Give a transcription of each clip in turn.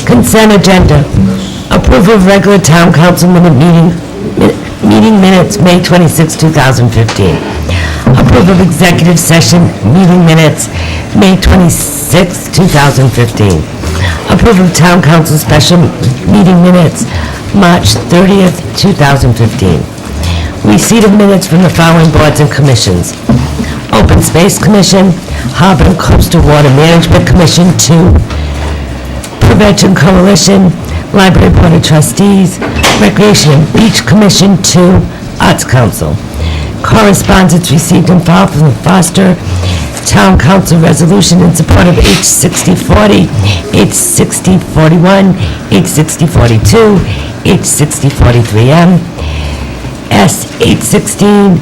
Consent agenda. Approval of regular town council meeting minutes, May 26, 2015. Approval of executive session meeting minutes, May 26, 2015. Approval of town council special meeting minutes, March 30th, 2015. Receipt of minutes from the following boards and commissions: Open Space Commission, Harbor and Coastal Water Management Commission 2, Prevention Coalition, Library Board of Trustees, Recreation and Beach Commission 2, Arts Council. Correspondence received and filed from the Foster Town Council resolution in support of H6040, H6041, H6042, H6043M, S816,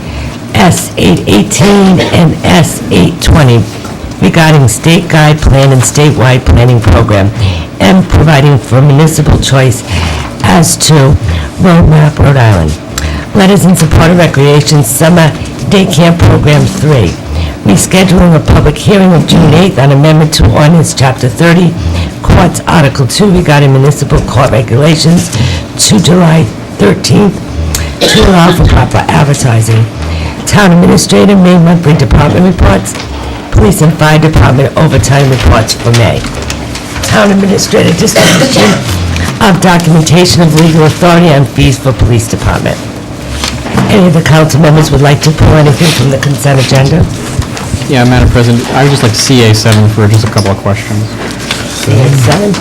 S818, and S820 regarding state guide plan and statewide planning program, and providing for municipal choice as to Roadmap Rhode Island. Letters in support of Recreation Summer Day Camp Program 3. Rescheduling a public hearing of June 8th on amendment to ordinance Chapter 30, Courts Article 2 regarding municipal court regulations to July 13th to allow for proper advertising. Town Administrator, May monthly department reports. Police and Fire Department overtime reports for May. Town Administrator distribution of documentation of legal authority on fees for Police Department. Any of the council members would like to pull anything from the consent agenda? Yeah, Madam President, I would just like to see A7 for just a couple of questions. CA7?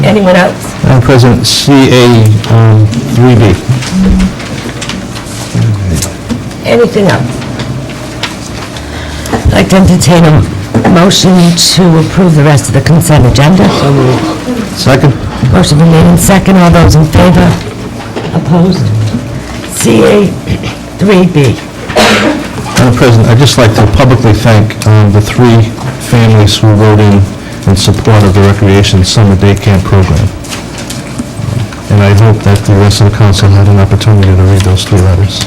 Anyone else? Madam President, CA3B. Anything else? I'd like to entertain a motion to approve the rest of the consent agenda. Second. Motion been made in second. All those in favor? Opposed? CA3B. Madam President, I'd just like to publicly thank the 3 families who wrote in support of the Recreation Summer Day Camp Program. And I hope that the rest of the council had an opportunity to read those 3 letters.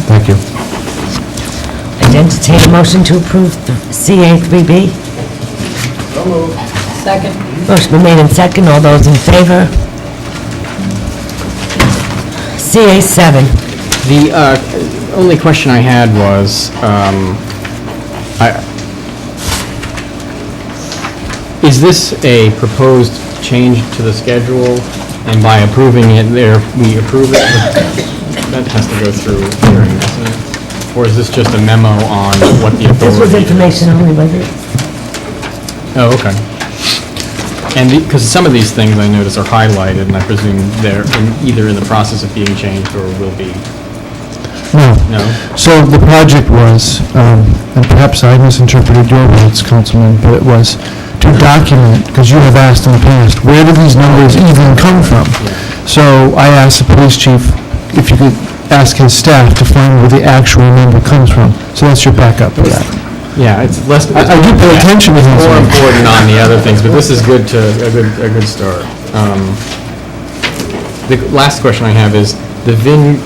Thank you. I'd entertain a motion to approve the CA3B. Second. Motion been made in second. All those in favor? CA7. The only question I had was, is this a proposed change to the schedule, and by approving it there, we approve it? That has to go through hearing, doesn't it? Or is this just a memo on what the authority is? This was information only, was it? Oh, okay. And because some of these things I notice are highlighted, and I presume they're either in the process of being changed or will be. No. So the project was, and perhaps I misinterpreted your words, Councilman, but it was to document, because you have asked in the past, where do these numbers even come from? So I asked the police chief if you could ask his staff to find where the actual number comes from. So that's your backup for that. Yeah, it's less. I do pay attention to It's things. more important on the other things, but this is good to a good start. The last question I have is the VIN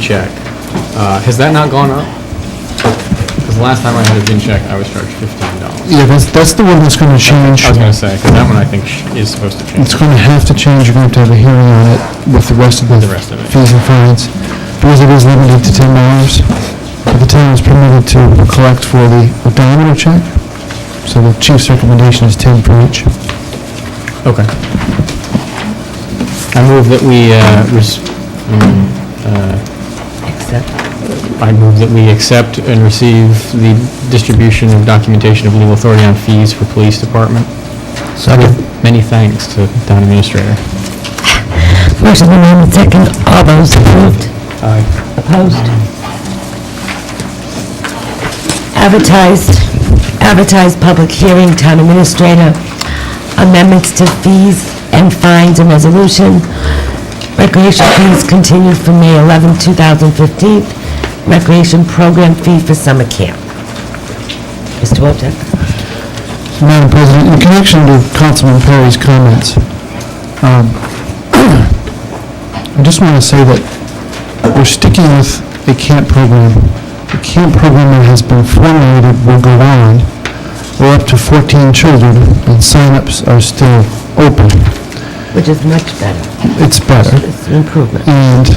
check. Has that not gone up? Because the last time I had a VIN check, I was charged $15. Yeah, that's the one that's going to change. I was going to say, because that one I think is supposed to change. It's going to have to change. You're going to have a hearing on it with the rest of the fees and fines, because it is limited to $10. But the town is permitted to collect for the odometer check, so the chief's recommendation is 10 for each. Okay. I move that we accept and receive the distribution of documentation of legal authority on fees for police department. Second. Many thanks to town administrator. Motion been made in second. All those approved? Aye. Opposed? Advertised public hearing, town administrator, amendments to fees and fines and resolution. Recreation fees continued from May 11, 2015. Recreation program fee for summer camp. Mr. Wojcik. Madam President, in connection to Councilman Perry's comments, I just want to say that we're sticking with a camp program. The camp program that has been formulated will go on. We're up to 14 children, and sign-ups are still open. Which is much better. It's better. It's an improvement. And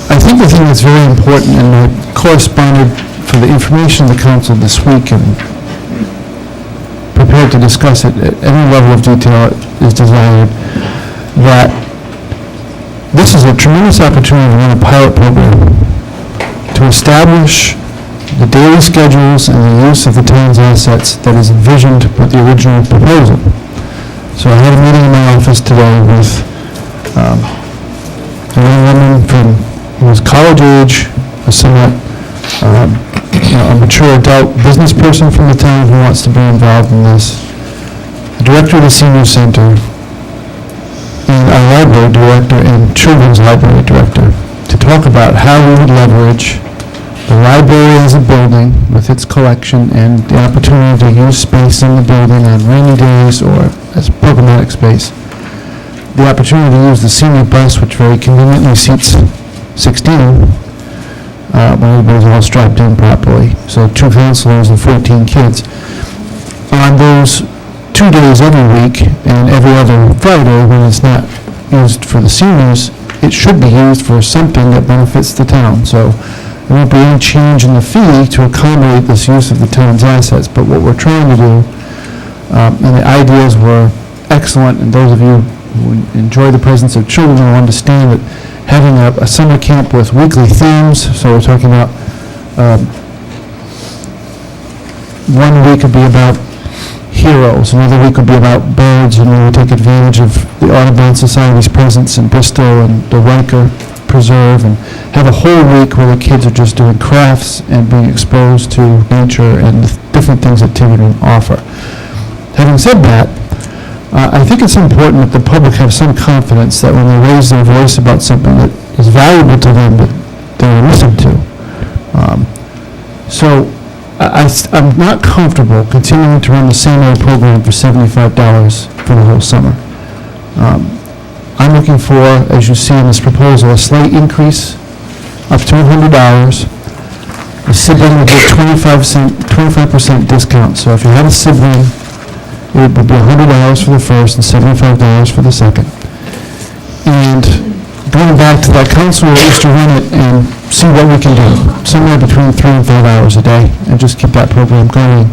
I think the thing that's very important, and I corresponded for the information of the council this week and prepared to discuss it at any level of detail is desired, that this is a tremendous opportunity to run a pilot program to establish the daily schedules and the use of the town's assets that is envisioned with the original proposal. So I had a meeting in my office today with a young woman who was college age, a somewhat a mature adult business person from the town who wants to be involved in this, the director of the senior center, and our library director and children's library director to talk about how we would leverage the library as a building with its collection and the opportunity to use space in the building on rainy days or as programmatic space. The opportunity to use the senior bus, which very conveniently seats 16, when everybody's all strapped in properly. So 2 counselors and 14 kids. On those 2 days every week and every other Friday when it's not used for the seniors, it should be used for something that benefits the town. So there won't be any change in the fee to accommodate this use of the town's assets. But what we're trying to do, and the ideas were excellent, and those of you who enjoy the presence of children will understand that having a summer camp with weekly themes, so we're talking about 1 week would be about heroes, another week would be about birds, and we would take advantage of the Audubon Society's presence in Bristol and the Riker Preserve, and have a whole week where the kids are just doing crafts and being exposed to nature and the different things that Tiverton offer. Having said that, I think it's important that the public have some confidence that when they raise their voice about something that is valuable to them, that they're listened to. So I'm not comfortable continuing to run the same old program for $75 for the whole summer. I'm looking for, as you see in this proposal, a slight increase up to $100. A sibling would get 25% discount. So if you have a sibling, it would be $100 for the first and $75 for the second. And going back to that council, we used to run it and see what we can do, somewhere between 3 and 5 hours a day, and just keep that program going.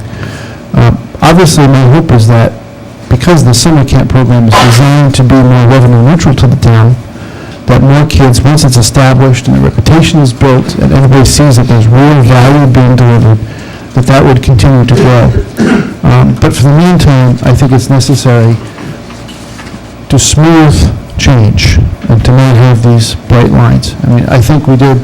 Obviously, my hope is that because the summer camp program is designed to be more revenue neutral to the town, that more kids, once it's established and the reputation is built and everybody sees that there's real value being delivered, that would continue to grow. But for the meantime, I think it's necessary to smooth change and to not have these bright lines. I mean, I think we did,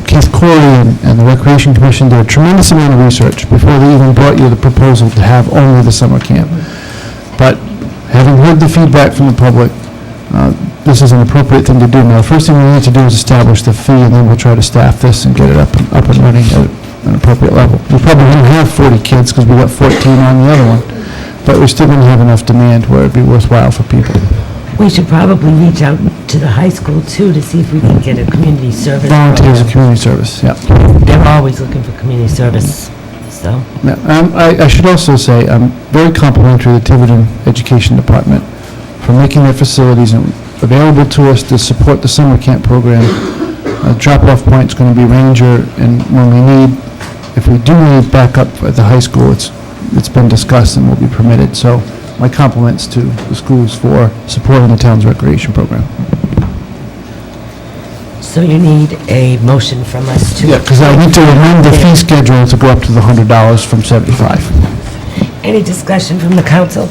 Keith Corley and the Recreation Commission did a tremendous amount of research before they even brought you the proposal to have only the summer camp. But having heard the feedback from the public, this is an appropriate thing to do. Now, the first thing we need to do is establish the fee, and then we'll try to staff this and get it up and running at an appropriate level. We probably won't have 40 kids because we got 14 on the other one, but we're still going to have enough demand where it'd be worthwhile for people. We should probably reach out to the high school too to see if we can get a community service Volunteers of program. community service, yeah. They're always looking for community service, so. Now, I should also say, I'm very complimentary of the Tiverton Education Department for making their facilities available to us to support the summer camp program. Drop-off point's going to be Ranger, and when we need, if we do need backup at the high school, it's been discussed and will be permitted. So my compliments to the schools for supporting the town's recreation program. So you need a motion from us to... Yeah, because I need to amend the fee schedule to go up to the $100 from $75. Any discussion from the council?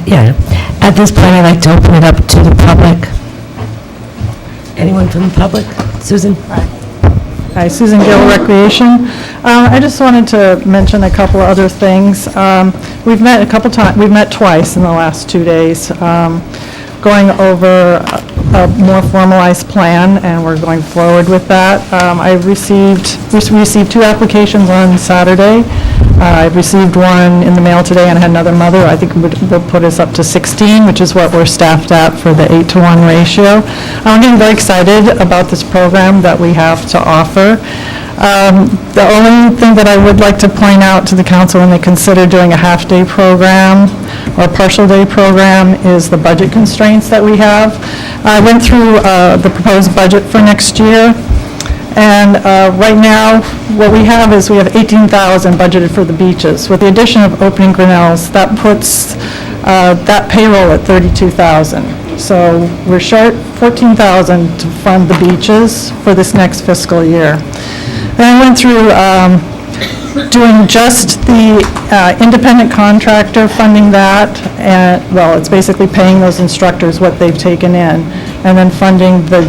Yeah. At this point, I'd like to open it up to the public. Anyone from the public? Susan? Hi, Susan Gill, Recreation. I just wanted to mention a couple of other things. We've met a couple times, we've met twice in the last 2 days, going over a more formalized plan, and we're going forward with that. I received 2 applications on Saturday. I received one in the mail today and had another mother. I think will put us up to 16, which is what we're staffed at for the 8-to-1 ratio. I'm getting very excited about this program that we have to offer. The only thing that I would like to point out to the council when they consider doing a half-day program our partial day program is the budget constraints that we have. I went through the proposed budget for next year, and right now, what we have is we have $18,000 budgeted for the beaches. With the addition of opening Grinnell's, that puts that payroll at $32,000. So we're short $14,000 to fund the beaches for this next fiscal year. Then I went through doing just the independent contractor, funding that, and, well, it's basically paying those instructors what they've taken in, and then funding the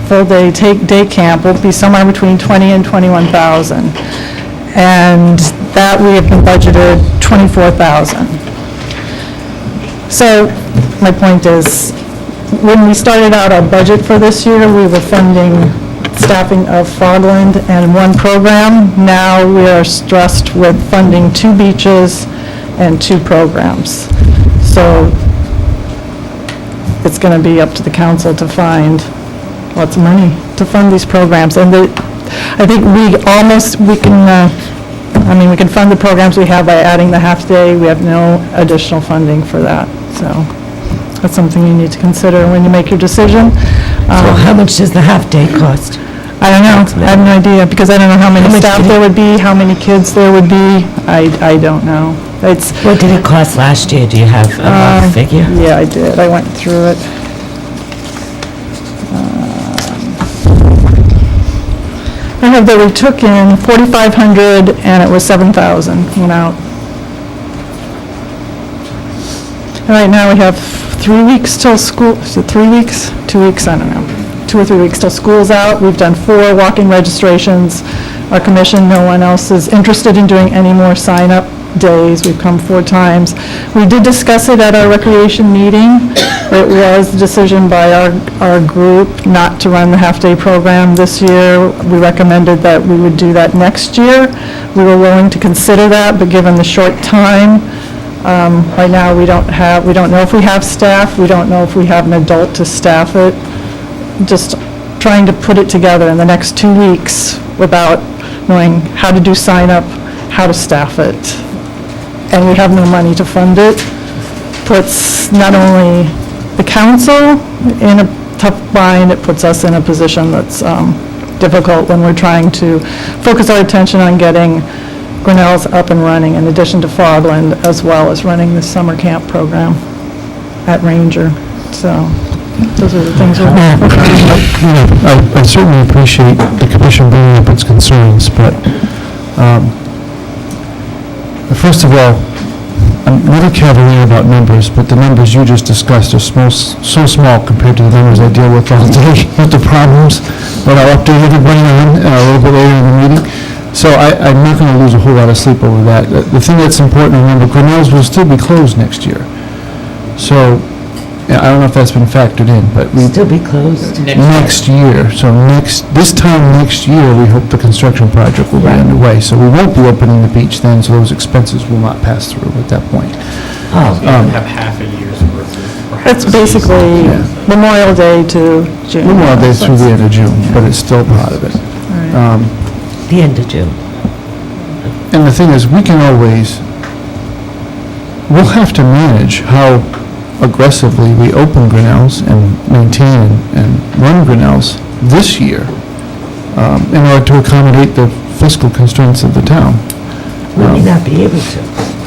full-day day camp will be somewhere between $20,000 and $21,000. And that we have been budgeted $24,000. So my point is, when we started out our budget for this year, we were funding staffing of Fogland and one program. Now we are stressed with funding 2 beaches and 2 programs. So it's going to be up to the council to find lots of money to fund these programs. And I think we can fund the programs we have by adding the half-day. We have no additional funding for that. So that's something you need to consider when you make your decision. So how much does the half-day cost? I don't know. I have no idea, because I don't know how many staff there would be, how many kids there would be. I don't know. What did it cost last year? Do you have a rough figure? Yeah, I did. I went through it. I have that we took in $4,500 and it was $7,000 went out. And right now we have 3 weeks till school. Is it 3 weeks? 2 weeks? I don't know. 2 or 3 weeks till school's out. We've done 4 walk-in registrations. Our commission, no one else is interested in doing any more sign-up days. We've come 4 times. We did discuss it at our recreation meeting. It was the decision by our group not to run the half-day program this year. We recommended that we would do that next year. We were willing to consider that, but given the short time, right now we don't know if we have staff. We don't know if we have an adult to staff it. Just trying to put it together in the next 2 weeks without knowing how to do sign-up, how to staff it. And we have no money to fund it. Puts not only the council in a tough bind, it puts us in a position that's difficult when we're trying to focus our attention on getting Grinnell's up and running, in addition to Fogland, as well as running the summer camp program at Ranger. So those are the things we're I certainly appreciate the commission bringing up its concerns, but first of all, I'm not a cavalier about numbers, but the numbers you just discussed are so small compared to the numbers I deal with all day, with the problems that I'll update everybody on a little bit later in the meeting. So I'm not going to lose a whole lot of sleep over that. The thing that's important to remember, Grinnell's will still be closed next year. So I don't know if that's been factored in, but Still be closed? next year. So this time next year, we hope the construction project will be underway. So we won't be opening the beach then, so those expenses will not pass through at that point. Oh, You have half a year's worth of, or half It's a season. basically Memorial Day to June. Memorial Day through the end of June, but it's still part of it. the end of June. And the thing is, we'll have to manage how aggressively we open Grinnell's and maintain and run Grinnell's this year in order to accommodate the fiscal constraints of the town. We may not be able to.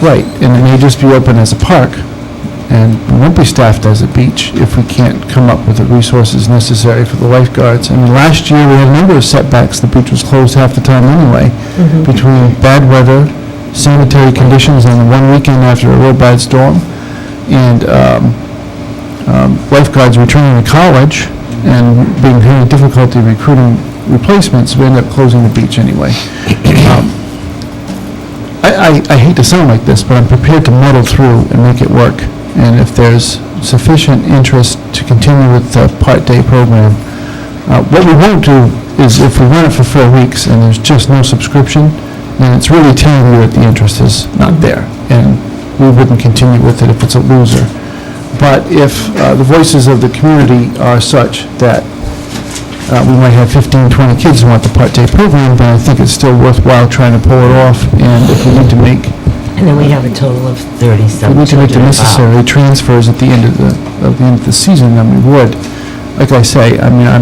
Right, and it may just be open as a park, and it won't be staffed as a beach if we can't come up with the resources necessary for the lifeguards. I mean, last year, we had a number of setbacks. The beach was closed half the time anyway, between bad weather, sanitary conditions on one weekend after a real bad storm, and lifeguards returning to college and being having difficulty recruiting replacements, we end up closing the beach anyway. I hate to sound like this, but I'm prepared to muddle through and make it work. And if there's sufficient interest to continue with the part-day program, what we won't do is if we run it for 4 weeks and there's just no subscription, then it's really telling you that the interest is not there. And we wouldn't continue with it if it's a loser. But if the voices of the community are such that we might have 15, 20 kids who want the part-day program, but I think it's still worthwhile trying to pull it off. And if we need to make And then we have a total of 30-some If we can make the children necessary involved. transfers at the end of the season, then we would. Like I say, I mean, I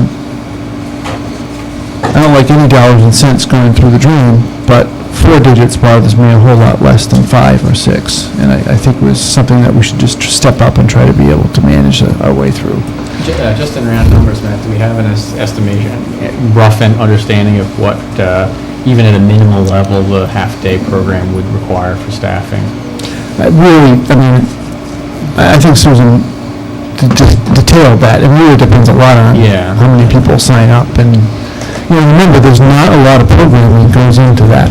don't like any dollars and cents going through the drain, but 4 digits bothers me a whole lot less than 5 or 6. And I think it was something that we should just step up and try to be able to manage our way through. Just in round numbers, Matt, do we have an estimation, rough and understanding of what, even at a minimal level, the half-day program would require for staffing? Really, I mean, I think Susan detailed that. It really depends a lot on Yeah. how many people sign up. And, remember, there's not a lot of programming that goes into that.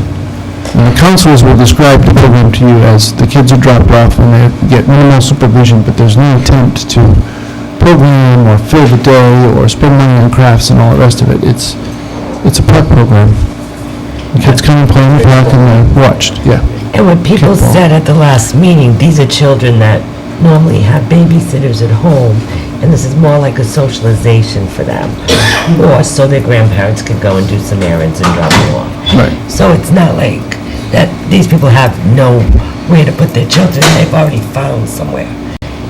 And the counselors will describe the program to you as the kids are dropped off and they get minimal supervision, but there's no attempt to program or fill the day or spend money on crafts and all the rest of it. It's a park program. The kids come and play in the park and they're watched, yeah. And what people Kickball. said at the last meeting, these are children that normally have babysitters at home, and this is more like a socialization for them, or so their grandparents can go and do some errands and drop them off. Right. So it's not like that these people have nowhere to put their children, they've already found somewhere.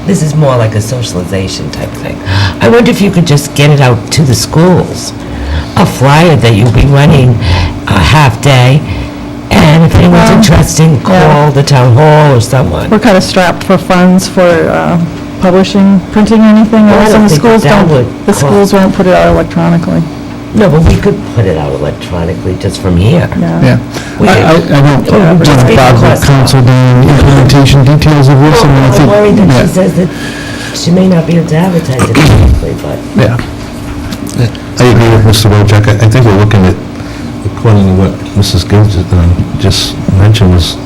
This is more like a socialization type thing. I wonder if you could just get it out to the schools, a flyer that you'll be running a half-day, and if anyone's interested, call the town hall or someone. We're kind of strapped for funds for publishing, printing anything Well, I else, don't and the think schools that would the schools won't put it out electronically. No, but we could put it out electronically just from here. Yeah. We- I don't It would just want be Bob the to cost. counsel down the implementation details of this. I mean, I I'm think, worried that yeah, she says that she may not be able to advertise it correctly, but yeah. I agree with Mr. Wojcik. I think we're looking at, according to what Mrs. Gibbs just mentioned, was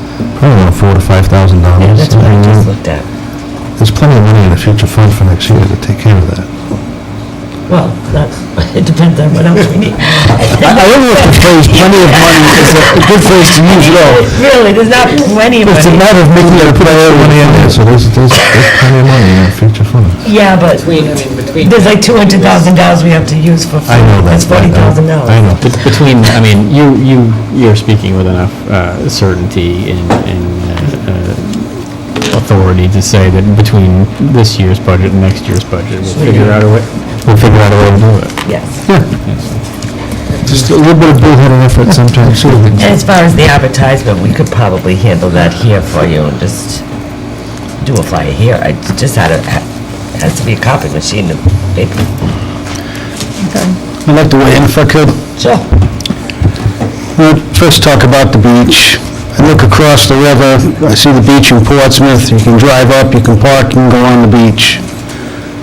probably around $4,000 to $5,000. yeah, that's what I just looked at. There's plenty of money in the future fund for next year to take care of that. Well, it depends on what else we need. I don't know if the phrase "plenty of money" is a good phrase to use at all. Really, there's not plenty of It's a money. matter of making it a priority. Yeah, so there's plenty of money in the future fund. Yeah, but there's like $200,000 we have to use for food. I know that. That's $40,000. I know. Between, I mean, you're speaking with enough certainty and authority to say that between this year's budget and next year's budget, we'll figure out a way to do it. Yes. Just a little bit of bullheaded effort sometimes, too. And as far as the advertisement, we could probably handle that here for you and just do a flyer here. I just has to be a copy machine to make. I'd like to weigh in if I could. Sure. First talk about the beach. I look across the river, I see the beach in Portsmouth, you can drive up, you can park, you can go on the beach.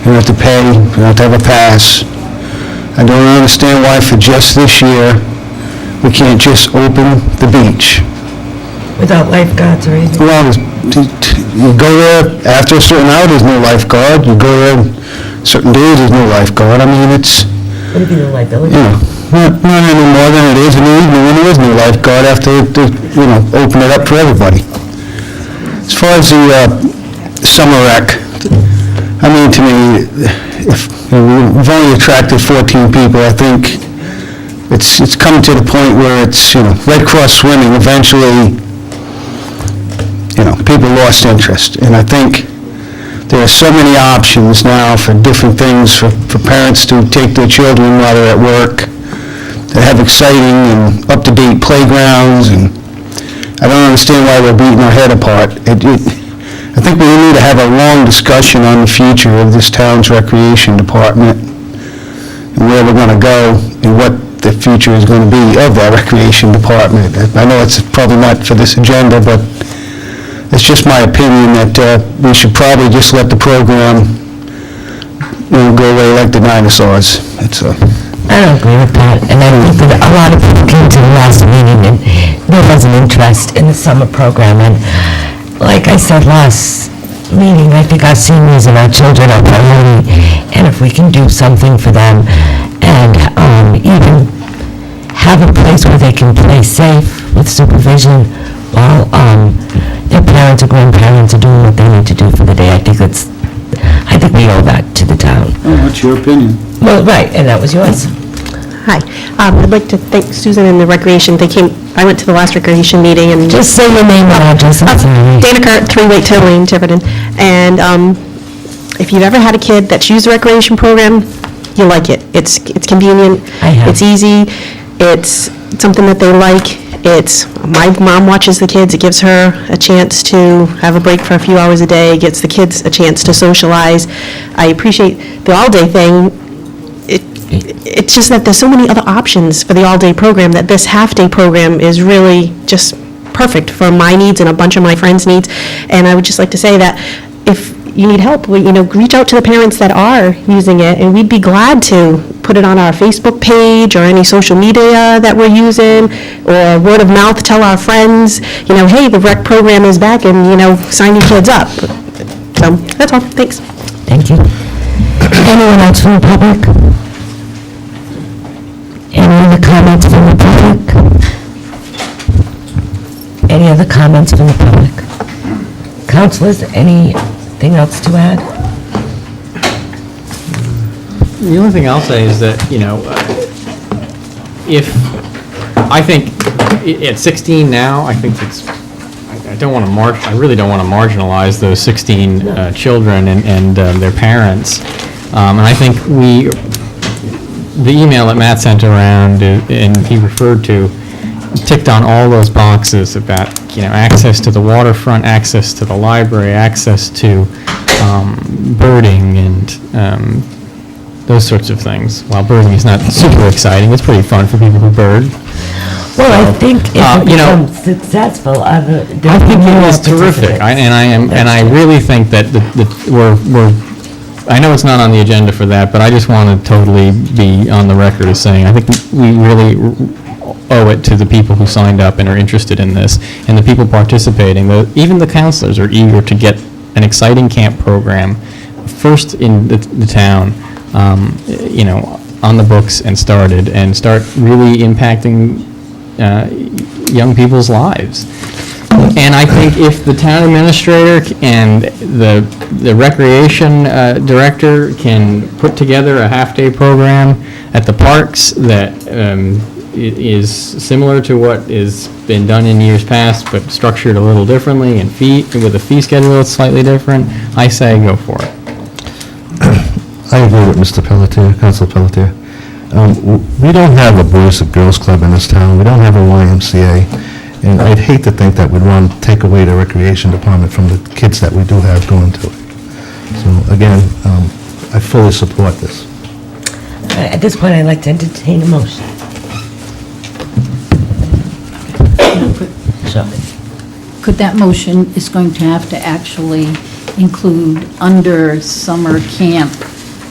You don't have to pay, you don't have to have a pass. I don't understand why for just this year, we can't just open the beach. Without lifeguards or anything. Well, you go there, after a certain hour, there's no lifeguard. You go there certain days, there's no lifeguard. I mean, it's, Would it be the liability? not any more than it is in the evening when there is no lifeguard after they, open it up for everybody. As far as the summer rec, I mean, to me, if we've only attracted 14 people, I think it's come to the point where it's, Red Cross swimming, eventually, people lost interest. And I think there are so many options now for different things for parents to take their children while they're at work that have exciting and up-to-date playgrounds, and I don't understand why we're beating our head apart. I think we need to have a long discussion on the future of this town's recreation department and where we're going to go and what the future is going to be of that recreation department. I know it's probably not for this agenda, but it's just my opinion that we should probably just let the program go away like the dinosaurs. I don't agree with that, and I think that a lot of people came to the last meeting and there was an interest in the summer program, and like I said last meeting, I think our seniors and our children are priority, and if we can do something for them and even have a place where they can play safe with supervision while their parents or grandparents are doing what they need to do for the day, I think we owe that to the town. Oh, what's your opinion? Well, right, and that was yours. Hi. I'd like to thank Susan and the Recreation. They came I went to the last recreation meeting, and Just say your name and address, I'm sorry. Dana Kurt, 3 Wakefield Lane, Tiverton. And if you've ever had a kid that's used the recreation program, you'll like it. It's convenient. I have. It's easy. It's something that they like. My mom watches the kids. It gives her a chance to have a break for a few hours a day, gets the kids a chance to socialize. I appreciate the all-day thing. It's just that there's so many other options for the all-day program that this half-day program is really just perfect for my needs and a bunch of my friends' needs. And I would just like to say that if you need help, reach out to the parents that are using it, and we'd be glad to put it on our Facebook page or any social media that we're using, or word of mouth, tell our friends, hey, the rec program is back, and, sign your kids up. So, that's all. Thanks. Thank you. Anyone else from the public? Any other comments from the public? Any other comments from the public? Councilors, anything else to add? The only thing I'll say is that, I think at 16 now, I think I really don't want to marginalize those 16 children and their parents. And I think the email that Matt sent around and he referred to ticked on all those boxes about, access to the waterfront, access to the library, access to birding and those sorts of things. While birding is not super exciting, it's pretty fun for people who bird. Well, I think if it becomes successful, I think it is terrific, and I really think that we're. I know it's not on the agenda for that, but I just want to totally be on the record as saying I think we really owe it to the people who signed up and are interested in this, and the people participating. Even the counselors are eager to get an exciting camp program first in the town, on the books and start really impacting young people's lives. And I think if the town administrator and the recreation director can put together a half-day program at the parks that is similar to what has been done in years past, but structured a little differently and with a fee schedule that's slightly different, I say go for it. I agree with Mr. Pelletier, Council Pelletier. We don't have a Boys and Girls Club in this town. We don't have a YMCA. And I'd hate to think that we'd want to take away the recreation department from the kids that we do have going to it. So again, I fully support this. At this point, I'd like to entertain a motion. Sure. Could that motion is going to have to actually include under summer camp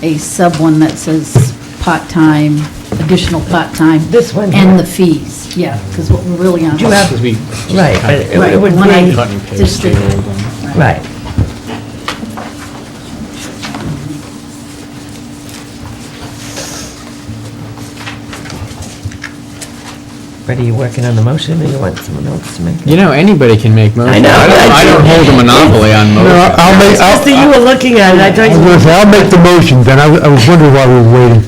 a sub one that says part-time, additional part-time? This one here. And the fees, yeah, because what we're really on. Do you have- Because we Right, but it would When I be, cut and paste just the did- old one. right. Brett, are you working on the motion, or you want someone else to make it? Anybody can make motions. I know, I don't hold a monopoly on motions. It's just that you were looking at it, I thought you were... I'll make the motion, then. I was wondering why we were waiting.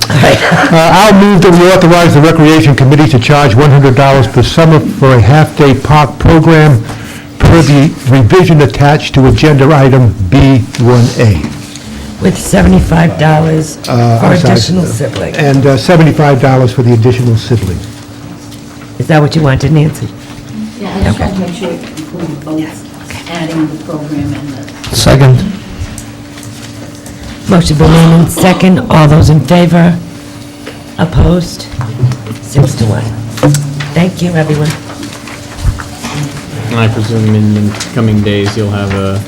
I'll move that we authorize the Recreation Committee to charge $100 per summer for a half-day park program per the revision attached to agenda item B1A. With $75 for additional sibling. And $75 for the additional sibling. Is that what you wanted, Nancy? Yeah, I just want to make sure it includes both adding the program and the. Second. Motion been made in second. All those in favor? Opposed? 6-1. Thank you, everyone. And I presume in the coming days, you'll have a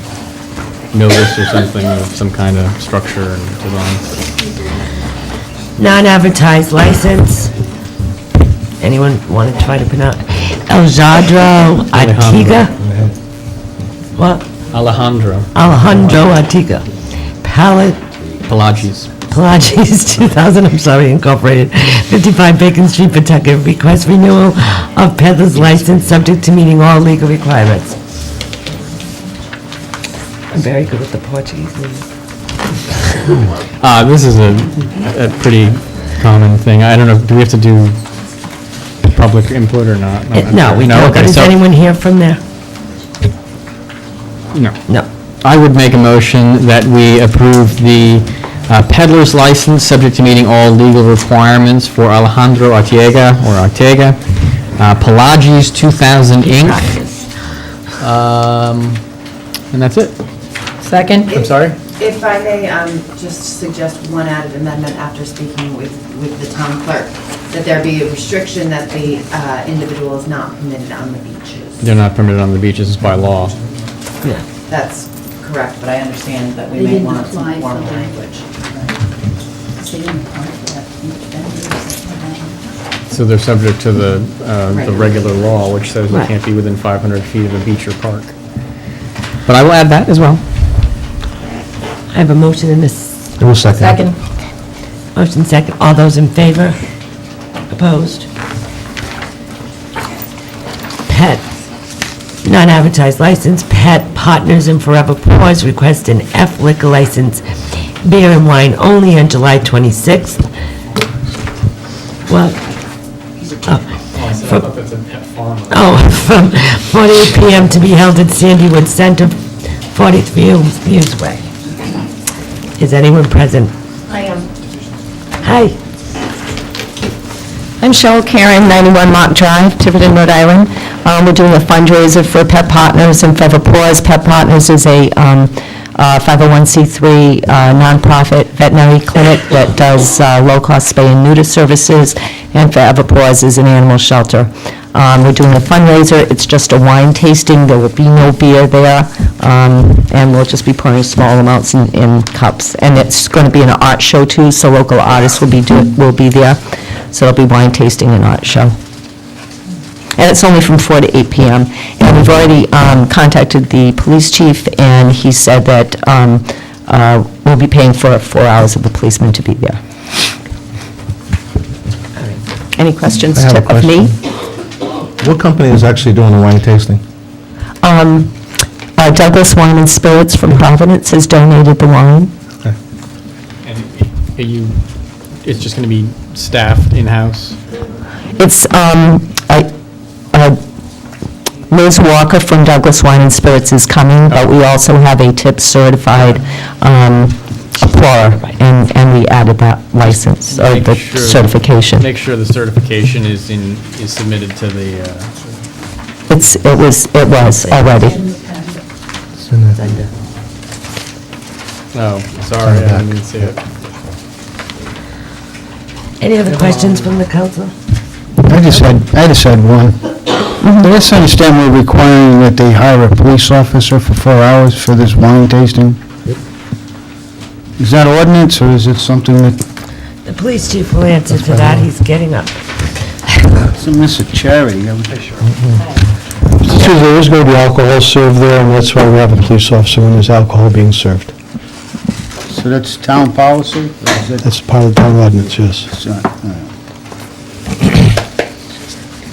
notice or something of some kind of structure and design. Non-advertised license. Anyone want to try to pronounce? El Jadro Artiga? What? Alejandro Artiga. Pelagi's. Pelagi's 2000, Incorporated, 55 Bacon Street, Pawtucket. Request renewal of peddler's license subject to meeting all legal requirements. I'm very good with the Portuguese names. This is a pretty common thing. I don't know, do we have to do public input or not? No, we don't. Okay, Is so- anyone here from there? No. No. I would make a motion that we approve the peddler's license, subject to meeting all legal requirements for Alejandro Ortega, Pelagis 2000 Inc. And that's it. Second? I'm sorry? If I may, just suggest one added amendment after speaking with the town clerk, that there be a restriction that the individual is not permitted on the beaches. They're not permitted on the beaches by law. That's correct, but I understand that we They may didn't want some apply for formal that. language. They didn't apply for that. So they're subject to the Right. regular law, which says you Right. can't be within 500 feet of a beach or park. But I will add that as well. I have a motion in this. It was second. Second. Motion second. All those in favor? Opposed? Pet, non-advertised license, Pet Partners and Forever Paws request an F liquor license, beer and wine only on July 26th. Well, from 48 PM to be held at Sandywood Center, 43 Muse Way. Is anyone present? I am. Hi. I'm Cheryl Karen, 91 Mott Drive, Tiverton, Rhode Island. We're doing a fundraiser for Pet Partners and Forever Paws. Pet Partners is a 501c3 nonprofit veterinary clinic that does low-cost spay and neuter services, and Forever Paws is an animal shelter. We're doing a fundraiser. It's just a wine tasting. There will be no beer there, and we'll just be pouring small amounts in cups. And it's going to be an art show, too, so local artists will be there. So it'll be wine tasting and art show. And it's only from 4 to 8 p.m. And we've already contacted the police chief, and he said that we'll be paying for 4 hours of the policeman to be there. Any questions I have a of me? What company is actually doing the wine tasting? Douglas Wine and Spirits from Providence has donated the wine. And it's just going to be staffed in-house? It's Liz Walker from Douglas Wine and Spirits is coming, but we also have a tip certified pourer, and we added that license, or Make the sure- certification. Make sure the certification is submitted to the, It was already. It's in there. oh, sorry, I didn't see it. Any other questions from the council? I just had one. Let's understand we're requiring that they hire a police officer for 4 hours for this wine tasting. Is that ordinance, or is it something that, The police chief will answer to that. He's getting up. it's a miss of charity? There is going to be alcohol served there, and that's why we have a police officer when there's alcohol being served. So that's town policy? Or is it- That's part of the town ordinance, yes. it's not-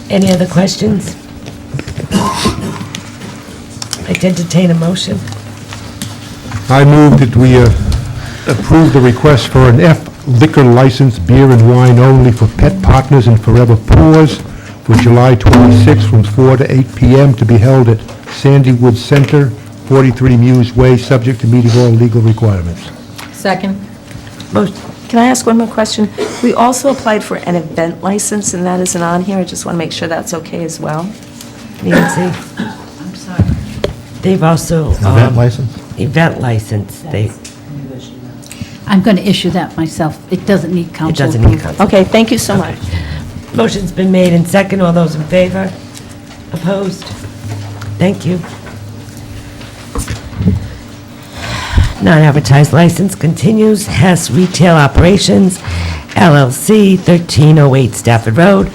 Any other questions? I'd entertain a motion. I move that we approve the request for an F liquor license, beer and wine only for Pet Partners and Forever Paws for July 26th from 4 to 8 p.m. to be held at Sandywood Center, 43 Muse Way, subject to meeting all legal requirements. Second? Can I ask one more question? We also applied for an event license, and that isn't on here. I just want to make sure that's okay as well. Nancy? I'm sorry. They've also... Event license? Event license. I'm going to issue that myself. It doesn't need It council doesn't approval. need council. Okay, thank you so much. Motion's been made and second. All those in favor? Opposed? Thank you. Non-advertised license continues. Hess Retail Operations, LLC, 1308 Stafford Road.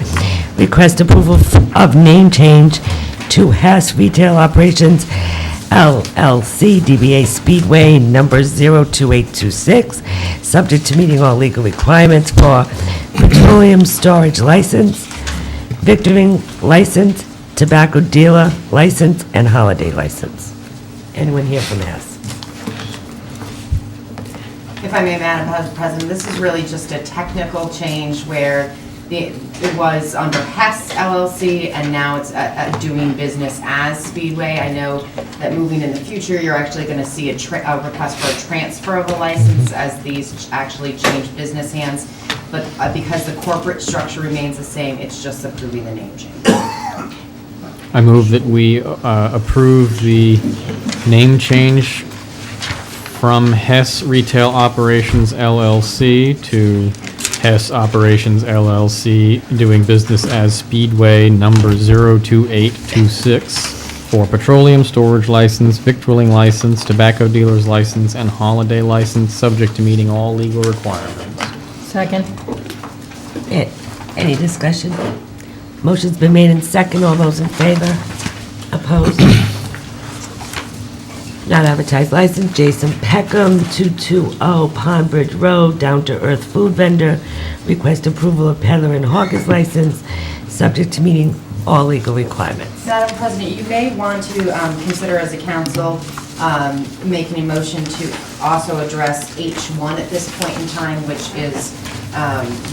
Request approval of name change to Hess Retail Operations, LLC, DBA Speedway, number 02826, subject to meeting all legal requirements for petroleum storage license, victoring license, tobacco dealer license, and holiday license. Anyone here from Hess? If I may, Madam President, this is really just a technical change where It was under Hess LLC, and now it's doing business as Speedway. I know that moving in the future, you're actually going to see a request for a transfer of a license as these actually change business hands. But because the corporate structure remains the same, it's just approving the name change. I move that we approve the name change from Hess Retail Operations LLC to Hess Operations LLC, doing business as Speedway number 02826 for petroleum storage license, victualling license, tobacco dealer's license, and holiday license, subject to meeting all legal requirements. Second. Any discussion? Motion's been made in second. All those in favor? Opposed? Not advertised license, Jason Peckham, 220 Pond Bridge Road, Down to Earth Food Vendor. Request approval of peddler and hawker's license, subject to meeting all legal requirements. Madam President, you may want to consider as a council making a motion to also address H1 at this point in time, which is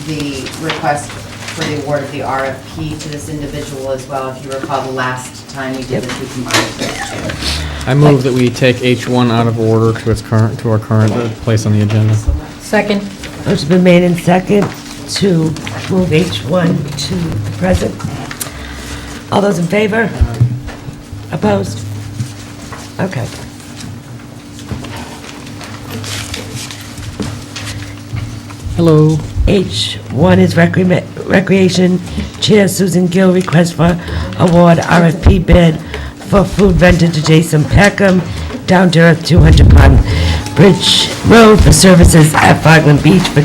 the request for the award of the RFP to this individual as well. If you recall, the last time we did this, we combined those two. I move that we take H1 out of order to our current place on the agenda. Second. Motion's been made in second to move H1 to the present. All those in favor? Opposed? Okay. Hello. H1 is Recreation Chair Susan Gill, request for award RFP bid for food vendor to Jason Peckham, Down to Earth 200 Pond Bridge Road for services at Fogland Beach for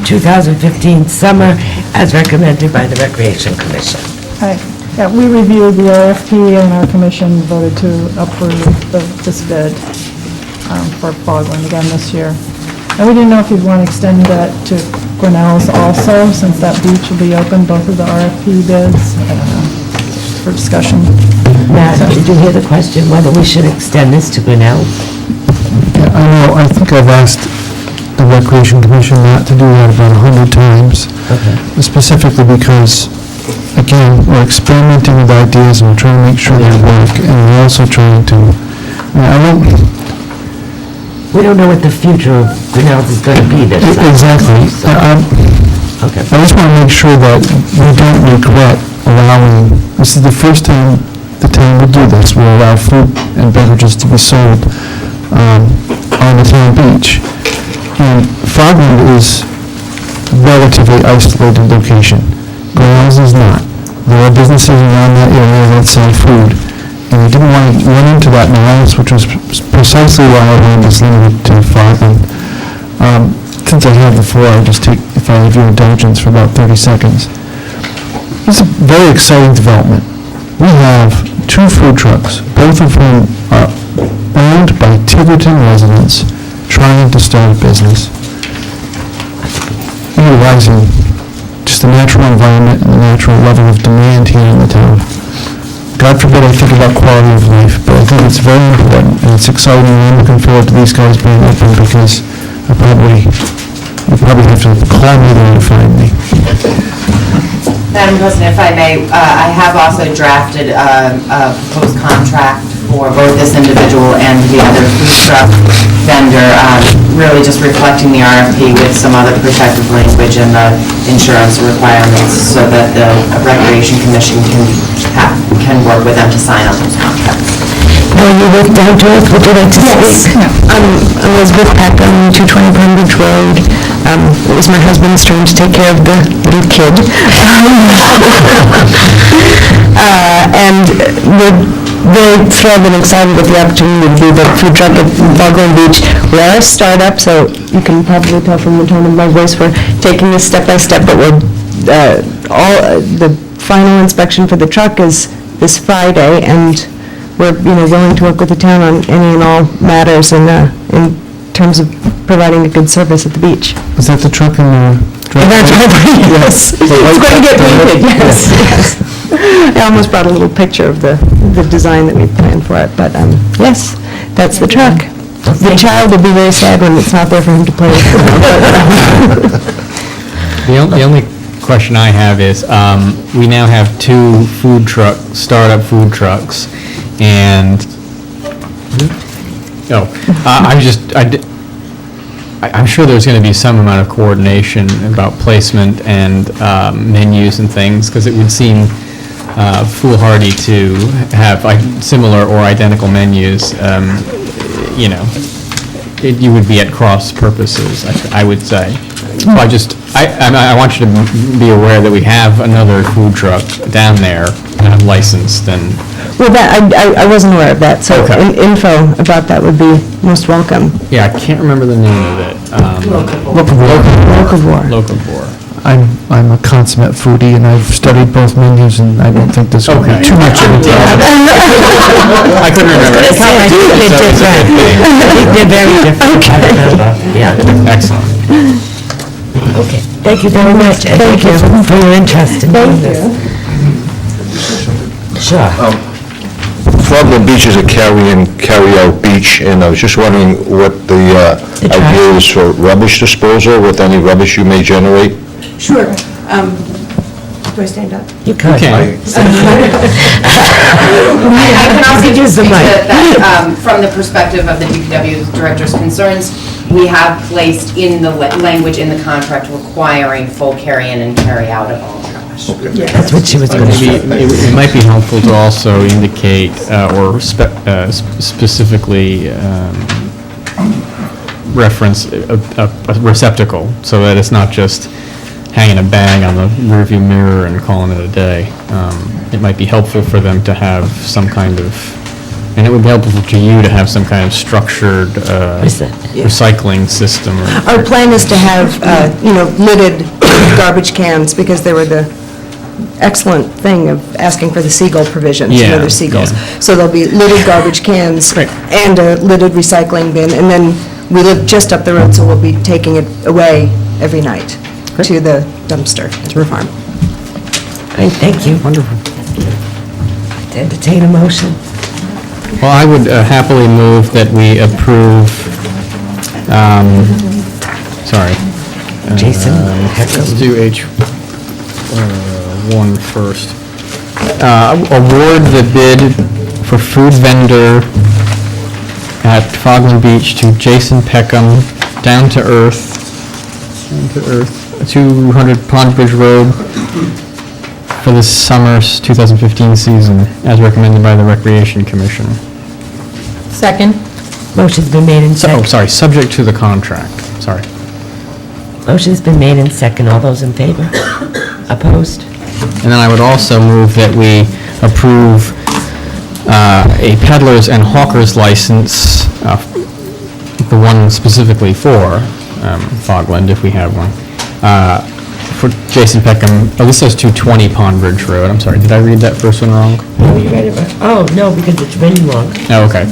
2015 summer, as recommended by the Recreation Commission. Hi. Yeah, we reviewed the RFP and our commission voted to approve this bid for Fogland again this year. And we didn't know if you'd want to extend that to Grinnell's also, since that beach will be open, both of the RFP bids, for discussion. Matt, did you hear the question, whether we should extend this to Grinnell? Yeah, I know, I think I've asked the Recreation Commission not to do that about 100 times. Okay. Specifically because, again, we're experimenting with ideas and we're trying to make sure they work, and we're also trying to, We don't know what the future of Grinnell's is going to be this summer. Exactly. Okay. I just want to make sure that we don't regret allowing, this is the first time the town will do this, we'll allow food and beverages to be sold on the town beach. And Fogland is relatively isolated location. Grinnell's is not. There are businesses around that area that sell food. And I didn't want to run into that mess, which was precisely why I wanted this limited to Fogland. Since I have the floor, I'll just take, if I have your indulgence, for about 30 seconds. It's a very exciting development. We have 2 food trucks, both of whom are owned by Tiverton residents trying to start a business, utilizing just the natural environment and the natural level of demand here in the town. God forbid I think about quality of life, but I think it's very important and it's exciting, and I'm looking forward to these guys being open because you probably have to call me there to find me. Madam President, if I may, I have also drafted a proposed contract for both this individual and the other food truck vendor, really just reflecting the RFP with some other protective language and the insurance requirements so that the Recreation Commission can work with them to sign on those contracts. Well, you with Down to Earth, would you like to speak? I'm Elizabeth Peckham, 220 Pond Bridge Road. It was my husband's turn to take care of the little kid. And we're very thrilled and excited with the opportunity to be the food truck at Fogland Beach. We are a startup, so you can probably tell from the tone of my voice, we're taking this step by step, but we're, the final inspection for the truck is this Friday, and we're, willing to work with the town on any and all matters in terms of providing a good service at the beach. Is that the truck in the driveway? Yes. It's going to get painted, yes. I almost brought a little picture of the design that we planned for it, but yes, that's the truck. The child will be very sad when it's not there for him to play with. The only question I have is, we now have 2 startup food trucks, and, I'm sure there's going to be some amount of coordination about placement and menus and things, because it would seem foolhardy to have similar or identical menus. You would be at cross purposes, I would say. So I want you to be aware that we have another food truck down there licensed, and Well, I wasn't aware of that, so Okay. info about that would be most welcome. yeah, I can't remember the name of it. Locavore. Locavore. I'm a consummate foodie, and I've studied both menus, and I don't think there's going to be Okay. too much of a problem. I couldn't remember. They're very different. I remember. Yeah. Excellent. Okay, thank you very much, and thank you for your interest in doing this. Sure. Frogland Beach is a carry-in, carry-out beach, and I was just wondering what the idea is for rubbish disposal, with any rubbish you may generate? Sure. Do I stand up? You could. Okay. I can also You could use the speak mic. to that, from the perspective of the DPW director's concerns. We have placed in the language in the contract requiring full carry-in and carry-out of all trash. That's what she was going to Maybe say. it might be helpful to also indicate or specifically reference a receptacle, so that it's not just hanging a bag on the rearview mirror and calling it a day. It might be helpful for them to have some kind of, and it would be helpful to you to have some kind of structured recycling system. Our plan is to have, lidded garbage cans, because they were the excellent thing of asking for the seagull provisions, Yeah, they're seagulls. yeah. So there'll be lidded garbage cans Great. and a lidded recycling bin, and then we live just up the road, so we'll be taking it away every night to the dumpster at the farm. Great, thank you. Wonderful. To entertain a motion. Well, I would happily move that we approve, Jason, let's do H1 first. Award the bid for food vendor at Frogland Beach to Jason Peckham, down to earth, 200 Pond Bridge Road, for the summer's 2015 season, as recommended by the Recreation Commission. Second? Motion's been made in second. Subject to the contract, sorry. Motion's been made in second. All those in favor? Opposed? And then I would also move that we approve a peddler's and hawker's license, the one specifically for Fogland, if we have one, for Jason Peckham. Oh, this says 220 Pond Bridge Road. I'm sorry, did I read that first one wrong? No, you read it right. Oh, no, because it's written wrong. Oh, okay.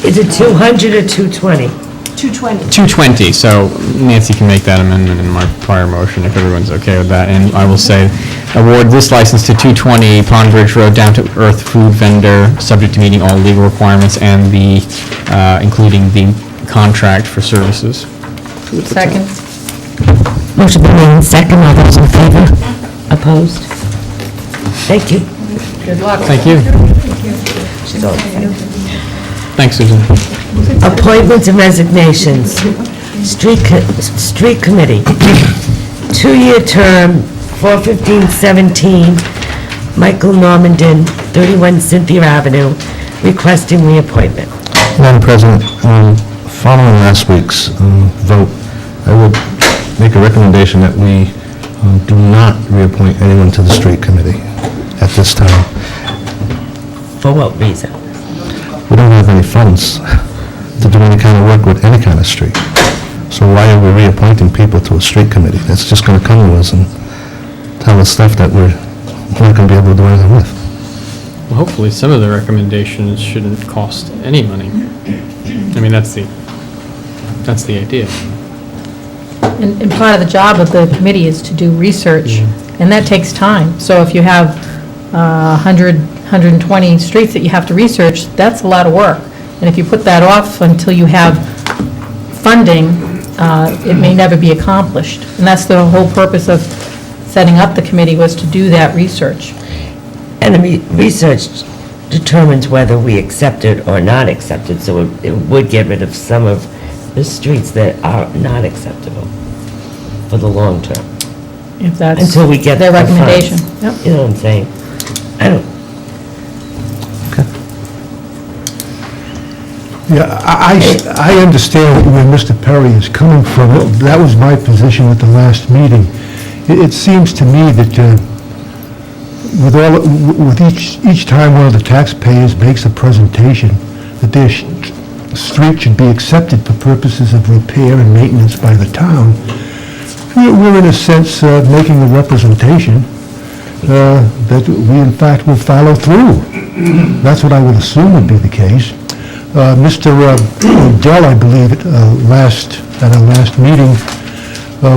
Is it 200 or 220? 220. 220, so Nancy can make that amendment in my prior motion if everyone's okay with that. And I will say, award this license to 220 Pond Bridge Road, down to earth food vendor, subject to meeting all legal requirements and the, including the contract for services. Second? Motion been made in second. All those in favor? Opposed? Thank you. Good luck. Thank you. She's all in favor. Thanks, Susan. Appointments and resignations. Street Committee. 2-year term, 4/15/17, Michael Normandin, 31 Cynthia Avenue, requesting reappointment. Madam President, following last week's vote, I would make a recommendation that we do not reappoint anyone to the street committee at this time. For what reason? We don't have any funds to do any kind of work with any kind of street. So why are we reappointing people to a street committee? That's just going to come to us and tell us stuff that we're not going to be able to do anything with. Well, hopefully some of the recommendations shouldn't cost any money. I mean, that's the idea. And part of the job of the committee is to do research, and that takes time. So if you have 100, 120 streets that you have to research, that's a lot of work. And if you put that off until you have funding, it may never be accomplished. And that's the whole purpose of setting up the committee was to do that research. And the research determines whether we accept it or not accept it, so it would get rid of some of the streets that are not acceptable for the long term, If that's until we get their the funds. recommendation. Yep. You know what I'm saying? I don't, Yeah, I understand where Mr. Perry is coming from. That was my position at the last meeting. It seems to me that with each time one of the taxpayers makes a presentation, that their street should be accepted for purposes of repair and maintenance by the town, we're in a sense making a representation that we in fact will follow through. That's what I would assume would be the case. Mr. Odell, I believe, at our last meeting,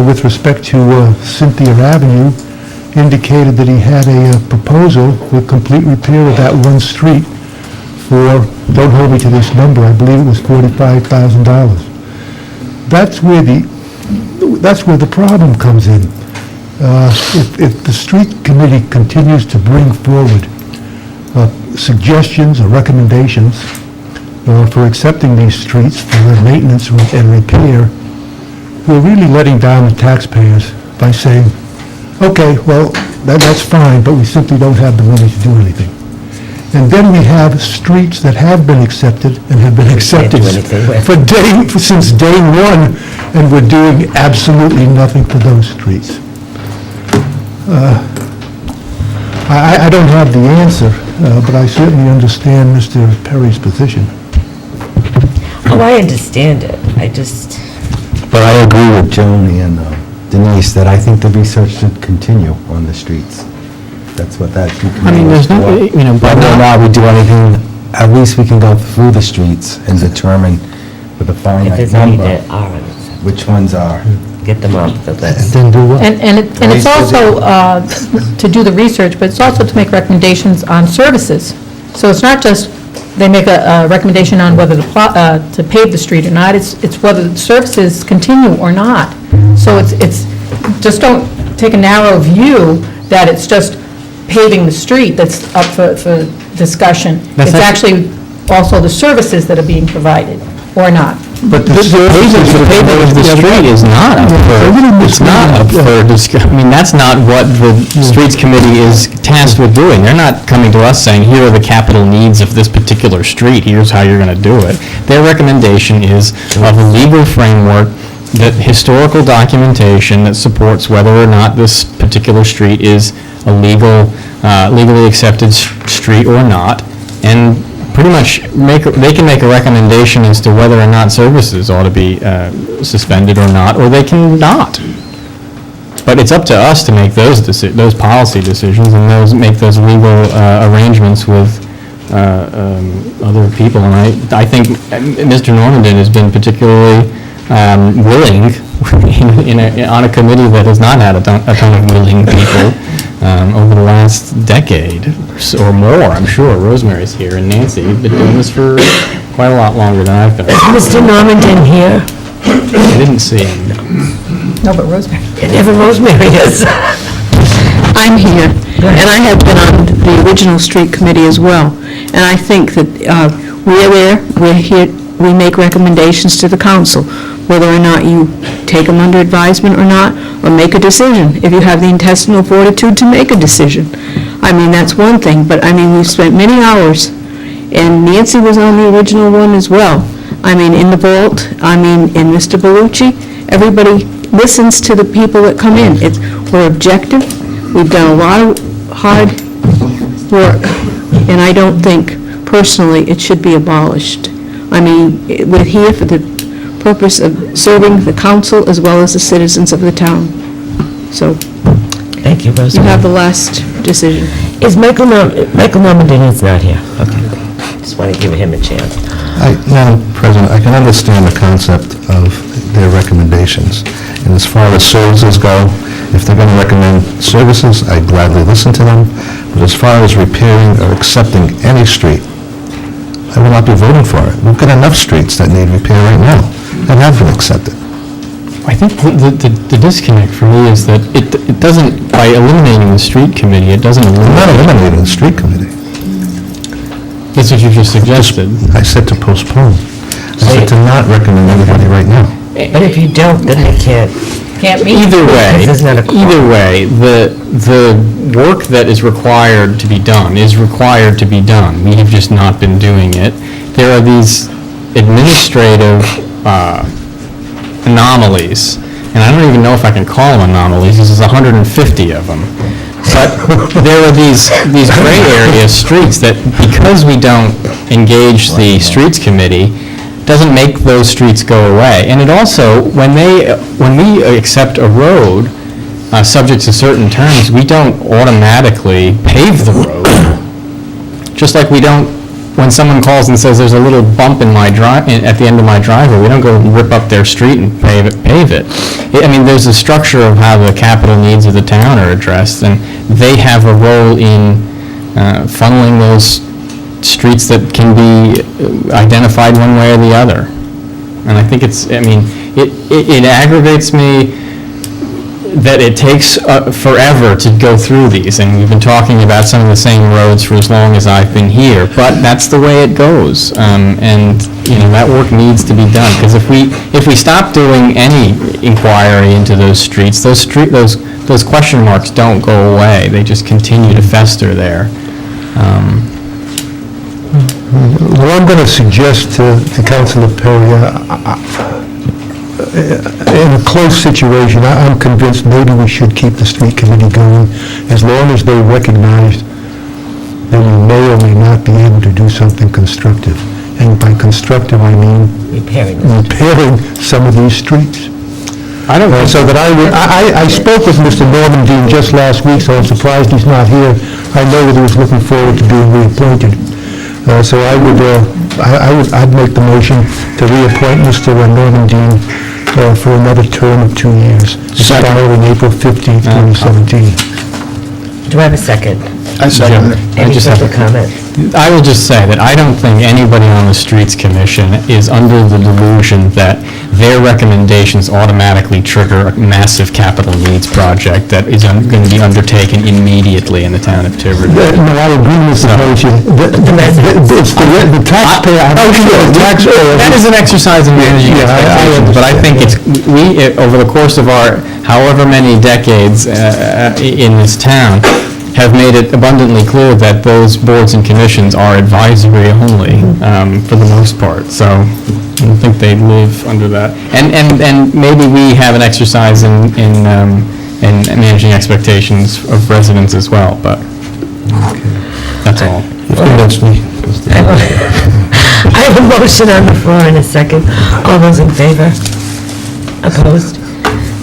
with respect to Cynthia Avenue, indicated that he had a proposal for complete repair of that one street for, don't hold me to this number, I believe it was $45,000. That's where the problem comes in. If the street committee continues to bring forward suggestions or recommendations for accepting these streets for their maintenance and repair, we're really letting down the taxpayers by saying, okay, well, that's fine, but we simply don't have the money to do anything. And then we have streets that have been accepted and have been accepted do anything with. since day one, and we're doing absolutely nothing for those streets. I don't have the answer, but I certainly understand Mr. Perry's position. oh, I understand it, I just, But I agree with Joan and Denise that I think the research should continue on the streets. That's what that should I mean, continue there's no, for. Whether or not we do anything, at least we can go through the streets and determine with a if finite there's any number that are unacceptable, which ones are. get them off the list. Then do what? And it's also to do the research, but it's also to make recommendations on services. So it's not just they make a recommendation on whether to pave the street or not, it's whether the services continue or not. So it's, just don't take a narrow view that it's just paving the street that's up for discussion. That's It's not- actually also the services that are being provided, or not. But the paving of the street is not up for, it's not up for discussion. I mean, that's not what the Streets Committee is tasked with doing. They're not coming to us saying, here are the capital needs of this particular street, here's how you're going to do it. Their recommendation is of a legal framework, that historical documentation that supports whether or not this particular street is a legally accepted street or not, and pretty much they can make a recommendation as to whether or not services ought to be suspended or not, or they can not. But it's up to us to make those policy decisions and make those legal arrangements with other people. And I think Mr. Normandin has been particularly willing on a committee that has not had a ton of willing people over the last decade or more, I'm sure. Rosemary's here, and Nancy, you've been doing this for quite a lot longer than I've been. Is Mr. Normandin here? I didn't see him. No, but Rosemary. Never Rosemary is. I'm here, and I have been on the original street committee as well. And I think that we're here, we make recommendations to the council, whether or not you take them under advisement or not, or make a decision, if you have the intestinal fortitude to make a decision. I mean, that's one thing, but I mean, we've spent many hours, and Nancy was on the original one as well. I mean, in the vault, I mean, in Mr. Bellucci, everybody listens to the people that come in. We're objective, we've done a lot of hard work, and I don't think, personally, it should be abolished. I mean, we're here for the purpose of serving the council as well as the citizens of the town. So, Thank you, you Rosemary. have the last decision. Is Michael Normandin is not here? Okay. Just want to give him a chance. Madam President, I can understand the concept of their recommendations. And as far as services go, if they're going to recommend services, I'd gladly listen to them. But as far as repairing or accepting any street, I will not be voting for it. We've got enough streets that need repair right now that have been accepted. I think the disconnect for me is that it doesn't, by eliminating the street committee, it doesn't I'm not eliminate. eliminating the street committee. That's what you just suggested. I said to postpone. I said to not recommend anybody right now. But if you don't, then they can't. Can't meet. Either way, This is not a quorum. either way, the work that is required to be done is required to be done. We have just not been doing it. There are these administrative anomalies, and I don't even know if I can call them anomalies, there's 150 of them. But there are these gray area streets that, because we don't engage the streets committee, doesn't make those streets go away. And it also, when we accept a road, subject to certain terms, we don't automatically pave the road. Just like we don't, when someone calls and says there's a little bump in my at the end of my driveway, we don't go rip up their street and pave it. I mean, there's a structure of how the capital needs of the town are addressed, and they have a role in funneling those streets that can be identified one way or the other. And I think it aggravates me that it takes forever to go through these, and we've been talking about some of the same roads for as long as I've been here, but that's the way it goes. And, that work needs to be done, because if we stop doing any inquiry into those streets, those question marks don't go away. They just continue to fester there. Well, I'm going to suggest to Councilor Perry, in a close situation, I'm convinced maybe we should keep the street committee going as long as they recognize that we may or may not be able to do something constructive. And by constructive, I mean repairing some of these streets. So that I spoke with Mr. Norman Dean just last week, so I'm surprised he's not here. I know that he was looking forward to being reappointed. So I'd make the motion to reappoint Mr. Norman Dean for another term of 2 years, expiring April 15th, 2017. Do I have a second? I second it. Any further comment? I will just say that I don't think anybody on the Streets Commission is under the delusion that their recommendations automatically trigger a massive capital needs project that is going to be undertaken immediately in the town of Tiverton. No, I agree with the motion. It's the taxpayer. That is an exercise in managing expectations, but I think we, over the course of our however many decades in this town, have made it abundantly clear that those boards and commissions are advisory only, for the most part. So I don't think they live under that. And maybe we have an exercise in managing expectations of residents as well, but that's all. You've convinced me. I have a motion on the floor in a second. All those in favor? Opposed?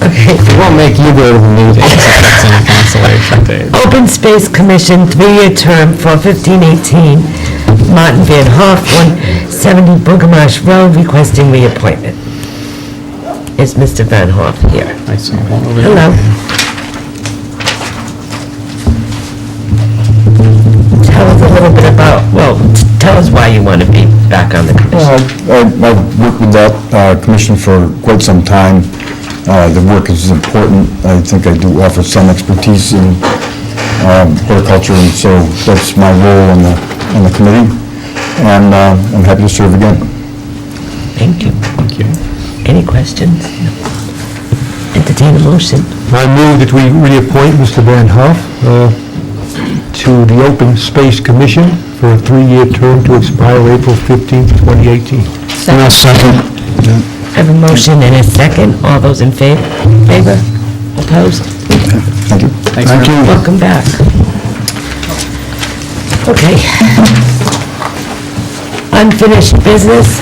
Okay. It won't make you go to the meeting if that's any consolation, Dave. Open Space Commission, 3-year term for 1518, Martin Van Hoff, 170 Boogamarsh Road, requesting reappointment. Is Mr. Van Hoff here? I saw one over there. Hello. Tell us a little bit about, tell us why you want to be back on the commission. I've worked with that commission for quite some time. The work is important. I think I do offer some expertise in horticulture, and so that's my role on the committee, and I'm happy to serve again. Thank you. Thank you. Any questions? Entertain a motion. I move that we reappoint Mr. Van Hoff to the Open Space Commission for a 3-year term to expire April 15th, 2018. Second. I have a motion and a second. All those in favor? Opposed? Thank you. Thank you. Welcome back. Okay. Unfinished business.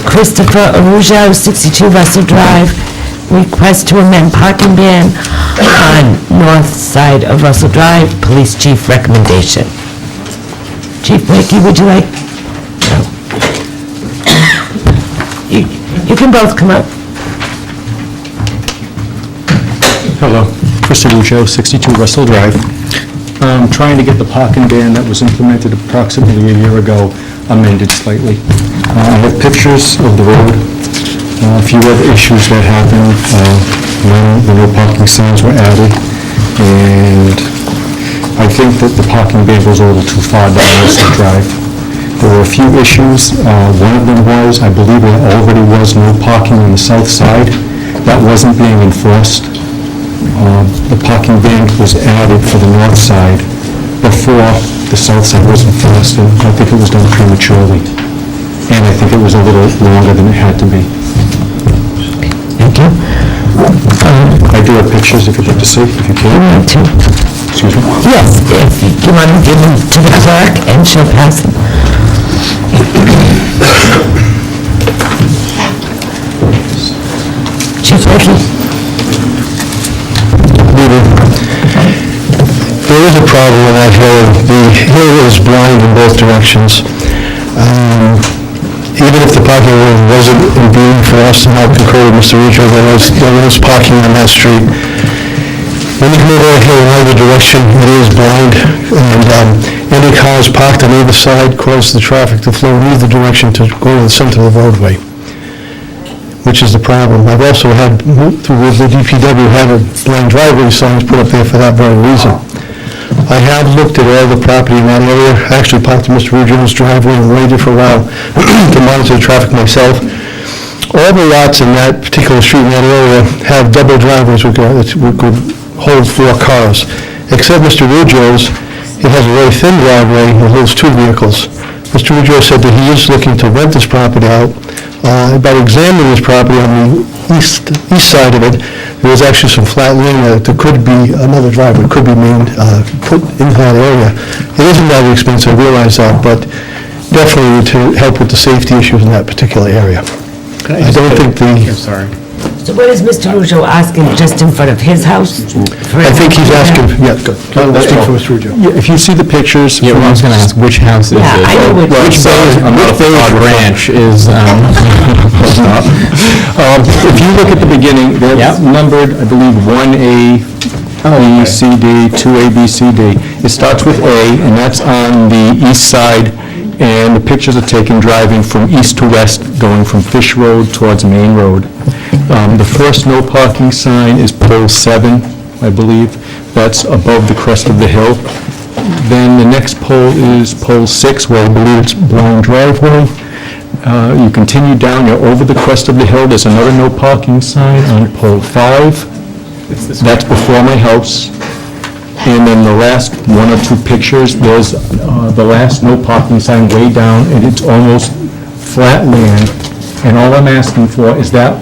Christopher Arujo, 62 Russell Drive, request to amend parking ban on north side of Russell Drive, police chief recommendation. Chief Wakey, would you like? No. You can both come up. Hello, Chris Arujo, 62 Russell Drive. Trying to get the parking ban that was implemented approximately a year ago amended slightly. I have pictures of the road. If you of the issues that happened when the no parking signs were added, and I think that the parking ban goes a little too far down Wilson Drive. There were a few issues. One of them was, I believe there already was no parking on the south side. That wasn't being enforced. The parking ban was added for the north side before the south side was enforced, and I think it was done prematurely. And I think it was a little longer than it had to be. Thank you. I do have pictures if you'd like to see, if you can. Want to? Excuse me? Yes, if you want to give them to the clerk, and she'll pass them. Chief Ricky? There is a problem with that hill. The hill is blind in both directions. Even if the parking wasn't in view for us, and I concur with Mr. Rujo, there is parking on that street. When you come over that hill in either direction, it is blind, and any cars parked on either side cause the traffic to flow in either direction to go to the center of the roadway, which is the problem. I've also had, through the DPW, had a blind driveway signs put up there for that very reason. I have looked at all the property in that area. I actually parked in Mr. Rujo's driveway and waited for a while to monitor the traffic myself. All the lots in that particular street in that area have double driveways which could hold 4 cars. Except Mr. Rujo's, it has a very thin driveway that holds 2 vehicles. Mr. Rujo said that he is looking to rent this property out. By examining this property on the east side of it, there was actually some flat land that there could be another driveway, could be put into that area. It isn't that expensive, I realize that, but definitely to help with the safety issues in that particular area. I don't think I'm sorry. So what is Mr. Rujo asking, just in front of his house? I think he's asking, yeah, go. Let's speak for Mr. Rujo. Yeah, if you see the pictures. Yeah, well, I was going to ask, which house is it? Yeah, I know which branch is, If you look at the beginning, they're numbered, I believe, 1A, B, C, D, 2A, B, C, D. It starts with A, and that's on the east side, and the pictures are taken driving from east to west, going from Fish Road towards Main Road. The first no parking sign is pole 7, I believe. That's above the crest of the hill. Then the next pole is pole 6, where I believe it's blind driveway. You continue down, you're over the crest of the hill, there's another no parking sign on pole 5. That's before my house. And then the last 1 or 2 pictures, there's the last no parking sign way down, and it's almost flat land. And all I'm asking for is that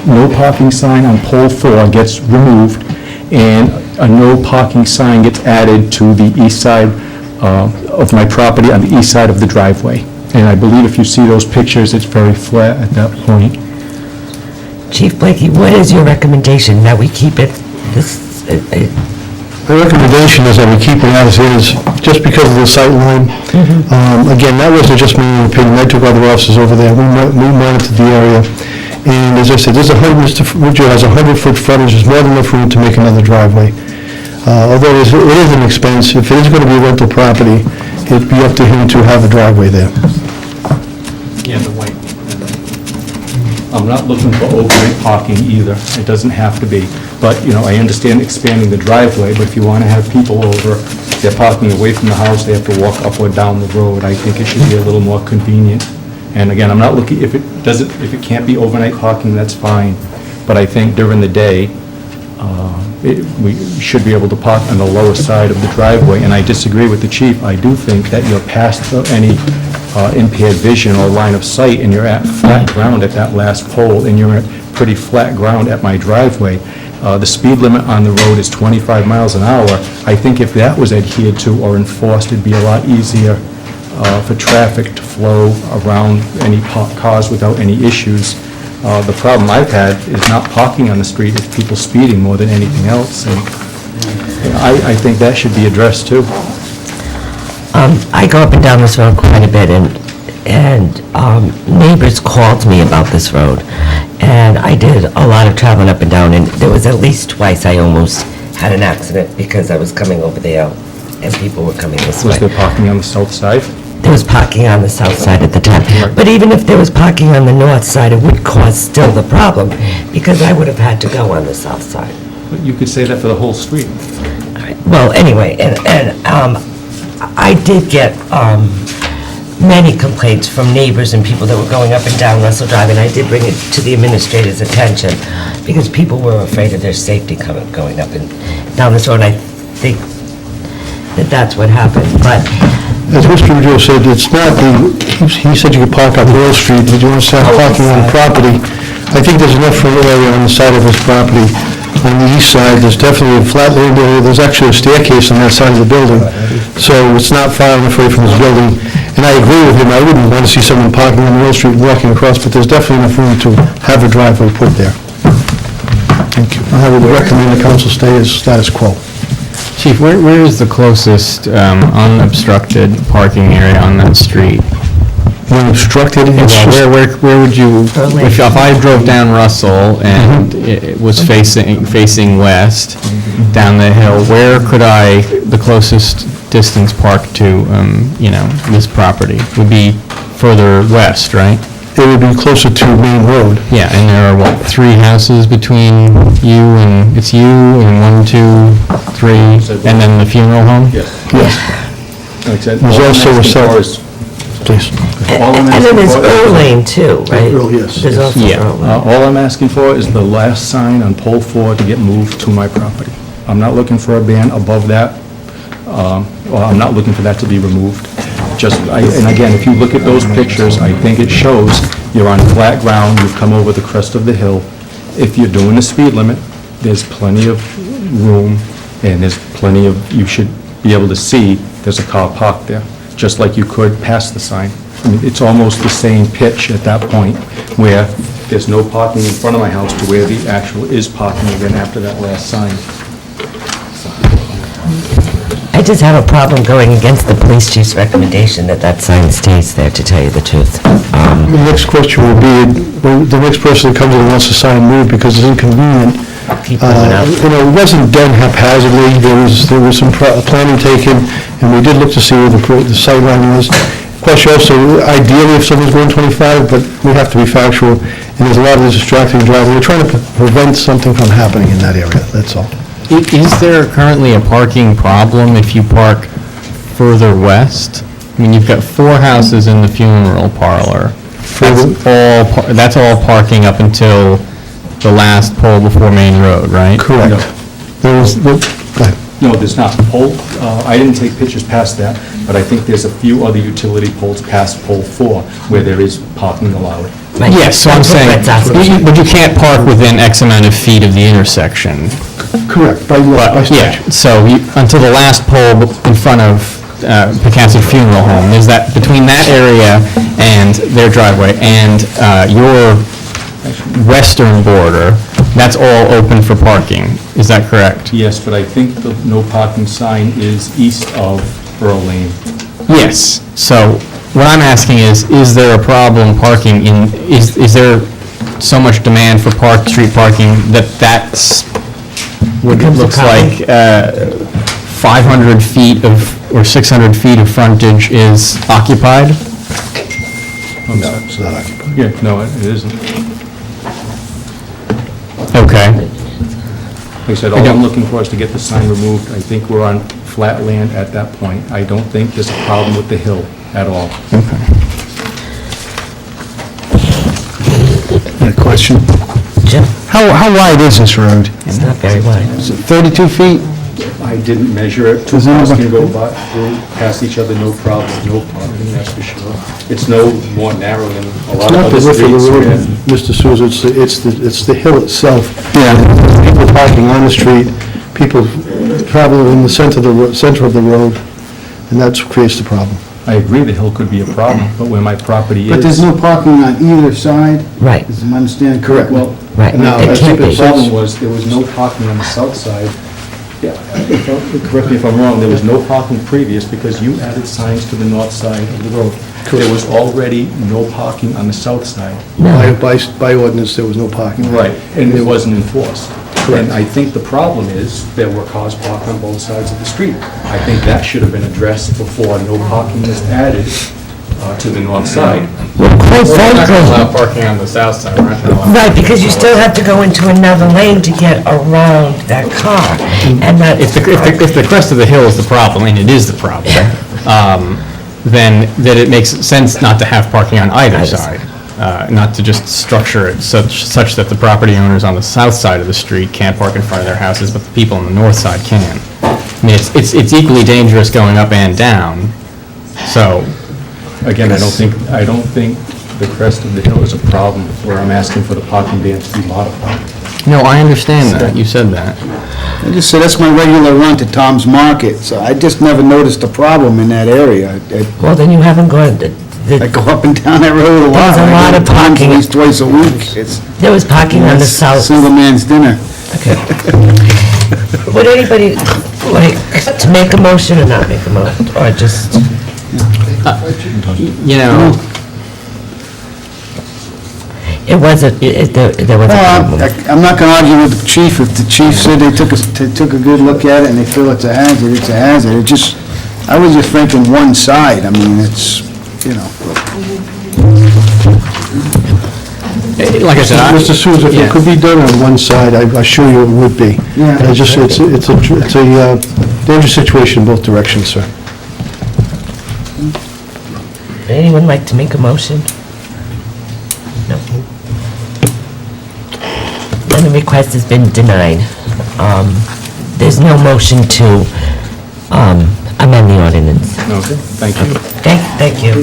no parking sign on pole 4 gets removed, and a no parking sign gets added to the east side of my property, on the east side of the driveway. And I believe if you see those pictures, it's very flat at that point. Chief Blakey, what is your recommendation, that we keep it The recommendation is that we keep it as is, just because of the sight line. Again, that wasn't just my own opinion, I took other officers over there, we monitored the area. And as I said, Mr. Rujo has 100-foot frontage, there's more than enough room to make another driveway. Although it is an expense, if it is going to be a rental property, it'd be up to him to have a driveway there. Yeah, the white. I'm not looking for overnight parking either. It doesn't have to be. But, I understand expanding the driveway, but if you want to have people over, they're parking away from the house, they have to walk up or down the road. I think it should be a little more convenient. And again, I'm not looking, if it can't be overnight parking, that's fine. But I think during the day, we should be able to park on the lower side of the driveway. And I disagree with the chief. I do think that you're past any impaired vision or line of sight, and you're at flat ground at that last pole, and you're at pretty flat ground at my driveway. The speed limit on the road is 25 miles an hour. I think if that was adhered to or enforced, it'd be a lot easier for traffic to flow around any cars without any issues. The problem I've had is not parking on the street, it's people speeding more than anything else. And I think that should be addressed too. I go up and down this road quite a bit, and neighbors called me about this road, and I did a lot of traveling up and down, and there was at least twice I almost had an accident because I was coming over the hill and people were coming this way. Was there parking on the south side? there was parking on the south side at the time. But even if there was parking on the north side, it would cause still the problem, because I would have had to go on the south side. But you could say that for the whole street. Well, anyway, I did get many complaints from neighbors and people that were going up and down Russell Drive, and I did bring it to the administrator's attention, because people were afraid of their safety going up and down this road. I think that that's what happened, but... As Mr. Joe said, it's not he said you could park on Wall Street, but you want to start parking on the property. I think there's enough area on the side of his property. On the east side, there's definitely a flat land area. There's actually a staircase on that side of the building, so it's not far enough away from his building. And I agree with him, I wouldn't want to see someone parking on Wall Street and walking across, but there's definitely enough room to have a driveway put there. Thank you. I would recommend the council stay as status quo. Chief, where is the closest unobstructed parking area on that street? Unobstructed? Well, where would you, if I drove down Russell and it was facing west, down the hill, where could the closest distance park to, this property? Would be further west, right? It would be closer to Main Road. Yeah, and there are, 3 houses between you and, it's you and 1, 2, 3, and then the funeral home? Yes. There's also a cell. Please. And then there's Earl Lane too, right? Earl, yes. There's also Earl Lane. All I'm asking for is the last sign on pole 4 to get moved to my property. I'm not looking for a ban above that, or I'm not looking for that to be removed. And again, if you look at those pictures, I think it shows you're on flat ground, you've come over the crest of the hill. If you're doing the speed limit, there's plenty of room, and there's plenty of, you should be able to see there's a car parked there, just like you could past the sign. I mean, it's almost the same pitch at that point, where there's no parking in front of my house to where the actual is parking again after that last sign. I just have a problem going against the police chief's recommendation that that sign stays there, to tell you the truth. The next question will be, the next person that comes in wants the sign moved because it's inconvenient. Keep moving up. It wasn't done haphazardly. There was some planning taken, and we did look to see where the sight line was. Question also, ideally if someone's going 25, but we have to be factual, and there's a lot of distracting driving. We're trying to prevent something from happening in that area, that's all. Is there currently a parking problem if you park further west? I mean, you've got 4 houses in the funeral parlor. That's all parking up until the last pole before Main Road, right? Correct. No, there's not. I didn't take pictures past that, but I think there's a few other utility poles past pole 4 where there is parking allowed. Yes, so I'm saying, but you can't park within X amount of feet of the intersection. Correct, by statute. Yeah, so until the last pole in front of Pecassid Funeral Home, is that between that area and their driveway and your western border, that's all open for parking, is that correct? Yes, but I think the no parking sign is east of Earl Lane. Yes, so what I'm asking is there a problem parking is there so much demand for street parking that's what looks like 500 feet or 600 feet of frontage is occupied? No, it's not occupied. Yeah, no, it isn't. Okay. Like I said, all I'm looking for is to get the sign removed. I think we're on flat land at that point. I don't think there's a problem with the hill at all. Okay. Question? Jim? How wide is this road? It's not very wide. Is it 32 feet? I didn't measure it. 2 cars can go through past each other, no problem, no parking, that's for sure. It's no more narrow than a lot of other streets. It's not the width of the road, Mr. Souza, it's the hill itself. Yeah. People parking on the street, people traveling in the center of the road, and that creates the problem. I agree the hill could be a problem, but where my property is... But there's no parking on either side? Right. Is my understanding correct? Well, Right. no, I It think can't the be. problem was there was no parking on the south side. Yeah, correct me if I'm wrong, there was no parking previous because you added signs to the north side of the road. There was already no parking on the south side. By ordinance, there was no parking. Right, and it wasn't enforced. And I think the problem is there were cars parked on both sides of the street. I think that should have been addressed before no parking was added to the north side. Well, quite We're not going to frankly, allow parking on the south side, we're not going to allow. right, because you still have to go into another lane to get around that car, and that... If the crest of the hill is the problem, and it is the problem, then it makes sense not to have parking on either side, not to just structure it such that the property owners on the south side of the street can't park in front of their houses, but the people on the north side can. I mean, it's equally dangerous going up and down, so... Again, I don't think the crest of the hill is a problem where I'm asking for the parking ban to be modified. No, I understand that, you said that. I just said, that's my regular run to Tom's Market, so I just never noticed a problem in that area. Well, then you haven't gone... I go up and down that road a lot. There's a lot of parking. At least twice a week. There was parking on the south. Single man's dinner. Would anybody like to make a motion or not make a motion, or just... You know... There was a problem. I'm not going to argue with the chief. If the chief said they took a good look at it and they feel it's a hazard, it's a hazard. I was just thinking one side. I mean, it's, you know. Like I said, Mr. Souza, if it could be done on one side, I assure you it would be. Yeah. And it's a dangerous situation in both directions, sir. Would anyone like to make a motion? No. Then the request has been denied. There's no motion to amend the ordinance. Okay, thank you. Thank you.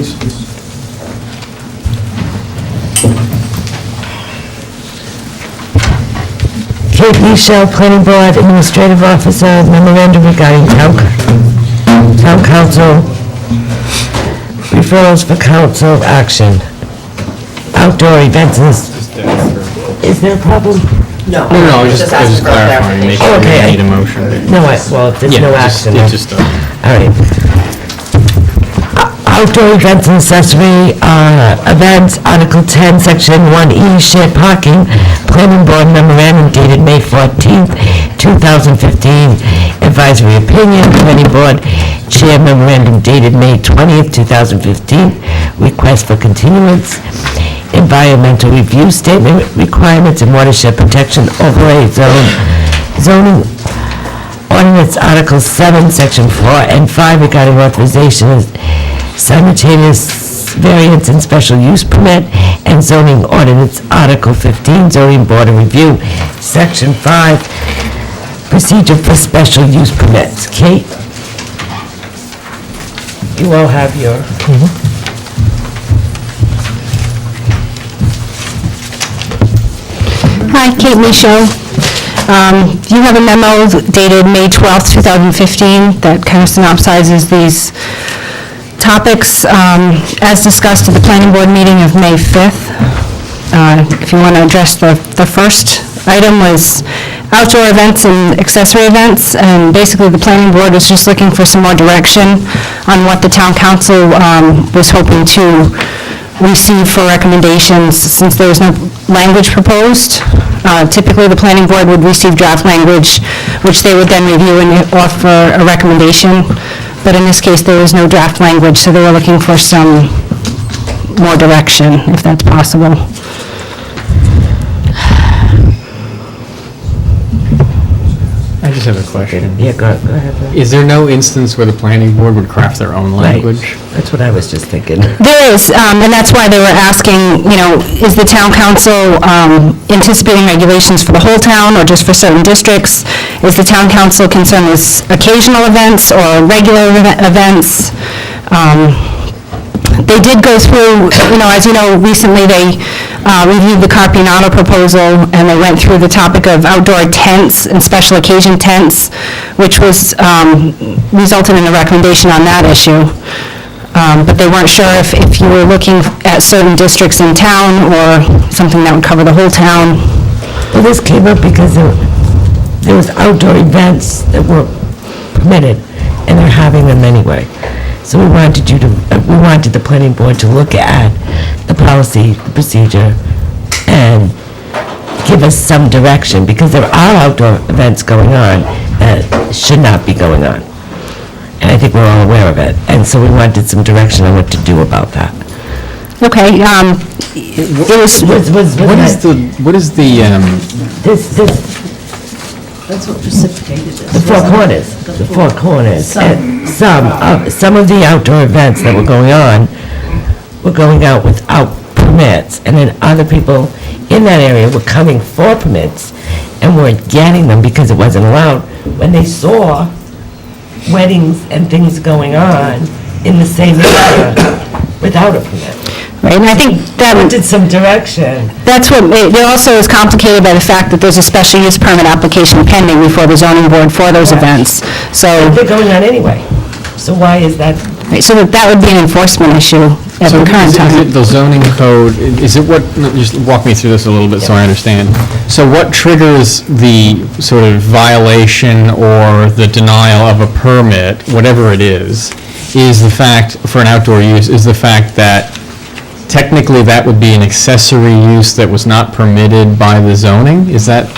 Kate Michelle, Planning Board Administrative Officer, memorandum regarding town council referrals for council action. Outdoor events is there a problem? No, I was just clarifying, make sure Okay. we need a motion. No, well, if there's no action. All right. Outdoor events and accessory events, Article 10, Section 1E, shared parking, Planning Board memorandum dated May 14th, 2015, advisory opinion, Planning Board Chair memorandum dated May 20th, 2015, request for continuance, environmental review statement requirements and watershed protection overlay zoning ordinance, Article 7, Section 4 and 5 regarding authorization of simultaneous variance and special use permit, and zoning ordinance, Article 15, zoning board of review, Section 5, procedure for special use permits. Kate? You all have your... Hi, Kate Michaud. You have a memo dated May 12th, 2015, that kind of synopsizes these topics as discussed at the planning board meeting of May 5th. If you want to address the first item was outdoor events and accessory events, and basically the planning board was just looking for some more direction on what the town council was hoping to receive for recommendations, since there was no language proposed. Typically, the planning board would receive draft language, which they would then review and offer a recommendation. But in this case, there was no draft language, so they were looking for some more direction, if that's possible. I just have a question. Yeah, go ahead. Is there no instance where the planning board would craft their own language? That's what I was just thinking. There is, and that's why they were asking, is the town council anticipating regulations for the whole town or just for certain districts? Is the town council concerned with occasional events or regular events? They did go through, as you know, recently they reviewed the Carpinato proposal, and they went through the topic of outdoor tents and special occasion tents, which was resulted in a recommendation on that issue. But they weren't sure if you were looking at certain districts in town or something that would cover the whole town. Well, this came up because there was outdoor events that were permitted, and they're having them anyway. So we wanted the planning board to look at the policy, the procedure, and give give us some direction, because there are outdoor events going on that should not be going on. And I think we're all aware of it. And so we wanted some direction on what to do about that. Okay, What is the, That's what precipitated this. The four corners, the four corners. And some of the outdoor events that were going on were going out without permits, and then other people in that area were coming for permits and weren't getting them because it wasn't allowed, when they saw weddings and things going on in the same area without a permit. right, and I think that Wanted some direction. that's what, it also is complicated by the fact that there's a special use permit application pending before the zoning board for those events. So, They're going on anyway. So why is that? right, so that would be an enforcement issue at so the current is time. it the zoning code, is it what, just walk me through this a little bit so I understand. So what triggers the sort of violation or the denial of a permit, whatever it is the fact, for an outdoor use, is the fact that technically that would be an accessory use that was not permitted by the zoning? Is that?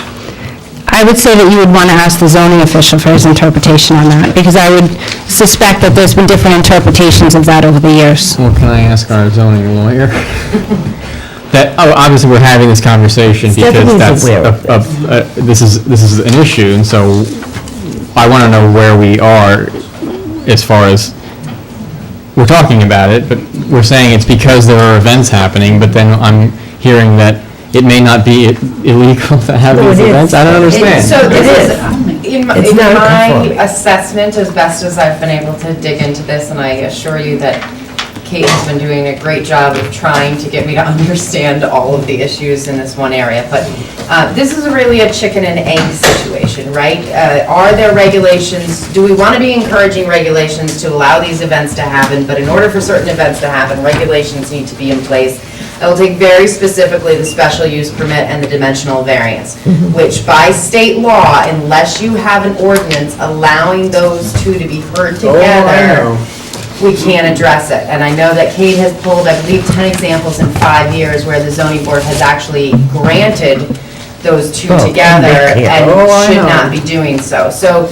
I would say that you would want to ask the zoning official for his interpretation on that, because I would suspect that there's been different interpretations of that over the years. Well, can I ask our zoning lawyer? That, obviously, we're having this conversation because Stephanie's that's, aware of this is an issue, and so I want to know where we are as far as, we're talking about it, but we're saying it's because there are events happening, but then I'm hearing that it may not be illegal to have these events? I don't understand. So this is, in It's not my conforming. assessment, as best as I've been able to dig into this, and I assure you that Kate has been doing a great job of trying to get me to understand all of the issues in this one area, but this is really a chicken and egg situation, right? Are there regulations, do we want to be encouraging regulations to allow these events to happen, but in order for certain events to happen, regulations need to be in place? I will take very specifically the special use permit and the dimensional variance, which by state law, unless you have an ordinance allowing those two to be heard together, we can't address it. And I know that Kate has pulled, I believe, 10 examples in 5 years where the zoning board has actually granted those two together and should not be doing so. So,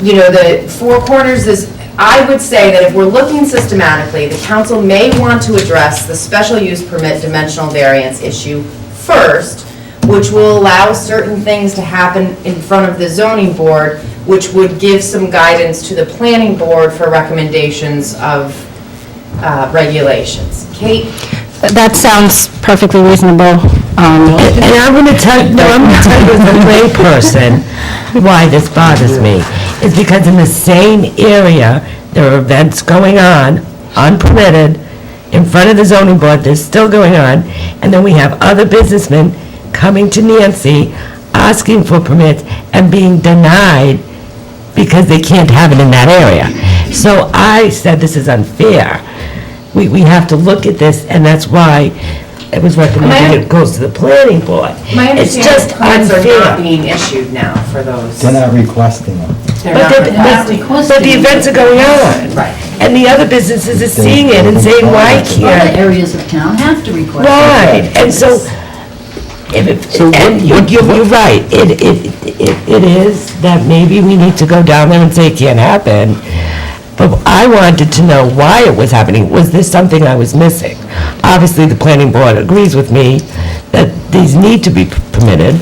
you know, the Four Corners is, I would say that if we're looking systematically, the council may want to address the special use permit dimensional variance issue first, which will allow certain things to happen in front of the zoning board, which would give some guidance to the planning board for recommendations of regulations. Kate? That sounds perfectly reasonable. And I'm going to tell you as a layperson why this bothers me. It's because in the same area, there are events going on, unpermitted, in front of the zoning board, they're still going on, and then we have other businessmen coming to Nancy, asking for permits, and being denied because they can't have it in that area. So I said this is unfair. We have to look at this, and that's why it was recommended it goes to the planning board. My It's understanding just is permits are unfair. not being issued now for those. They're not requesting them. They're not requesting. But the events are going on. Right. And the other businesses are seeing it and saying, why Other can't? areas of town have to request. Right, and so, and you're right, it is that maybe we need to go down there and say it can't happen, but I wanted to know why it was happening. Was this something I was missing? Obviously, the planning board agrees with me that these need to be permitted,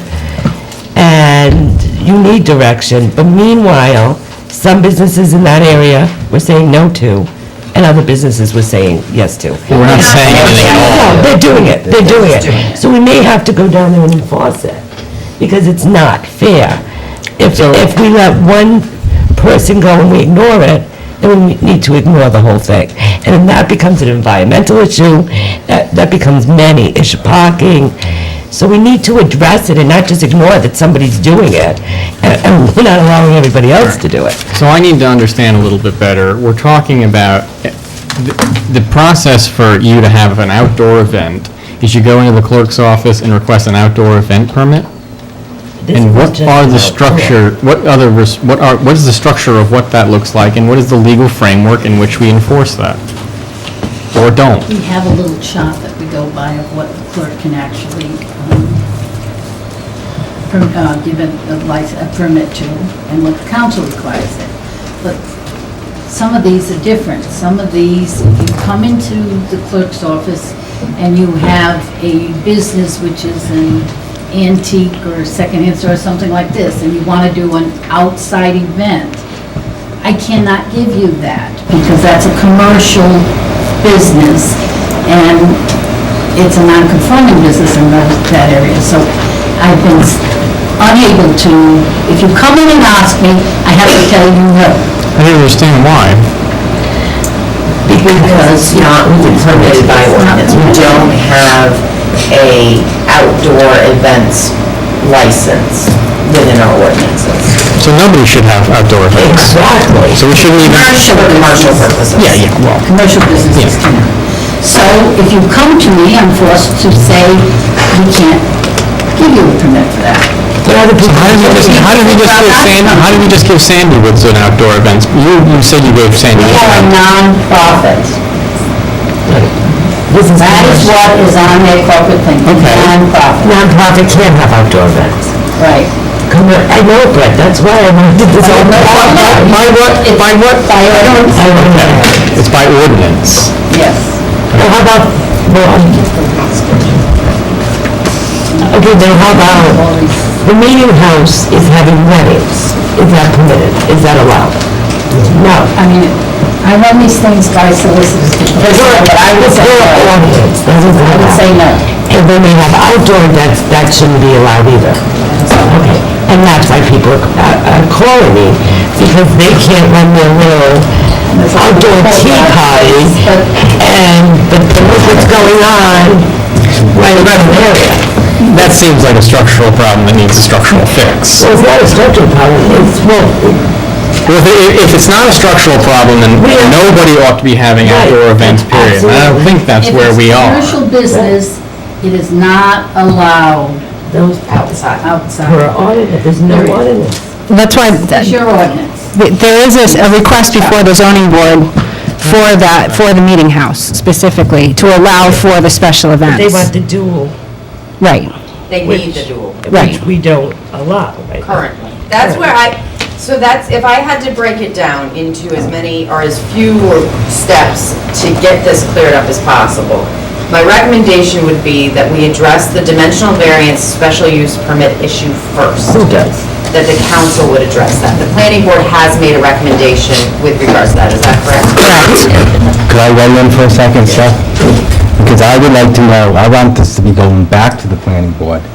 and you need direction, but meanwhile, some businesses in that area were saying no to, and other businesses were saying yes to. Well, we're not saying anything at all. No, they're doing it. So we may have to go down there and enforce it, because it's not fair. If we let one person go and we ignore it, then we need to ignore the whole thing. And then that becomes an environmental issue, that becomes many issue parking. So we need to address it and not just ignore that somebody's doing it, and we're not allowing everybody else to do it. So I need to understand a little bit better. We're talking about the process for you to have an outdoor event is you go into the clerk's office and request an outdoor event permit? And what are the structure, what is the structure of what that looks like, and what is the legal framework in which we enforce that? Or don't? We have a little chart that we go by of what the clerk can actually given a permit to, and what the council requires it. But some of these are different. Some of these, if you come into the clerk's office and you have a business which is an antique or secondhand store or something like this, and you want to do an outside event, I cannot give you that, because that's a commercial business, and it's a non-conforming business in that area. So I've been unable to, if you come in and ask me, I have to tell you no. I don't understand why. Because not permitted by ordinance. We don't have a outdoor events license within our ordinances. So nobody should have outdoor events. Exactly. So we shouldn't even... Commercial purposes. Yeah, well. Commercial businesses cannot. So if you come to me, I'm forced to say, we can't give you a permit for that. How did we just give Sandy Woods an outdoor event? You said you gave Sandy We Woods have a an non-profit. That is what is on their corporate thing, non-profit. Non-profit can't have outdoor events. Right. I know, Brett, that's why I wanted this all. By what? It's by ordinance. Yes. Well, how about, okay, then how about, the meeting house is having weddings. Is that permitted? Is that allowed? No. I mean, I run these things by solicitors. But I would say ordinance. I would say no. And then they have outdoor events, that shouldn't be allowed either. Okay, and that's why people are calling me, because they can't run their little outdoor tea parties, but look what's going on right around the area. That seems like a structural problem that needs a structural fix. So it's not a structural problem, it's, well, if it's not a structural problem, then nobody ought to be having outdoor events, period. And I don't think that's where we are. If it's commercial business, it is not allowed those outside. For ordinance, there's no ordinance. That's why, It's your ordinance. there is a request before the zoning board for that, for the meeting house specifically, to allow for the special events. They want the dual. Right. They need the dual. Right. Which we don't allow, right? Currently. That's where so that's, if I had to break it down into as many or as few steps to get this cleared up as possible, my recommendation would be that we address the dimensional variance special use permit issue first. Who does? That the council would address that. The planning board has made a recommendation with regards to that, is that correct? Correct. Could I weigh in for a second, Seth? Because I would like to know, I want this to be going back to the planning board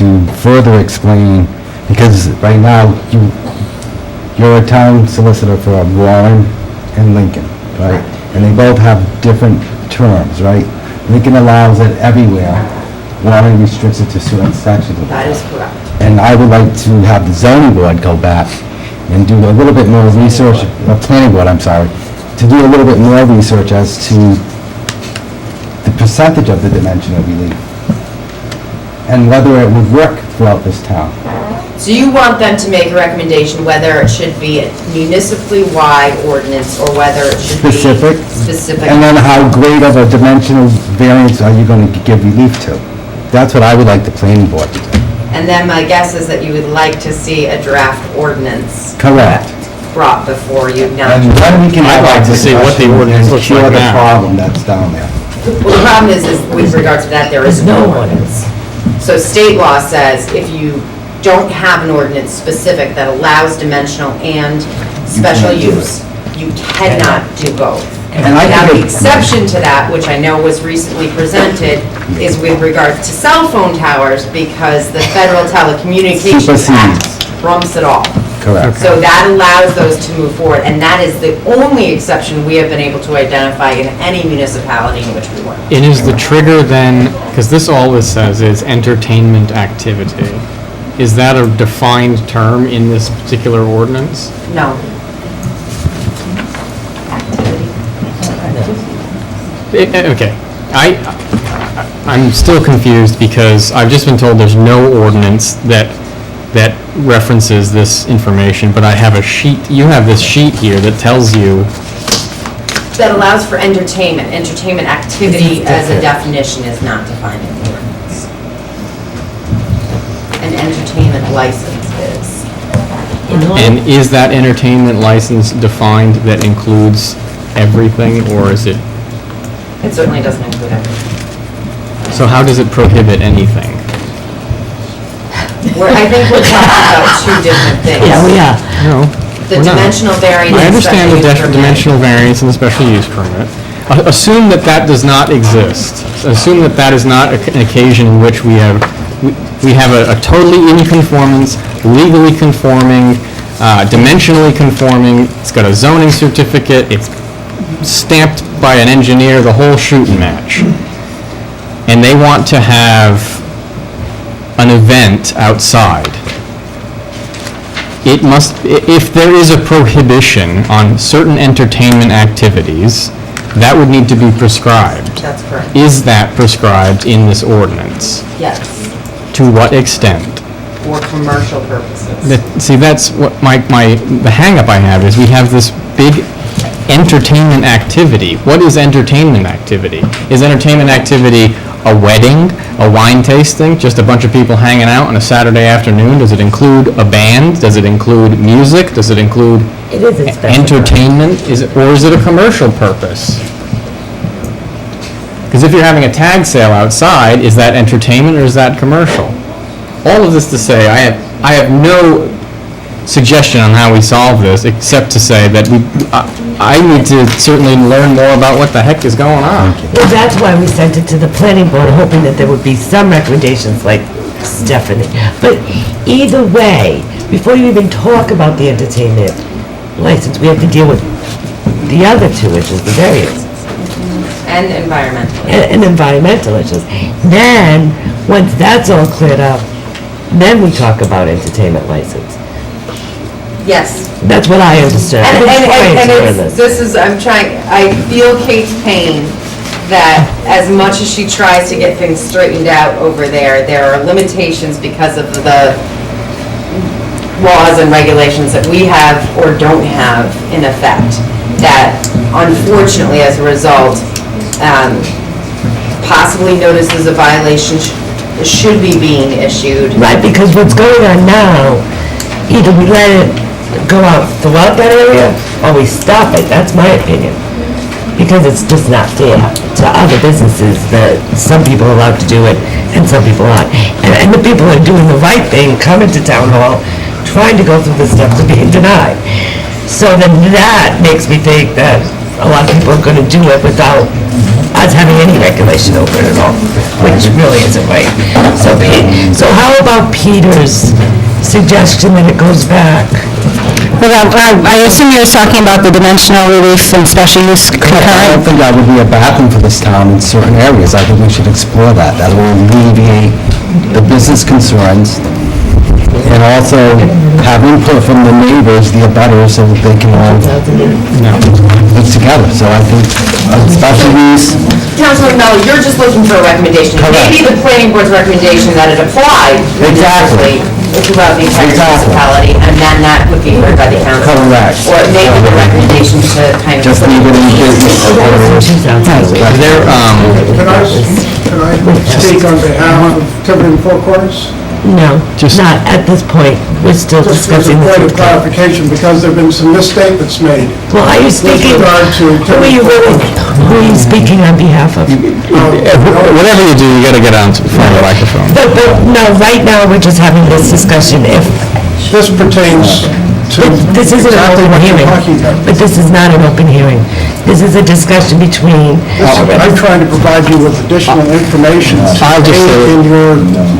to further explain, because right now, you're a town solicitor for Warren and Lincoln, right? And they both have different terms, right? Lincoln allows it everywhere, Warren restricts it to certain sections of the That is correct. And I would like to have the zoning board go back and do a little bit more research, planning board, I'm sorry, to do a little bit more research as to the percentage of the dimensional relief and whether it would work throughout this town. So you want them to make a recommendation whether it should be a municipally wide ordinance or whether it should be specific? And then how great of a dimensional variance are you going to give relief to? That's what I would like the planning board to do. And then my guess is that you would like to see a draft ordinance Correct. brought before you. Now, And then we can I'd like to see what the ordinance looks like cure the now. problem that's down there. well, the problem is with regards to that, there is no ordinance. So state law says if you don't have an ordinance specific that allows dimensional and special can't do use, you cannot do both. And I Now, think the exception to that, which I know was recently presented, is with regards to cell phone towers, because the Federal Telecommunications Act trumps it all. Correct. So that allows those to move forward, and that is the only exception we have been able to identify in any municipality in which we work. And is the trigger then, because this all it says is entertainment activity, is that a defined term in this particular ordinance? No. Okay, I'm still confused because I've just been told there's no ordinance that references this information, but I have a sheet, you have this sheet here that tells you. That allows for entertainment. Entertainment activity as a definition is not defined in the ordinance. an entertainment license is. And is that entertainment license defined that includes everything, or is it, It certainly doesn't include everything. so how does it prohibit anything? I think we're talking about two different things. Yeah, we are. No. The we're not. dimensional variance. I understand the special use permit. dimensional variance and the special use permit. Assume that that does not exist. Assume that that is not an occasion in which we have a totally in conformance, legally conforming, dimensionally conforming, it's got a zoning certificate, it's stamped by an engineer, the whole shoot and match. And they want to have an event outside. It must, if there is a prohibition on certain entertainment activities, that would need to be prescribed. That's correct. Is that prescribed in this ordinance? Yes, To what extent? for commercial purposes. See, that's what the hang-up I have is we have this big entertainment activity. What is entertainment activity? Is entertainment activity a wedding, a wine tasting, just a bunch of people hanging out on a Saturday afternoon? Does it include a band? Does it include music? Does it include It isn't specified. entertainment? Or is it a commercial purpose? Because if you're having a tag sale outside, is that entertainment or is that commercial? All of this to say, I have no suggestion on how we solve this, except to say that I need to certainly learn more about what the heck is going on. Well, that's why we sent it to the planning board, hoping that there would be some recommendations like Stephanie. But either way, before you even talk about the entertainment license, we have to deal with the other two issues, the variance. And environmental. And environmental issues. Then, once that's all cleared up, then we talk about entertainment license. Yes. That's what I understood. And this. I feel Kate's pain that as much as she tries to get things straightened out over there, there are limitations because of the laws and regulations that we have or don't have in effect, that unfortunately as a result, possibly notices of violation should be being issued. Right, because what's going on now, either we let it go out throughout that area, or we stop it, that's my opinion. Because it's just not fair to other businesses that some people are allowed to do it and some people aren't. And the people that are doing the right thing, coming to town hall, trying to go through the steps of being denied. So then that makes me think that a lot of people are gonna do it without us having any regulation over it at all, which really isn't right. So how about Peter's suggestion that it goes back? Well, I assume you're talking about the dimensional relief and special use I concurrent? don't think that would be a bad thing for this town in certain areas. I think we should explore that. That will alleviate the business concerns and also have input from the neighbors, the abutters, so that they can all live together. So I think special use, Councilman Mello, you're just looking for a recommendation. Correct. Maybe the planning board's recommendation that it applied Exactly. throughout the entire municipality, and then that would be heard by the council. Correct. Or maybe the recommendation to kind of. just leave it in business. There, Can I speak on behalf of Tiverton Four Corners? No, not at this point. We're still Just as a discussing point of this. clarification, because there've been some misstatements made. Well, are you speaking, With regard to who are you speaking on behalf of? whatever you do, you gotta get on to the front of the microphone. But, no, right now, we're just having this discussion. If, This pertains to this isn't an exactly open what you're hearing, talking about. but this is not an open hearing. This is a discussion between, I'm trying to provide you with additional information to I'll just aid say- in your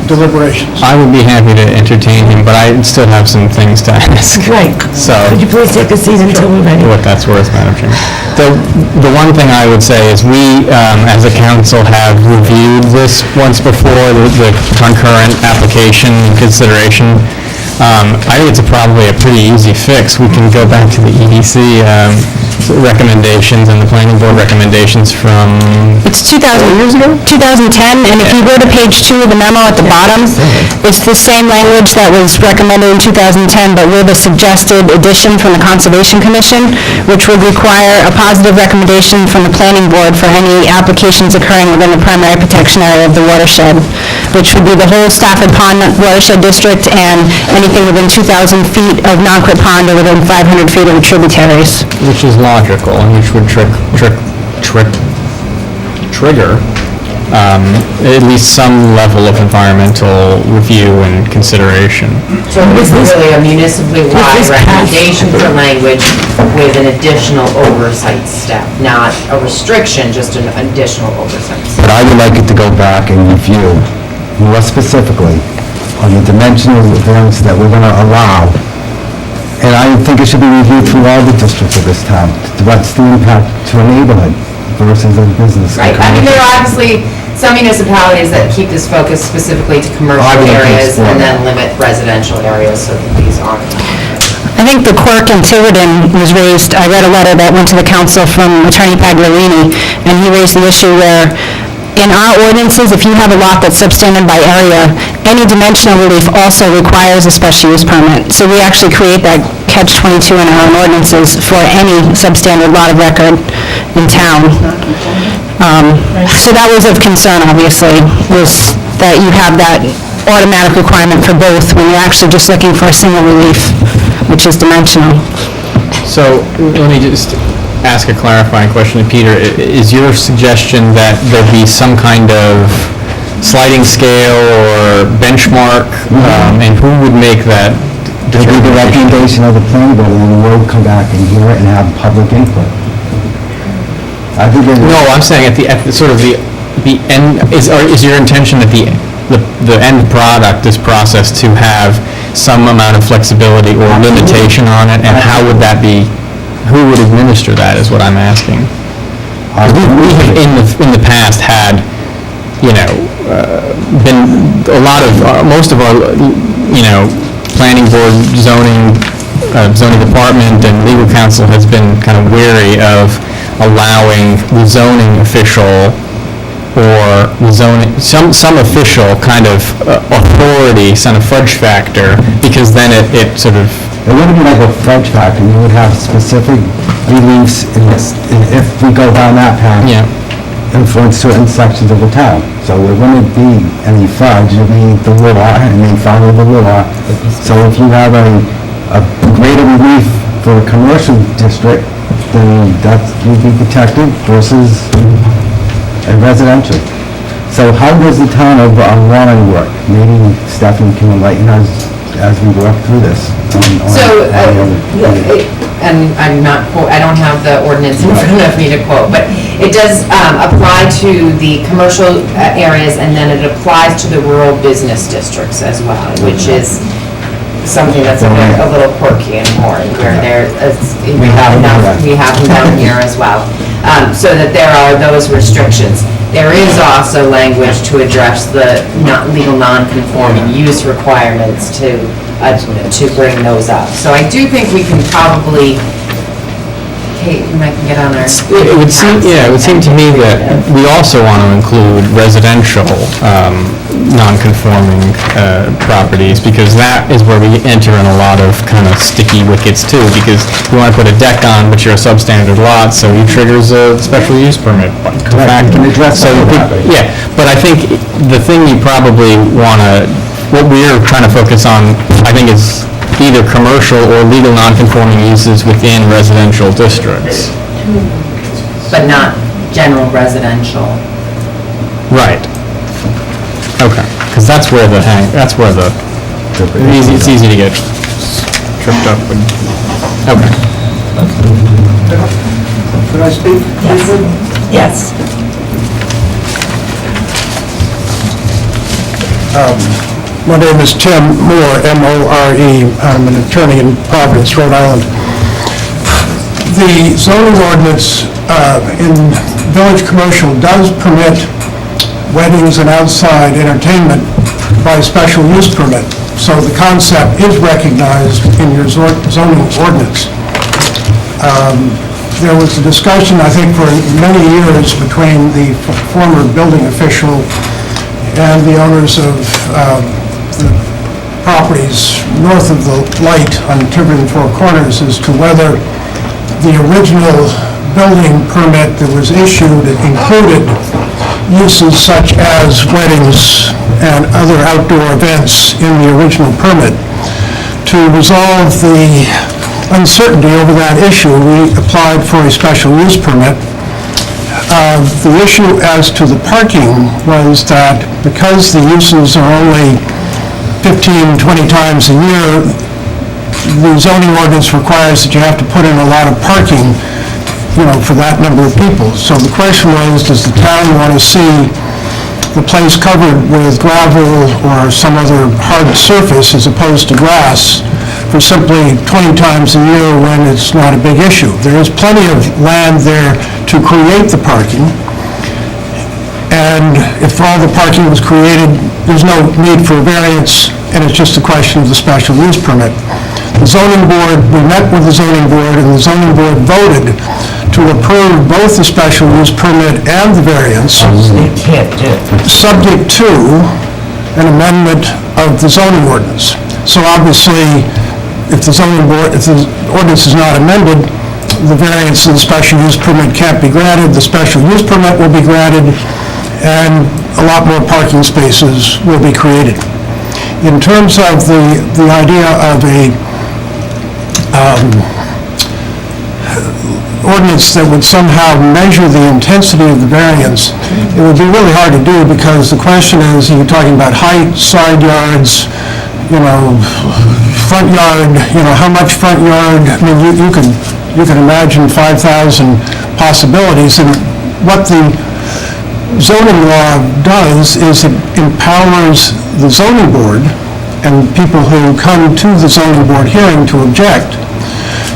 deliberations. I would be happy to entertain him, but I still have some things to ask. right, So, could you please take a seat until we're ready? what that's worth, Madam Chairman. The one thing I would say is we, as a council, have reviewed this once before, the concurrent application consideration. I think it's probably a pretty easy fix. We can go back to the EDC recommendations and the planning board recommendations from... It's 2010, and if you go to page 2 of the memo at the bottom, it's the same language that was recommended in 2010, but with a suggested addition from the Conservation Commission, which would require a positive recommendation from the planning board for any applications occurring within the primary protection area of the watershed, which would be the whole Stafford Pond watershed district and anything within 2,000 feet of Nonquit Pond or within 500 feet of the tributaries. Which is logical, and which would trigger at least some level of environmental review and consideration. So it's really a municipally wide recommendation for language with an additional oversight step, not a restriction, just an additional oversight step. But I would like it to go back and review more specifically on the dimensional variance that we're going to allow. And I think it should be reviewed through all the districts of this town. What's the impact to a neighborhood versus a business? Right, I mean, there are obviously some municipalities that keep this focus specifically to commercial areas and then limit residential areas so that these aren't. I think the quirk in Tiverton was raised, I read a letter that went to the council from Attorney Pagliarini, and he raised the issue where in our ordinances, if you have a lot that's substandard by area, any dimensional relief also requires a special use permit. So we actually create that catch-22 in our own ordinances for any substandard lot of record in town. So that was of concern, obviously, was that you have that automatic requirement for both when you're actually just looking for a single relief, which is dimensional. So let me just ask a clarifying question to Peter. Is your suggestion that there be some kind of sliding scale or benchmark, and who would make that It'll be the recommendation of the planning board, and then we'll come back and hear it and have public input. No, I'm saying at the sort of the end, is your intention that the end product, this process, to have some amount of flexibility or limitation on it, and how would that be? Who would administer that is what I'm asking. We have in the past had, been a lot of, most of our, planning board, zoning department and legal counsel has been kind of wary of allowing the zoning official or the zoning, some official kind of authority, some fudge factor, because then it sort of... It wouldn't be like a fudge factor. You would have specific reliefs in this, and if we go down that path, influence certain sections of the town. So it wouldn't be any fudge, it'd be the law, and then follow the law. So if you have a greater relief for a commercial district, then that would be protected versus a residential. So how does the town of Warren work? Maybe Stephanie can enlighten us as we work through this. And I don't have the ordinance in front of me to quote, but it does apply to the commercial areas, and then it applies to the rural business districts as well, which is something that's a little quirky and boring, where we have them down here as well, so that there are those restrictions. There is also language to address the legal non-conforming use requirements to bring those up. So I do think we can probably, Kate, you might get on our... It would seem to me that we also want to include residential non-conforming properties, because that is where we enter in a lot of kind of sticky wickets too, because you want to put a deck on, but you're a substandard lot, so it triggers a special use permit. Yeah, but I think the thing you probably want to, what we're trying to focus on, I think, is either commercial or legal non-conforming uses within residential districts. But not general residential. Right. Okay, because that's where it's easy to get tripped up with. Okay. Could I speak? Yes. My name is Tim Moore, M-O-R-E. I'm an attorney in Providence, Rhode Island. The zoning ordinance in village commercial does permit weddings and outside entertainment by special use permit. So the concept is recognized in your zoning ordinance. there was a discussion, I think, for many years between the former building official and the owners of the properties north of the light on Tiverton Four Corners as to whether the original building permit that was issued included uses such as weddings and other outdoor events in the original permit. To resolve the uncertainty over that issue, we applied for a special use permit. The issue as to the parking was that because the uses are only 15, 20 times a year, the zoning ordinance requires that you have to put in a lot of parking, for that number of people. So the question was, does the town want to see the place covered with gravel or some other hard surface as opposed to grass for simply 20 times a year when it's not a big issue? There is plenty of land there to create the parking, and if all the parking was created, there's no need for a variance, and it's just a question of the special use permit. The zoning board, we met with the zoning board, and the zoning board voted to approve both the special use permit and the variance. They can't do it. Subject to an amendment of the zoning ordinance. So obviously, if the ordinance is not amended, the variance and the special use permit can't be granted, the special use permit will be granted, and a lot more parking spaces will be created. In terms of the idea of a ordinance that would somehow measure the intensity of the variance, it would be really hard to do, because the question is, you're talking about height, side yards, front yard, how much front yard. I mean, you can imagine 5,000 possibilities, and what the zoning law does is it empowers the zoning board and people who come to the zoning board hearing to object,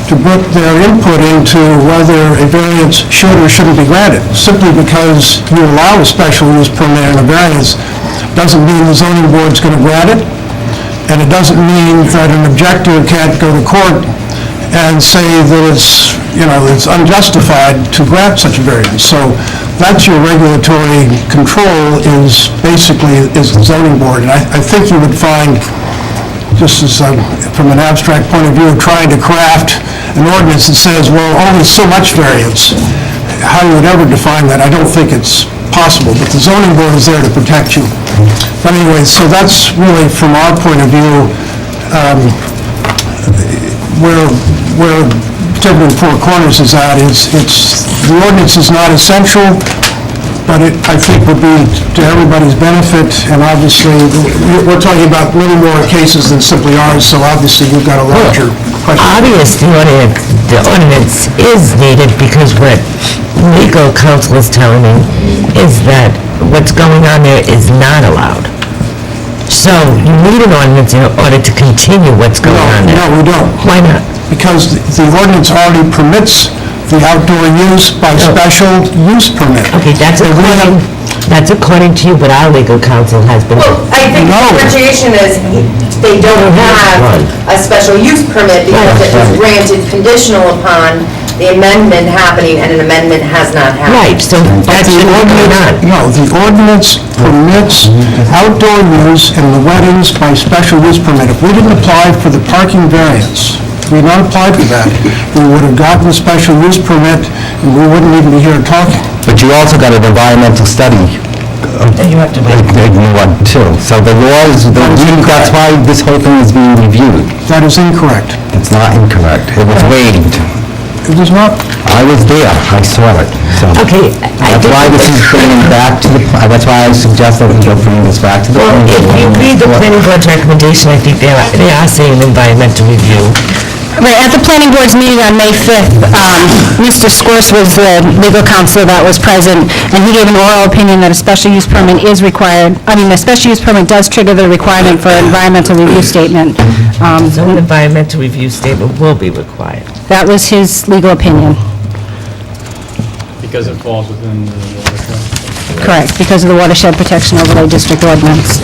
to put their input into whether a variance should or shouldn't be granted. Simply because you allow a special use permit and a variance doesn't mean the zoning board's going to grant it, and it doesn't mean that an objector can't go to court and say that it's unjustified to grant such a variance. So that's your regulatory control, is basically the zoning board. And I think you would find, just as from an abstract point of view, trying to craft an ordinance that says, well, only so much variance, how you would ever define that, I don't think it's possible. But the zoning board is there to protect you. But anyway, so that's really, from our point of view, where Tiverton Four Corners is at. The ordinance is not essential, but it, I think, would be to everybody's benefit, and obviously, we're talking about many more cases than simply ours, so obviously you've got a larger question. Obviously, the ordinance is needed, because what legal counsel is telling me is that what's going on there is not allowed. So you need an ordinance in order to continue what's going on there. No, we don't. Why not? Because the ordinance already permits the outdoor use by special use permit. Okay, that's according to you, but our legal counsel has been... Well, I think the differentiation is they don't have a special use permit because it was granted conditional upon the amendment happening, and an amendment has not happened. Right, so that's the ordinance. No, the ordinance permits outdoor use in the weddings by special use permit. If we didn't apply for the parking variance, we had not applied for that, we would have gotten a special use permit, and we wouldn't even be here talking. But you also got an environmental study. You have to make one too. So the laws, that's why this whole thing is being reviewed. That is incorrect. It's not incorrect. It was waived. It was not. I was there. I saw it. So Okay. that's why this is bringing back to the, that's why I suggest that we go bring this back to the Well, planning if you board. read the planning board's recommendation, I think they are saying environmental review. Right, at the planning board's meeting on May 5th, Mr. Squirce was the legal counsel that was present, and he gave an oral opinion that a special use permit is required. I mean, a special use permit does trigger the requirement for an environmental review statement. So an environmental review statement will be required. That was his legal opinion. Because it falls within the watershed. Correct, because of the Watershed Protection Overlay District ordinance.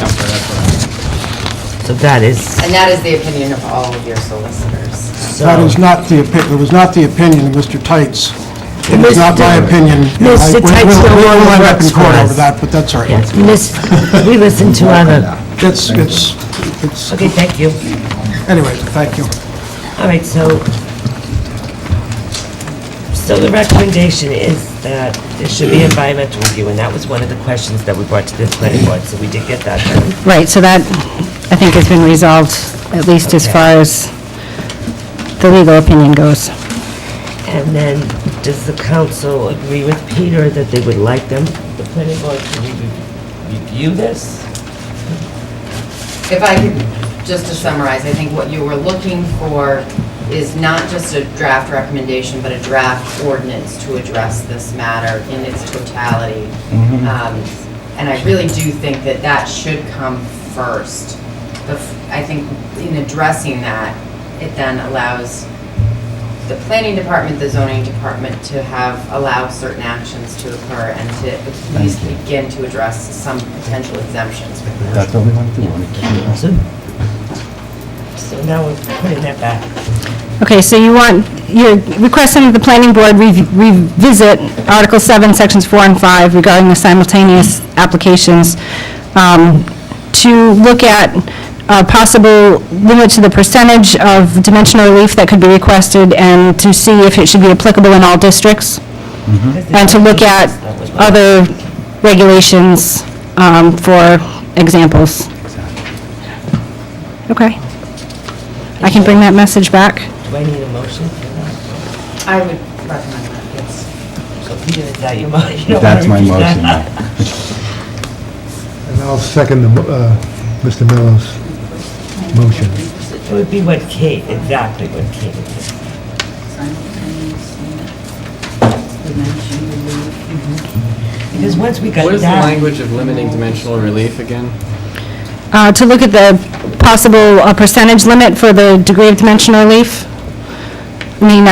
So that is... And that is the opinion of all of your solicitors. That is not the opinion, it was not the opinion of Mr. Tights. It is not my opinion. Mr. Teich's no We'll longer end up in works for court over us. that, but that's all right. We listen to other, It's, okay, thank you. anyway, thank you. All right, so the recommendation is that there should be environmental review, and that was one of the questions that we brought to the planning board, so we did get that done. Right, so that, I think, has been resolved, at least as far as the legal opinion goes. And then, does the council agree with Peter that they would like them, the planning board, to review this? If I could, just to summarize, I think what you were looking for is not just a draft recommendation, but a draft ordinance to address this matter in its totality. And I really do think that that should come first. I think in addressing that, it then allows the planning department, the zoning department to allow certain actions to occur and to at least begin to address some potential exemptions for commercial. That's what we want to do. So now we're putting that back. Okay, so you're requesting that the planning board revisit Article 7, Sections 4 and 5 regarding the simultaneous applications to look at a possible limit to the percentage of dimensional relief that could be requested and to see if it should be applicable in all districts, and to look at other regulations for examples. Okay. I can bring that message back. Do I need a motion for that? I would recommend that, yes. So Peter, is that your motion? You don't That's wanna my repeat motion. that? And I'll second Mr. Mello's motion. It would be what Kate, exactly what Kate would do. Because once we got What is the that, language of limiting dimensional relief again? To look at the possible percentage limit for the degree of dimensional relief. I mean,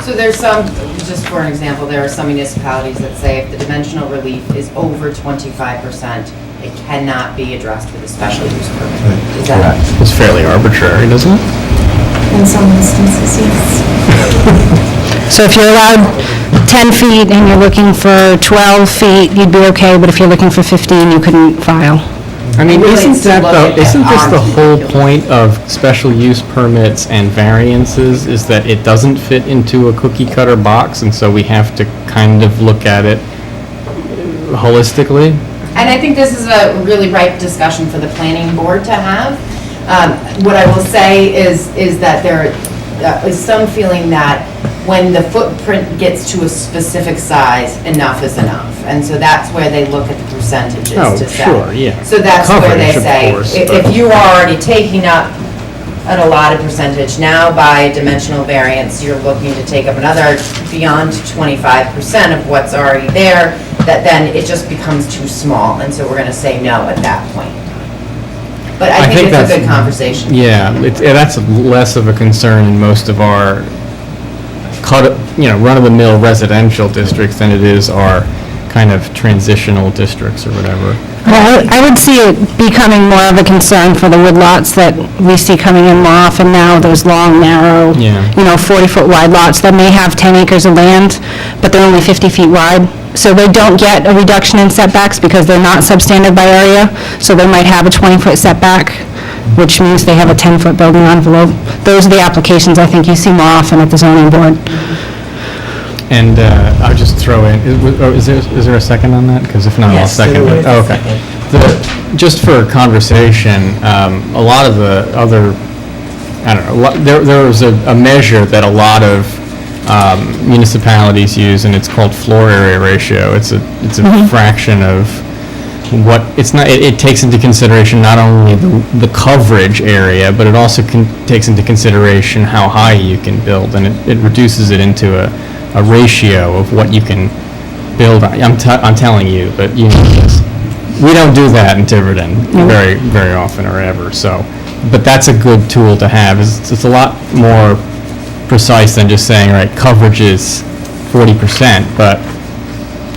So there's some, just for an example, there are some municipalities that say if the dimensional relief is over 25%, it cannot be addressed with a special use permit. Is that? It's fairly arbitrary, doesn't it? In some instances, yes. So if you're allowed 10 feet and you're looking for 12 feet, you'd be okay, but if you're looking for 15, you couldn't file. I mean, Really, isn't it's to look at this our the whole particular- point of special use permits and variances, is that it doesn't fit into a cookie cutter box, and so we have to kind of look at it holistically? And I think this is a really ripe discussion for the planning board to have. What I will say is that there is some feeling that when the footprint gets to a specific size, enough is enough. And so that's where they look at the percentages Oh, to say. sure, yeah. So that's where they Coverage, of say, course, if but- you are already taking up an allotted percentage, now by dimensional variance, you're looking to take up another beyond 25% of what's already there, that then it just becomes too small, and so we're gonna say no at that point. But I think it's a that's- good conversation. Yeah, that's less of a concern in most of our run-of-the-mill residential districts than it is our kind of transitional districts or whatever. Well, I would see it becoming more of a concern for the woodlots that we see coming in more often now, those long, narrow, Yeah. 40-foot wide lots that may have 10 acres of land, but they're only 50 feet wide. So they don't get a reduction in setbacks because they're not substandard by area, so they might have a 20-foot setback, which means they have a 10-foot building envelope. Those are the applications I think you see more often at the zoning board. And I'll just throw in, is there a second on that? Because if not, I'll Yes, second there it. is a Oh, okay. Just for conversation, a lot of the other, I don't know, there was a measure that a lot of municipalities use, and it's called floor area ratio. It's a fraction of what, it's not, it takes into consideration not only the coverage area, but it also takes into consideration how high you can build, and it reduces it into a ratio of what you can build. I'm telling you, but you know this. We don't do that in Tiverton very, very often or ever, so, but that's a good tool to have. It's a lot more precise than just saying, right, coverage is 40%, but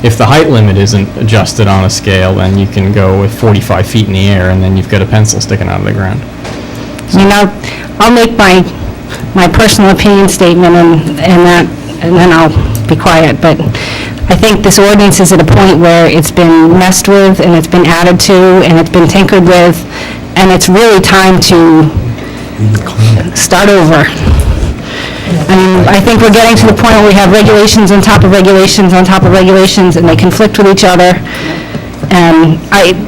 if the height limit isn't adjusted on a scale, then you can go with 45 feet in the air, and then you've got a pencil sticking out of the ground. I'll make my personal opinion statement and then I'll be quiet, but I think this ordinance is at a point where it's been messed with, and it's been added to, and it's been tinkered with, and it's really time to start over. I mean, I think we're getting to the point where we have regulations on top of regulations on top of regulations, and they conflict with each other. And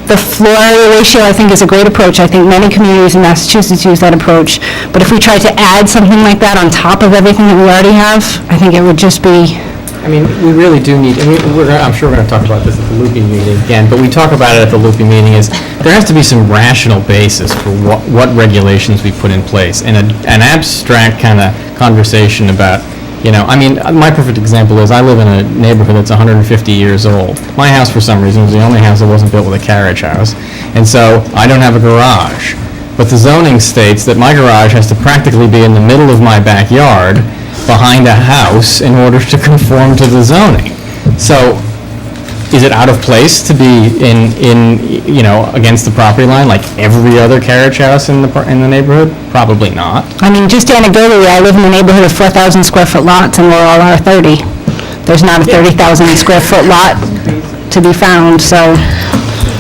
the floor area ratio, I think, is a great approach. I think many communities in Massachusetts use that approach. But if we tried to add something like that on top of everything that we already have, I think it would just be... I mean, we really do need, I'm sure we're going to talk about this at the looping meeting again, but we talk about it at the looping meeting, is there has to be some rational basis for what regulations we put in place. And an abstract kind of conversation about, I mean, my perfect example is I live in a neighborhood that's 150 years old. My house, for some reason, was the only house that wasn't built with a carriage house. And so I don't have a garage. But the zoning states that my garage has to practically be in the middle of my backyard behind a house in order to conform to the zoning. So is it out of place to be against the property line like every other carriage house in the neighborhood? Probably not. I mean, just anecdotally, I live in a neighborhood of 4,000 square foot lots, and we're all R30. There's not a 30,000 square foot lot to be found, so...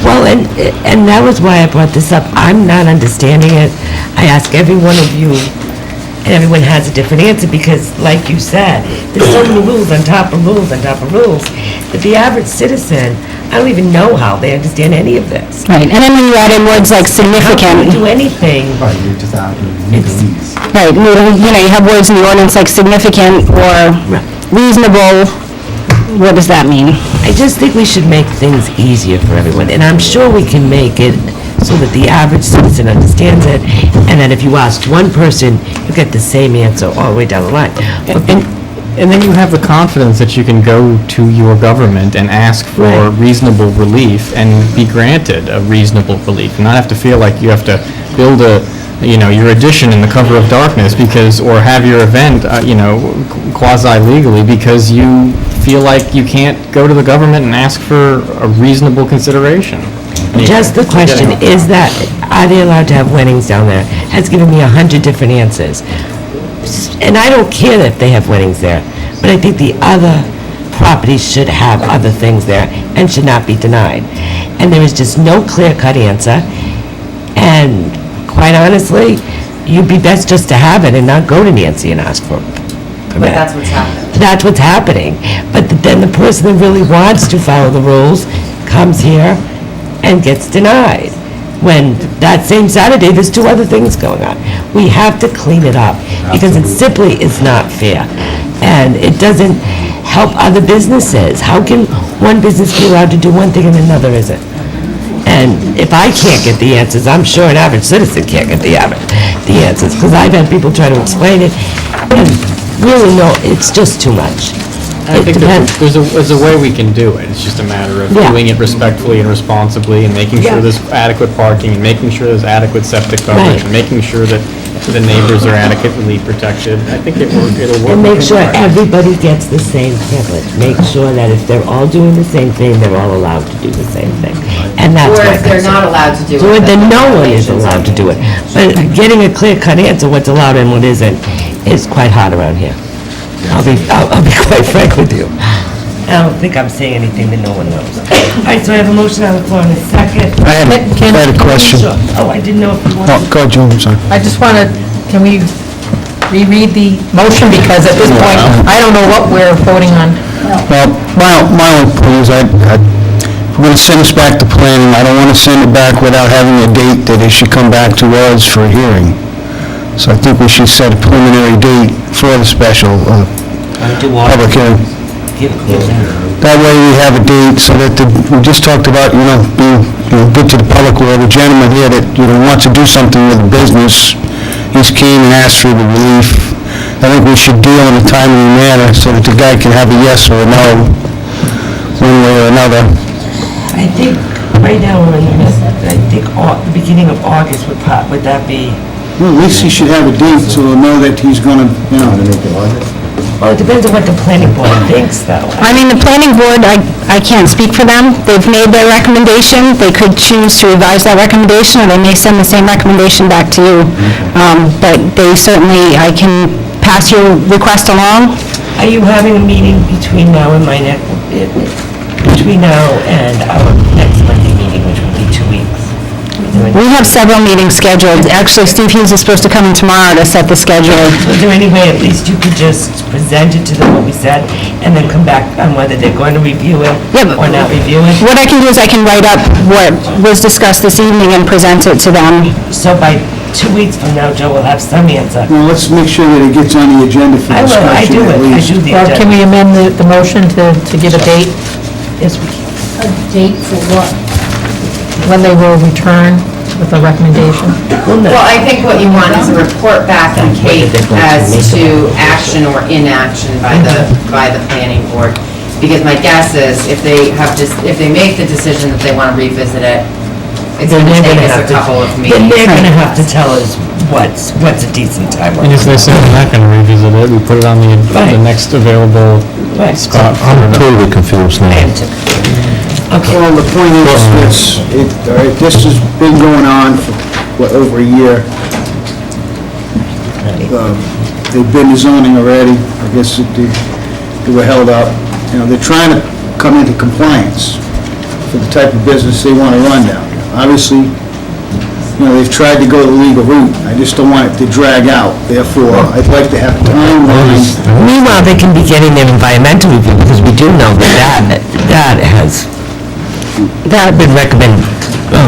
Well, and that was why I brought this up. I'm not understanding it. I ask every one of you, and everyone has a different answer, because, like you said, there's so many rules on top of rules on top of rules, that the average citizen, I don't even know how they understand any of this. Right, and then when you add in words like significant... How can we do anything? Right, you have words in the ordinance like significant or reasonable. What does that mean? I just think we should make things easier for everyone, and I'm sure we can make it so that the average citizen understands it, and that if you ask one person, you get the same answer all the way down the line. And then you have the confidence that you can go to your government and ask for reasonable relief and be granted a reasonable relief, and not have to feel like you have to build your addition in the cover of darkness or have your event, quasi-legally because you feel like you can't go to the government and ask for a reasonable consideration. Just the question, are they allowed to have weddings down there? Has given me 100 different answers. And I don't care that they have weddings there, but I think the other properties should have other things there and should not be denied. And there is just no clear-cut answer, and quite honestly, you'd be best just to have it and not go to Nancy and ask for a permit. But that's what's happening. That's what's happening. But then the person that really wants to follow the rules comes here and gets denied. When that same Saturday, there's 2 other things going on. We have to clean it up, because it simply is not fair. And it doesn't help other businesses. How can one business be allowed to do one thing and another isn't? And if I can't get the answers, I'm sure an average citizen can't get the answers, because I've had people try to explain it, and really, no, it's just too much. I think there's a way we can do it. It's just a matter of doing it respectfully and responsibly, and making sure there's adequate parking, and making sure there's adequate septic coverage, and making sure that the neighbors are adequately protected. I think it'll work. And make sure everybody gets the same privilege. Make sure that if they're all doing the same thing, they're all allowed to do the same thing. And that's Or my if they're concern. not allowed to do it. Then no one is allowed to do it. But getting a clear-cut answer, what's allowed and what isn't, is quite hard around here. I'll be quite frank with you. I don't think I'm saying anything that no one knows. All right, so I have a motion on the floor in a second. I had a question. Sure. Oh, I didn't know if you wanted... Go ahead, Joe, I'm sorry. I just want to, can we reread the motion, because at this point, I don't know what we're voting on. Well, my only point is, if we're going to send this back to planning, I don't want to send it back without having a date that it should come back to us for a hearing. So I think we should set a preliminary date for the special public hearing. That way we have a date, so that we just talked about, being good to the public. We have a gentleman here that, wants to do something with the business. He's keen and asked for the relief. I think we should deal in a timely manner so that the guy can have a yes or a no, one way or another. I think right now we're in the midst, I think the beginning of August would that be... Well, at least he should have a date so he'll know that he's going to, Well, it depends on what the planning board thinks, though. I mean, the planning board, I can't speak for them. They've made their recommendation. They could choose to revise that recommendation, or they may send the same recommendation back to you. But they certainly, I can pass your request along. Are you having a meeting between now and our next Monday meeting, which will be 2 weeks? We have several meetings scheduled. Actually, Steve Hughes is supposed to come in tomorrow to set the schedule. Is there any way at least you could just present it to them what we said, and then come back on whether they're going to review it or not review it? What I can do is I can write up what was discussed this evening and present it to them. So by 2 weeks from now, Joe will have some answer. Well, let's make sure that it gets on the agenda for I will, discussion I do at it, I least. do the Well, can agenda. we amend the motion to give a date? Yes, we can. A date for what? When they will return with a recommendation? Well, I think what you want is a report back from Kate as to action or inaction by the planning board. Because my guess is, if they make the decision that they want to revisit it, it's going to take us a couple of meetings. Then they're going to have to tell us what's a decent time. And if they say they're not going to revisit it, we put it on the next available spot. I'm totally confused now. Well, the point is, this has been going on for, over a year. They've been zoning already, I guess they were held up. You know, they're trying to come into compliance for the type of business they want to run down here. Obviously, you know, they've tried to go the legal route. I just don't want it to drag out. Therefore, I'd like to have a timeline. Meanwhile, they can be getting their environmental review, because we do know that has been recommended,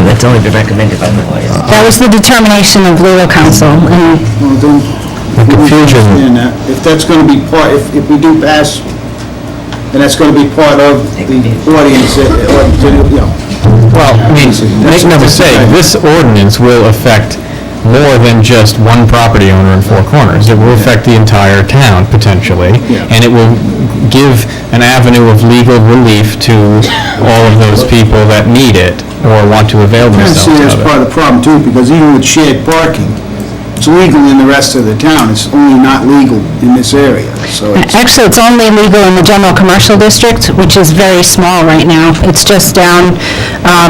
that's only been recommended by the lawyers. That was the determination of legal counsel, and Well, then, The confusion, if that's going to be part, if we do pass, then that's going to be part of the audience, you know. Well, I mean, make no mistake, this ordinance will affect more than just one property owner in Four Corners. It will affect the entire town, potentially, and it will give an avenue of legal relief to all of those people that need it or want to avail I see themselves that's of it. part of the problem too, because even with shared parking, it's legal in the rest of the town, it's only not legal in this area, so it's... actually, it's only legal in the general commercial district, which is very small right now. It's just down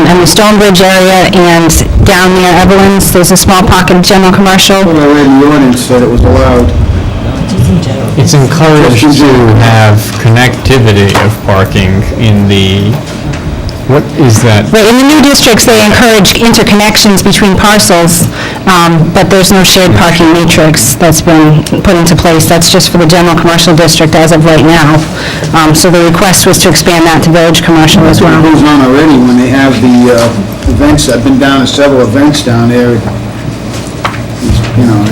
in the Stonebridge area and down near Evelyn's, there's a small pocket of general commercial. Well, I read in the ordinance that it was allowed. It's encouraged to have connectivity of parking in the, what is that? Right, in the new districts, they encourage interconnections between parcels, but there's no shared parking matrix that's been put into place. That's just for the general commercial district as of right now. So the request was to expand that to village commercial as well. It goes on already when they have the events, I've been down to several events down there. You know,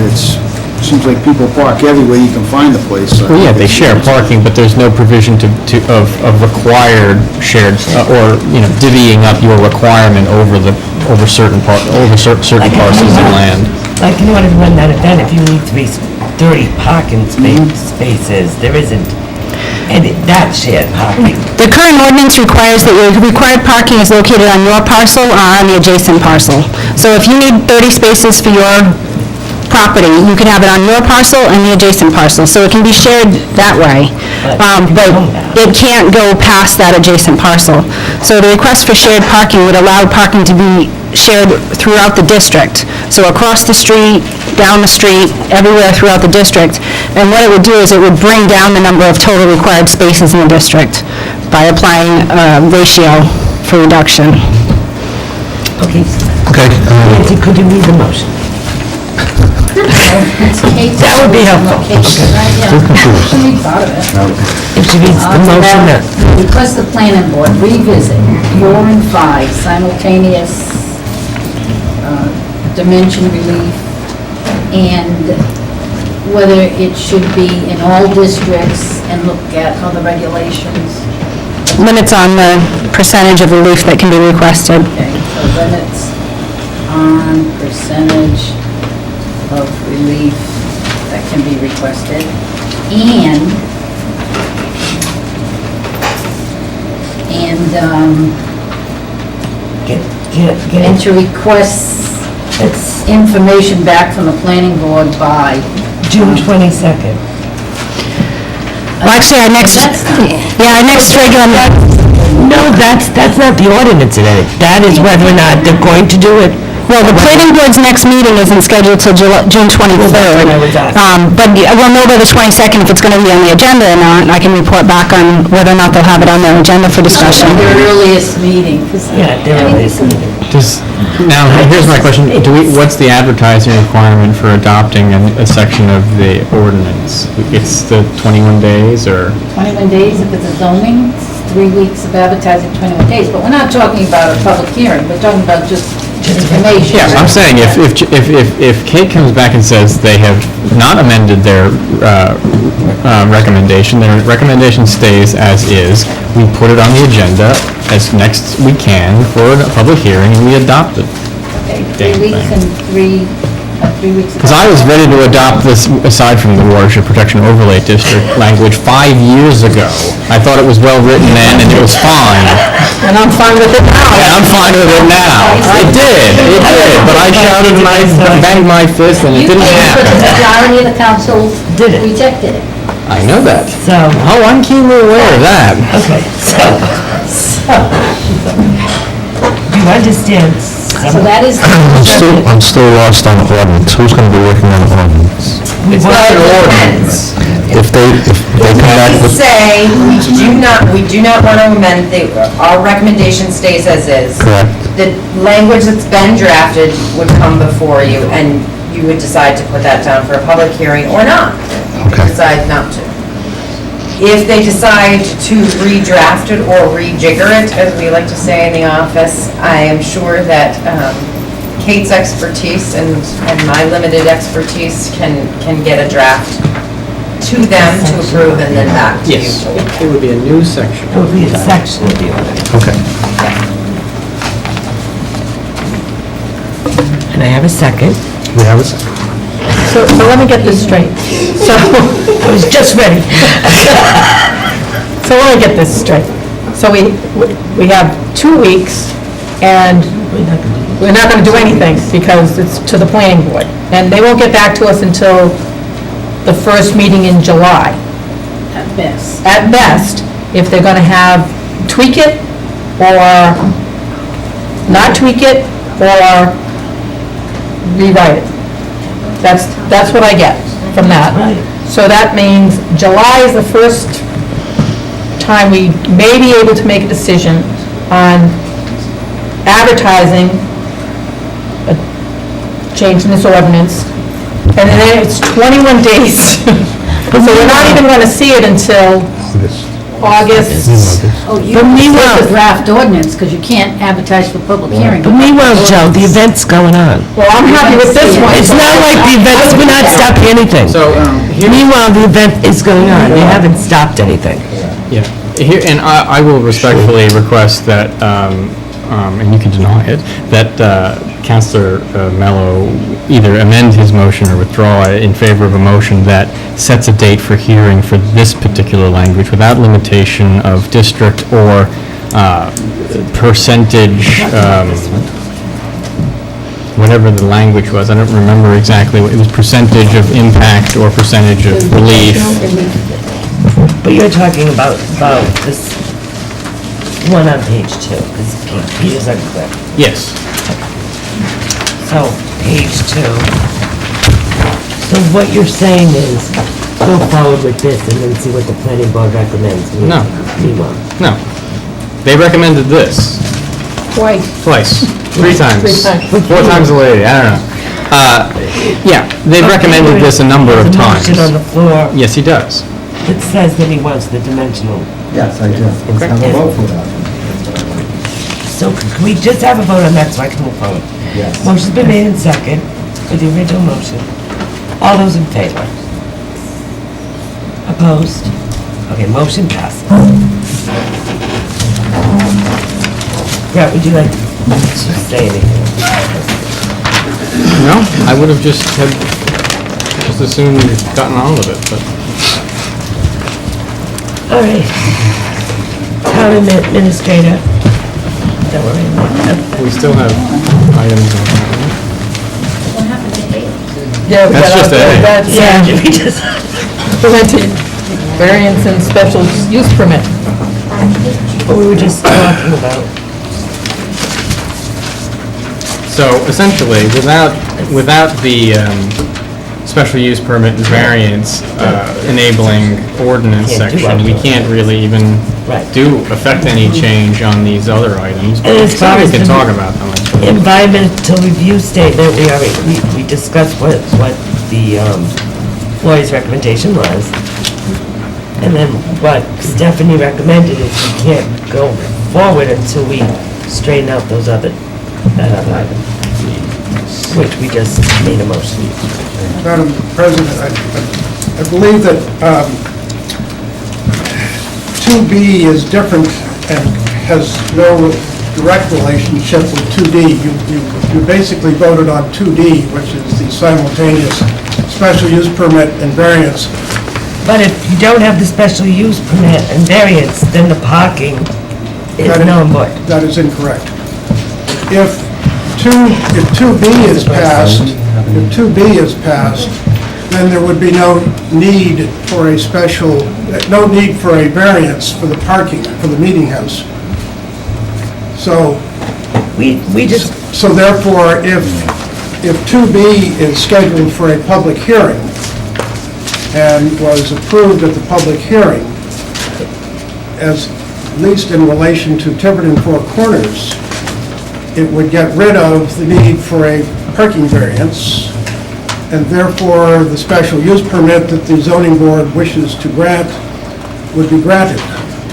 seems like people park everywhere you can find the place. Well, yeah, they share parking, but there's no provision of required shared, or, you know, divvying up your requirement over certain certain parcels of land. Like, in order to run that event, if you need 30 parking spaces, there isn't any, that shared parking. The current ordinance requires that your required parking is located on your parcel or on the adjacent parcel. So if you need 30 spaces for your property, you can have it on your parcel and the adjacent parcel, so it can be shared that way. But it can't go past that adjacent parcel. So the request for shared parking would allow parking to be shared throughout the district. So across the street, down the street, everywhere throughout the district. And what it would do is it would bring down the number of total required spaces in the district by applying a ratio for reduction. Okay. Okay. Nancy, could you read the motion? That would be helpful. If she reads the motion, Request the planning board revisit 4 and 5 simultaneous dimension relief, and whether it should be in all districts and look at other regulations. Limits on the percentage of relief that can be requested. Okay, so limits on percentage of relief that can be requested, and to request information back from the planning board by June 22nd. Well, actually, our next regular... No, that's not the ordinance in it. That is whether or not they're going to do it Well, the planning board's next meeting isn't scheduled till June 23rd. But we'll know by the 22nd if it's going to be on the agenda or not. I can report back on whether or not they'll have it on their agenda for discussion. Their earliest meeting. Yeah, their earliest meeting. Now, here's my question. What's the advertising requirement for adopting a section of the ordinance? It's the 21 days, or? 21 days if it's a zoning, it's 3 weeks of advertising, 21 days. But we're not talking about a public hearing, we're talking about just information. Yeah, I'm saying if Kate comes back and says they have not amended their recommendation stays as is, we put it on the agenda as next we can for a public hearing, and we adopt it. Okay, 3 weeks and 3 weeks. Because I was ready to adopt this, aside from the Watershed Protection Overlay District language, 5 years ago. I thought it was well-written then, and it was fine. And I'm fine with it now. And I'm fine with it now. It did, but I shouted and I banged my fist, and it didn't happen. But the majority of the council rejected it. I know that. So. Oh, I'm keenly aware of that. Okay, so, you understand? So that is. I'm still lost on the ordinance. Who's going to be working on the ordinance? It's not an ordinance. If they come back We with... say, we do not want to amend, our recommendation stays as is. Correct. The language that's been drafted would come before you, and you would decide to put that down for a public hearing or not. Okay. Decide not to. If they decide to redraft it or rejigger it, as we like to say in the office, I am sure that Kate's expertise and my limited expertise can get a draft to them to approve and then back to you. Yes, it would be a new section. It would be a section of the ordinance. Okay. And I have a second. We have a second. So let me get this straight. So, I was just ready. so let me get this straight. So we have 2 weeks, and we're not going to do anything because it's to the planning board. And they won't get back to us until the first meeting in July. At best. At best, if they're going to tweak it, or not tweak it, or rewrite it. That's what I get from that. So that means July is the first time we may be able to make a decision on advertising a change in this ordinance, and then it's 21 days. So we're not even going to see it until August. Oh, you meanwhile, the draft ordinance, because you can't advertise for public hearing. But meanwhile, Joe, the event's going on. Well, I'm happy with this one. It's not like the event's, we're not stopping anything. So, Meanwhile, the event is going on. They haven't stopped anything. Yeah, here, and I will respectfully request that, and you can deny it, that Councilor Mello either amend his motion or withdraw it in favor of a motion that sets a date for hearing for this particular language without limitation of district or percentage, whatever the language was. I don't remember exactly. It was percentage of impact or percentage of relief. But you're talking about this one on page 2, because Peter's unclear. Yes. So, page 2. So what you're saying is, go forward with this and then see what the planning board recommends. No. Meanwhile. No. They recommended this. Twice. 3 times. 3 times. 4 times a lady, I don't know. Yeah, they've recommended this a number of times. There's a motion on the floor. Yes, he does. It says that he wants the dimensional. Yes, I do. Let's have a vote for that. So can we just have a vote on that so I can move forward? Yes. Motion's been made in second for the original motion. All those in favor? Opposed? Okay, motion passes. Brett, would you like to say anything? No, I would have just as soon gotten on with it, but. All right. Town administrator. Don't worry. We still have items on that. What happened to A? Yeah, we That's got just A. We just. Prevented variance and special use permit. What we were just talking about. So essentially, without the special use permit and variance enabling ordinance Can't do section, we anything. can't really even affect any change on the other items. And as far We as can the talk about them. environmental review statement, we discussed what the lawyer's recommendation was. And then what Stephanie recommended is we can't go forward until we straighten out that other item, which we just made a motion. Madam President, I believe that 2B is different and has no direct relationship with 2D. You basically voted on 2D, which is the simultaneous special use permit and variance. But if you don't have the special use permit and variance, then the parking is null and void. That is incorrect. If 2B is passed, then there would be no need for a variance for the parking, for the meeting house. So, so therefore, if 2B is scheduled for a public hearing and was approved at the public hearing, at least in relation to Tiverton Four Corners, it would get rid of the need for a parking variance, and therefore the special use permit that the zoning board wishes to grant would be granted.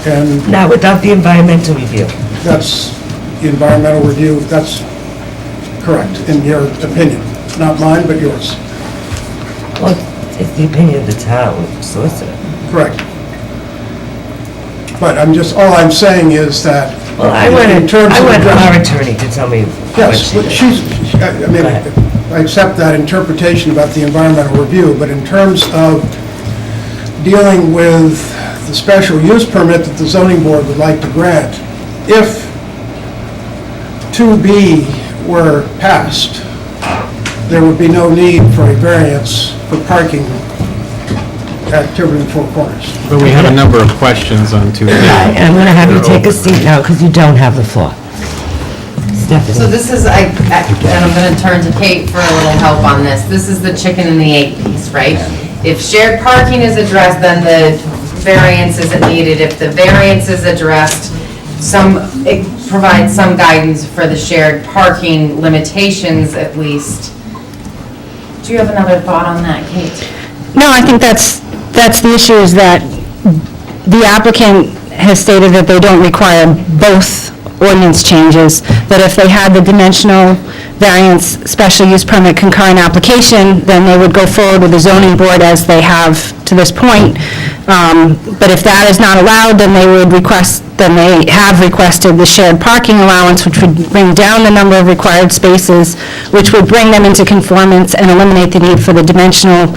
And now without the environmental review. That's the environmental review, that's correct, in your opinion. Not mine, but yours. Well, it's the opinion of the town solicitor. Correct. But all I'm saying is that... Well, I want our attorney to tell me what Yes, she did. I accept that interpretation about the environmental review, but in terms of dealing with the special use permit that the zoning board would like to grant, if 2B were passed, there would be no need for a variance for parking at Tiverton Four Corners. But we have a number of questions on 2B. I'm going to have you take a seat now because you don't have the floor. Stephanie. So this is, and I'm going to turn to Kate for a little help on this. This is the chicken and the egg piece, right? If shared parking is addressed, then the variance isn't needed. If the variance is addressed, it provides some guidance for the shared parking limitations at least. Do you have another thought on that, Kate? No, I think that's the issue, is that the applicant has stated that they don't require both ordinance changes, that if they had the dimensional variance special use permit concurrent application, then they would go forward with the zoning board as they have to this point. But if that is not allowed, then they have requested the shared parking allowance, which would bring down the number of required spaces, which would bring them into conformance and eliminate the need for the dimensional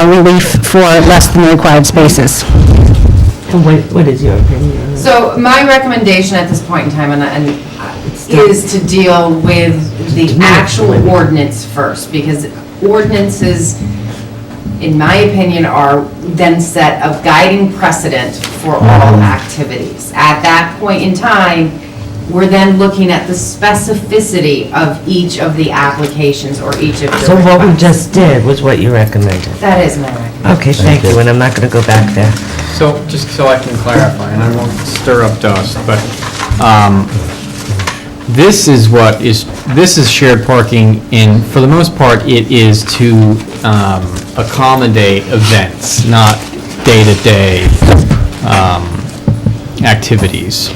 relief for less than the required spaces. What is your opinion? So my recommendation at this point in time is to deal with the actual ordinance first, because ordinances, in my opinion, are then set a guiding precedent for all activities. At that point in time, we're then looking at the specificity of each of the applications or each of the So what we requests. just did was what you recommended. That is my recommendation. Okay, thank you, and I'm not going to go back there. So, just so I can clarify, and I won't stir up dust, but this is shared parking in, for the most part, it is to accommodate events, not day-to-day activities.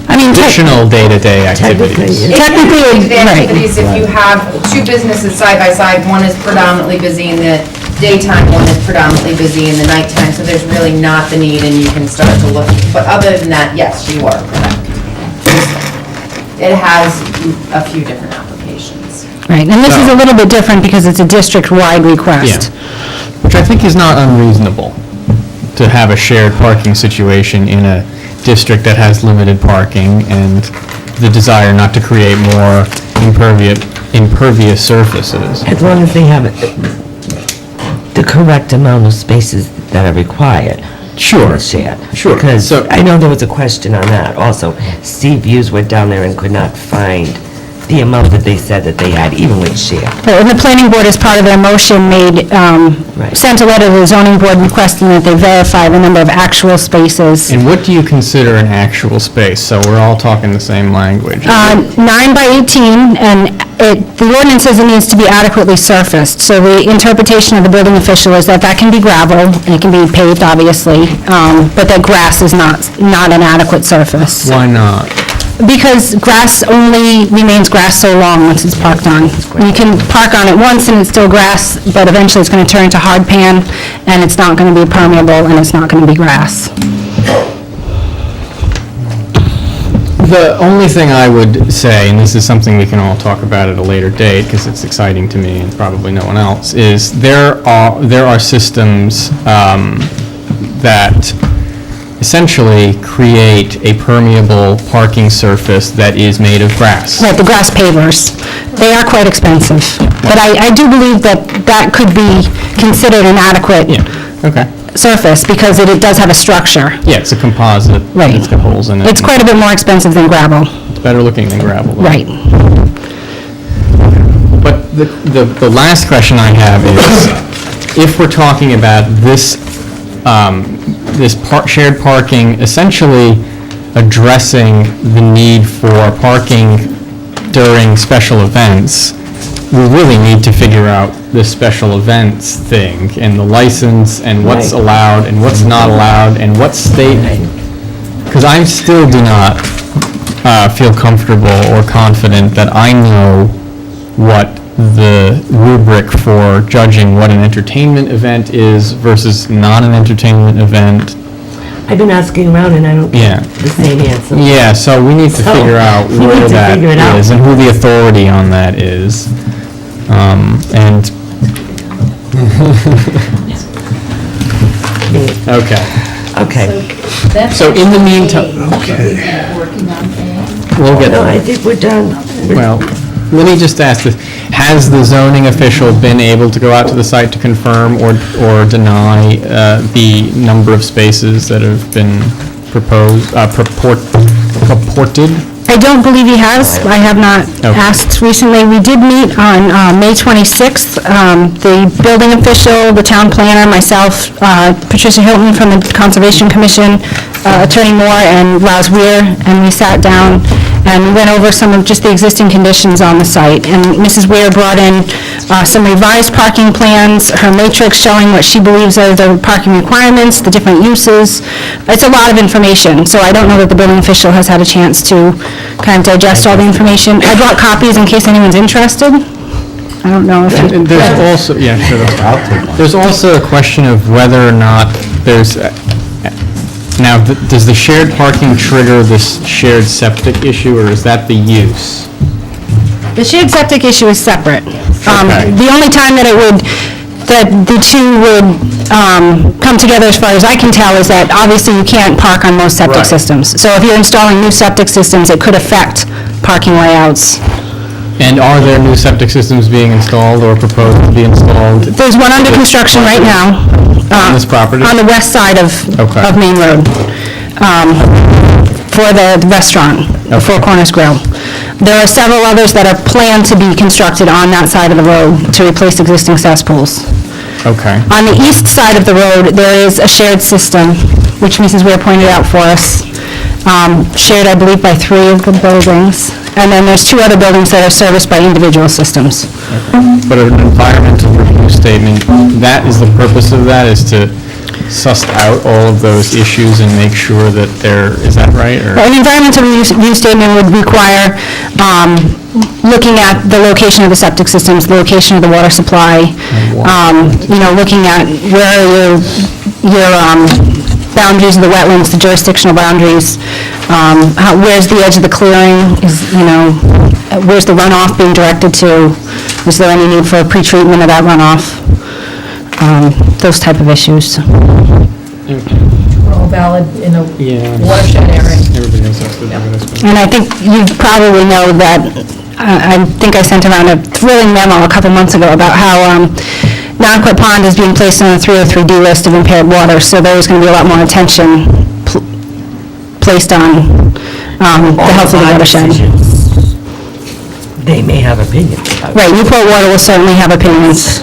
I mean, Additional day-to-day activities. Technically, The activities, if you have two businesses side by side, one is predominantly busy in the daytime, one is predominantly busy in the nighttime, so there's really not the need, and you can start to look. But other than that, yes, you are correct. It has a few different applications. Right, and this is a little bit different because it's a district-wide request. Which I think is not unreasonable, to have a shared parking situation in a district that has limited parking and the desire not to create more impervious surfaces. As long as they have the correct amount of spaces that are required. Sure. Shared. Sure. Because I know there was a question on that also. Steve Hughes went down there and could not find the amount that they said that they had, even with share. And the planning board, as part of their motion, sent a letter to the zoning board requesting that they verify the number of actual spaces. And what do you consider an actual space? So we're all talking the same language. 9 by 18, and the ordinance says it needs to be adequately surfaced. So the interpretation of the building official is that that can be gravel, and it can be paved, obviously, but that grass is not an adequate surface. Why not? Because grass only remains grass so long once it's parked on. You can park on it once and it's still grass, but eventually it's going to turn into hard pan, and it's not going to be permeable, and it's not going to be grass. The only thing I would say, and this is something we can all talk about at a later date, because it's exciting to me and probably no one else, is there are systems that essentially create a permeable parking surface that is made of grass. Right, the grass pavers. They are quite expensive. But I do believe that could be considered an adequate surface, because it does have a structure. Yeah, it's a composite. Right. It's got holes in it. It's quite a bit more expensive than gravel. It's better looking than gravel. Though. Right. But the last question I have is, if we're talking about this shared parking essentially addressing the need for parking during special events, we really need to figure out this special events thing and the license and what's allowed and what's not allowed and what state, because I still do not feel comfortable or confident that I know what the rubric for judging what an entertainment event is versus not an entertainment event. I've been asking around and I don't Yeah. get the same answer. Yeah, so we need to So, figure out we where need to that figure it out. is and who the authority on that is. And okay. So in the meantime, Working on A. we'll get. No, I think we're done. Well, let me just ask this, has the zoning official been able to go out to the site to confirm or deny the number of spaces that have been proposed, purported? I don't believe he has. I have not asked recently. We did meet on May 26th. The building official, the town planner, myself, Patricia Hilton from the Conservation Commission, Attorney Moore, and Laz Weir, and we sat down and went over some of just the existing conditions on the site. And Mrs. Weir brought in some revised parking plans, her matrix showing what she believes are the parking requirements, the different uses. It's a lot of information, so I don't know that the building official has had a chance to kind of digest all the information. I brought copies in case anyone's interested. I don't know if you... And there's also, yeah, sure, there's also a question of whether or not there's, now, does the shared parking trigger this shared septic issue, or is that the use? The shared septic issue is separate. Okay. The only time that the two would come together, as far as I can tell, is that obviously you can't park on most septic systems. So if you're installing new septic systems, it could affect parking layouts. And are there new septic systems being installed or proposed to be installed? There's one under construction right now. On this property? On the west side of Main Road, for the restaurant, Four Corners Grill. There are several others that are planned to be constructed on that side of the road to replace existing cesspools. Okay. On the east side of the road, there is a shared system, which Mrs. Weir pointed out for us, shared, I believe, by 3 of the buildings. And then there's 2 other buildings that are serviced by individual systems. But an environmental review statement, that is the purpose of that, is to suss out all of those issues and make sure that is that right? Or? An environmental review statement would require looking at the location of the septic systems, the location of the water supply, looking at where are your boundaries of the wetlands, the jurisdictional boundaries, where's the edge of the clearing, where's the runoff being directed to, is there any need for a pretreatment of that runoff, those type of issues. We're all valid in a watershed area. Everybody else has to do this. And I think you probably know that, I think I sent around a thrilling memo a couple months ago about how Nonquit Pond is being placed on the 303D list of impaired water, so there's going to be a lot more attention placed on the health of the watershed. they may have opinions about it. Right, Newport Water will certainly have opinions,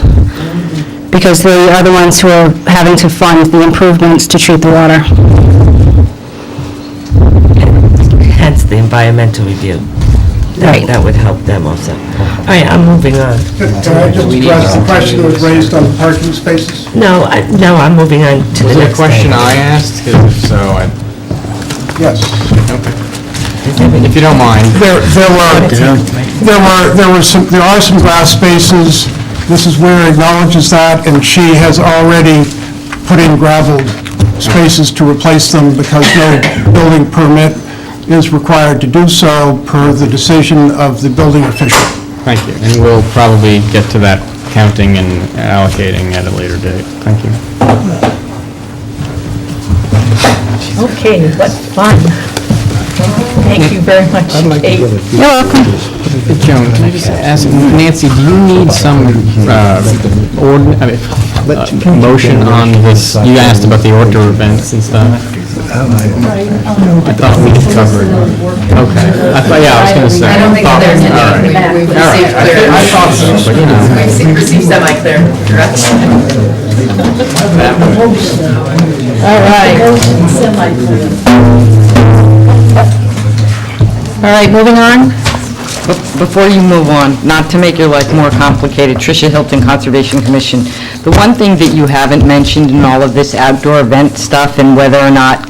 because they are the ones who are having to fund the improvements to treat the water. Hence the environmental review. Right. That would help them also. All right, I'm moving on. Can I just address the question that was raised on the parking spaces? No, I'm moving on to Was the there a next question thing. I asked? 'Cause if so, Yes. if you don't mind. There are some grass spaces. Mrs. Weir acknowledges that, and she has already put in gravelled spaces to replace them because no building permit is required to do so per the decision of the building official. Thank you. And we'll probably get to that counting and allocating at a later date. Thank you. Okay, what fun. Thank you very much, Kate. You're welcome. Joan, can I just ask, Nancy, do you need some motion on this? You asked about the outdoor events and stuff. I thought we covered. Okay. Yeah, I was going to say. I don't think there's any in the back. We've received clear. I thought so, but you know. We've received semi-clear direction. All right, moving on. Before you move on, not to make your life more complicated, Tricia Hilton, Conservation Commission, the one thing that you haven't mentioned in all of this outdoor event stuff and whether or not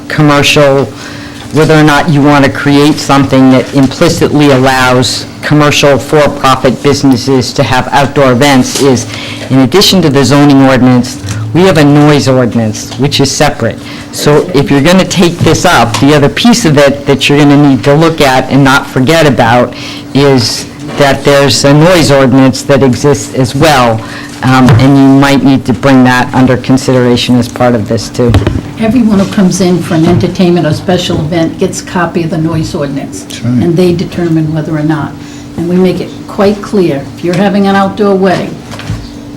you want to create something that implicitly allows commercial for-profit businesses to have outdoor events is, in addition to the zoning ordinance, we have a noise ordinance, which is separate. So if you're going to take this up, the other piece of it that you're going to need to look at and not forget about is that there's a noise ordinance that exists as well, and you might need to bring that under consideration as part of this, too. Everyone who comes in for an entertainment or special event gets a copy of the noise ordinance. And they determine whether or not. And we make it quite clear, if you're having an outdoor wedding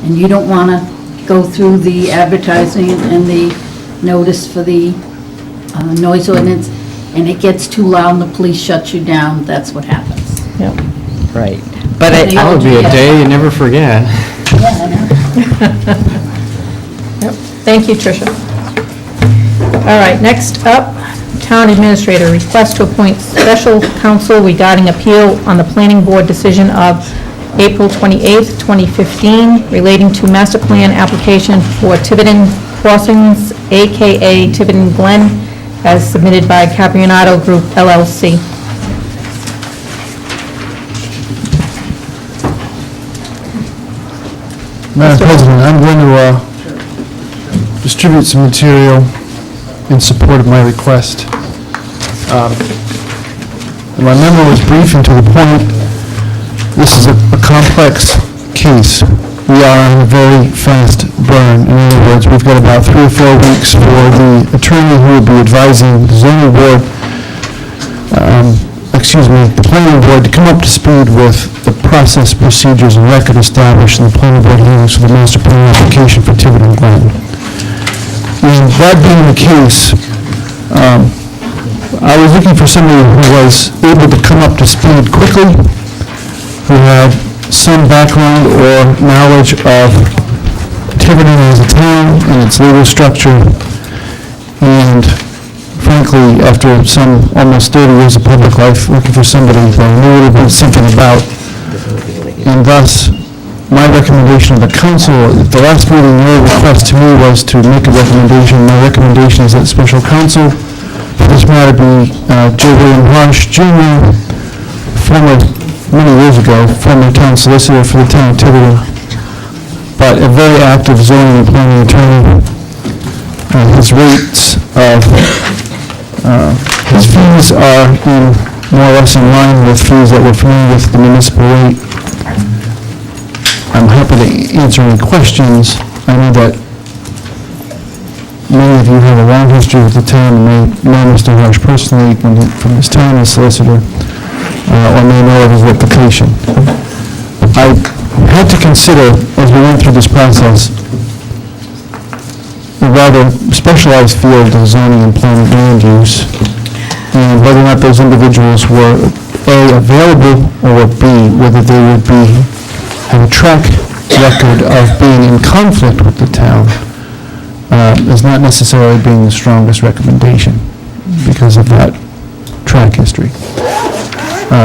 and you don't want to go through the advertising and the notice for the noise ordinance, and it gets too loud and the police shut you down, that's what happens. Yep. Right. But That would be a day you never forget. Yep. Thank you, Tricia. All right, next up, Town Administrator, request to appoint special counsel regarding appeal on the Planning Board decision of April 28th, 2015, relating to master plan application for Tiverton Crossings, AKA Tiverton Glen, as submitted by Caprianato Group LLC. Madam President, I'm going to distribute some material in support of my request. My memo was brief and to the point. This is a complex case. We are on a very fast burn. In other words, we've got about 3 or 4 weeks for the attorney who will be advising the zoning board, the planning board to come up to speed with the process, procedures, and record established in the planning board hearings for the master plan application for Tiverton Glen. And that being the case, I was looking for somebody who was able to come up to speed quickly, who had some background or knowledge of Tiverton as a town and its legal structure, and frankly, after some almost 30 years of public life, looking for somebody who knew a little bit something about. And thus, my recommendation of the council, at the last meeting, your request to me was to make a recommendation. My recommendation is that special counsel for this matter be J. William Harsh, Jr., many years ago, former town solicitor for the town of Tiverton, but a very active zoning and planning attorney. His rates of, his fees are more or less in line with fees that we're familiar with the municipal rate. I'm happy to answer any questions. I know that many of you have a long history with the town and may know Mr. Harsh personally from his time as solicitor, or may know of his reputation. I had to consider, as we went through this process, a rather specialized field of zoning and planning land use, and whether or not those individuals were A, available, or B, whether they would have a track record of being in conflict with the town, as not necessarily being the strongest recommendation because of that track history.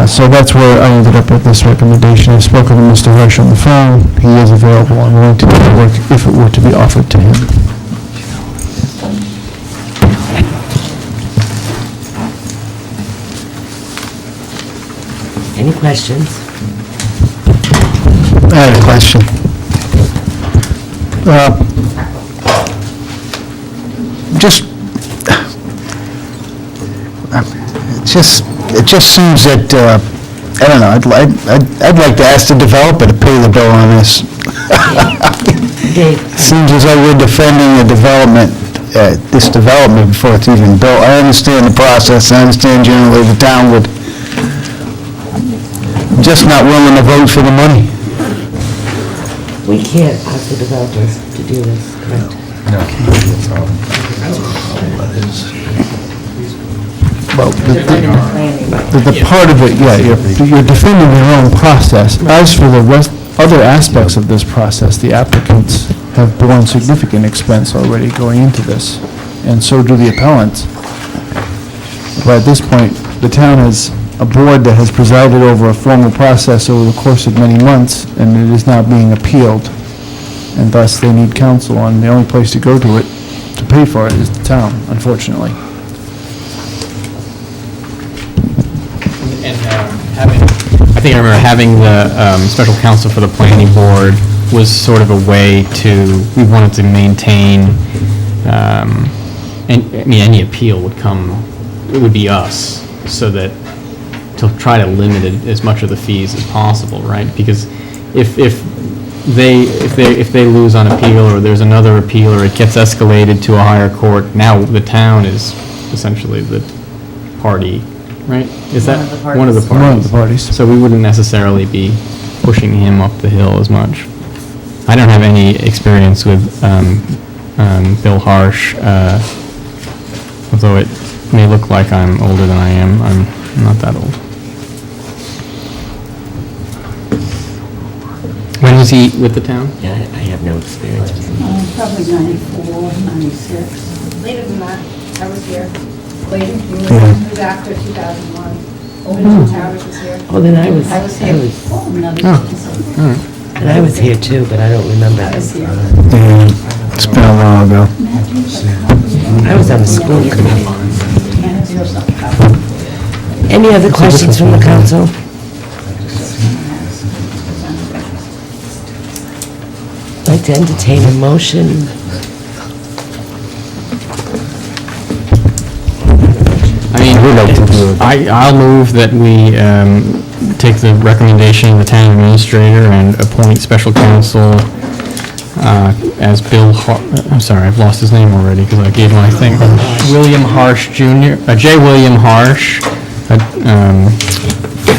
So that's where I ended up with this recommendation. I've spoken to Mr. Hirsch on the phone. He is available and willing to do the work if it were to be offered to him. Any questions? I had a question. It just seems that, I don't know, I'd like to ask the developer to pay the bill on this. Seems as though we're defending a development, this development before it's even built. I understand the process, I understand generally the town would, just not willing to vote for the money. We can't ask the developers to do this, correct? Well, the part of it, yeah, you're defending your own process. As for the other aspects of this process, the applicants have borne significant expense already going into this, and so do the appellants. But at this point, the town has a board that has presided over a formal process over the course of many months, and it is now being appealed, and thus they need counsel, and the only place to go to it, to pay for it, is the town, unfortunately. And I think I remember having the special counsel for the planning board was sort of a way to, we wanted to maintain, any appeal would come, it would be us, so that, to try to limit it as much of the fees as possible, right? Because if they lose on appeal, or there's another appeal, or it gets escalated to a higher court, now the town is essentially the party, right? Is that one of the parties? One of the parties. So we wouldn't necessarily be pushing him up the hill as much. I don't have any experience with Bill Harsh, although it may look like I'm older than I am. I'm not that old. When was he with the town? Yeah, I have no experience with him. Probably 94, 96. Later than that, I was here. Later, he was after 2001. Two Towers was here. Oh, then I was here. And I was here too, but I don't remember this. Yeah, it's been a while ago. I was on the school committee. Any other questions from the council? I'd like to entertain a motion. I'll move that we take the recommendation of the town administrator and appoint special counsel as Bill, I'm sorry, I've lost his name already because I gave my thing. William Harsh Jr., J. William Harsh,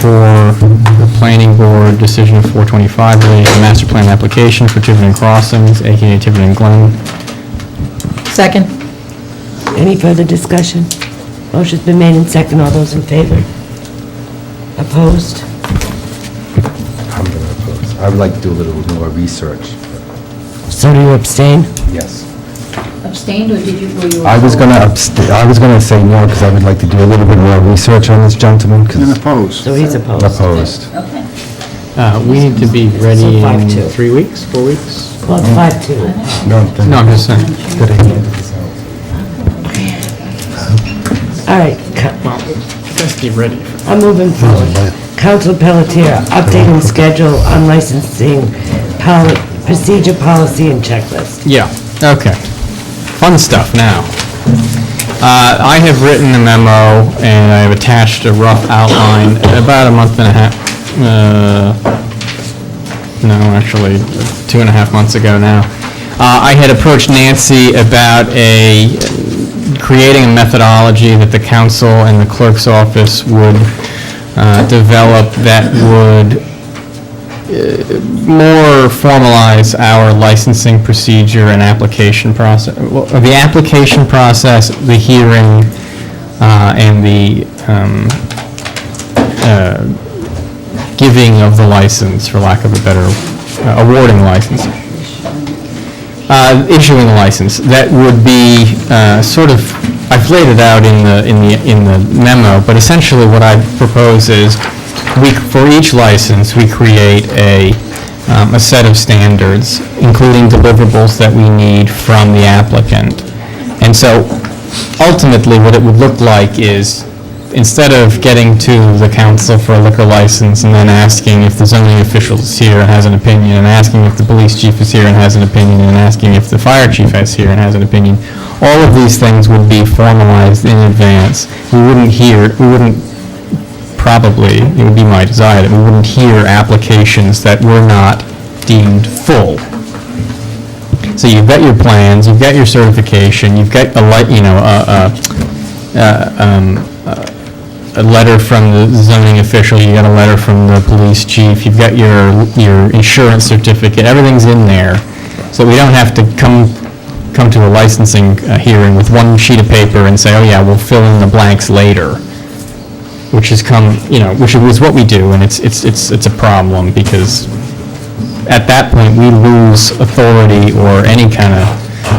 for the planning board decision of 425 relating to master plan application for Tiverton Crossings, aka Tiverton Glen. Second. Any further discussion? Motion's been made and second. All those in favor? Opposed? I'm going to oppose. I would like to do a little more research. So do you abstain? Yes. Abstained, or were you? I was going to say no, because I would like to do a little bit more research on this gentleman. And opposed. So he's opposed. Opposed. Okay. We need to be ready So in 5-2. 3 weeks, 4 weeks? Well, it's 5-2. No, I'm just saying. Good idea. All right, Let's get ready. I'm moving forward. Council Pelletier, updating schedule on licensing, procedure, policy, and checklist. Yeah, okay. Fun stuff now. I have written a memo, and I have attached a rough outline about a month and a half, no, actually, 2.5 months ago now. I had approached Nancy about creating a methodology that the council and the clerk's office would develop that would more formalize our licensing procedure and application process. Well, the application process, the hearing, and the giving of the license, for lack of a better, awarding the license. Issuing a license, that would be sort of, I've laid it out in the memo, but essentially what I propose is, for each license, we create a set of standards, including deliverables that we need from the applicant. And so ultimately, what it would look like is, instead of getting to the council for a liquor license and then asking if the zoning official is here and has an opinion, and asking if the police chief is here and has an opinion, and asking if the fire chief is here and has an opinion, all of these things would be formalized in advance. We wouldn't probably, it would be my desire that we wouldn't hear applications that were not deemed full. So you've got your plans, you've got your certification, you've got a letter from the zoning official, you got a letter from the police chief, you've got your insurance certificate, everything's in there. So we don't have to come to a licensing hearing with one sheet of paper and say, oh yeah, we'll fill in the blanks later, which is what we do, and it's a problem, because at that point, we lose authority or any kind of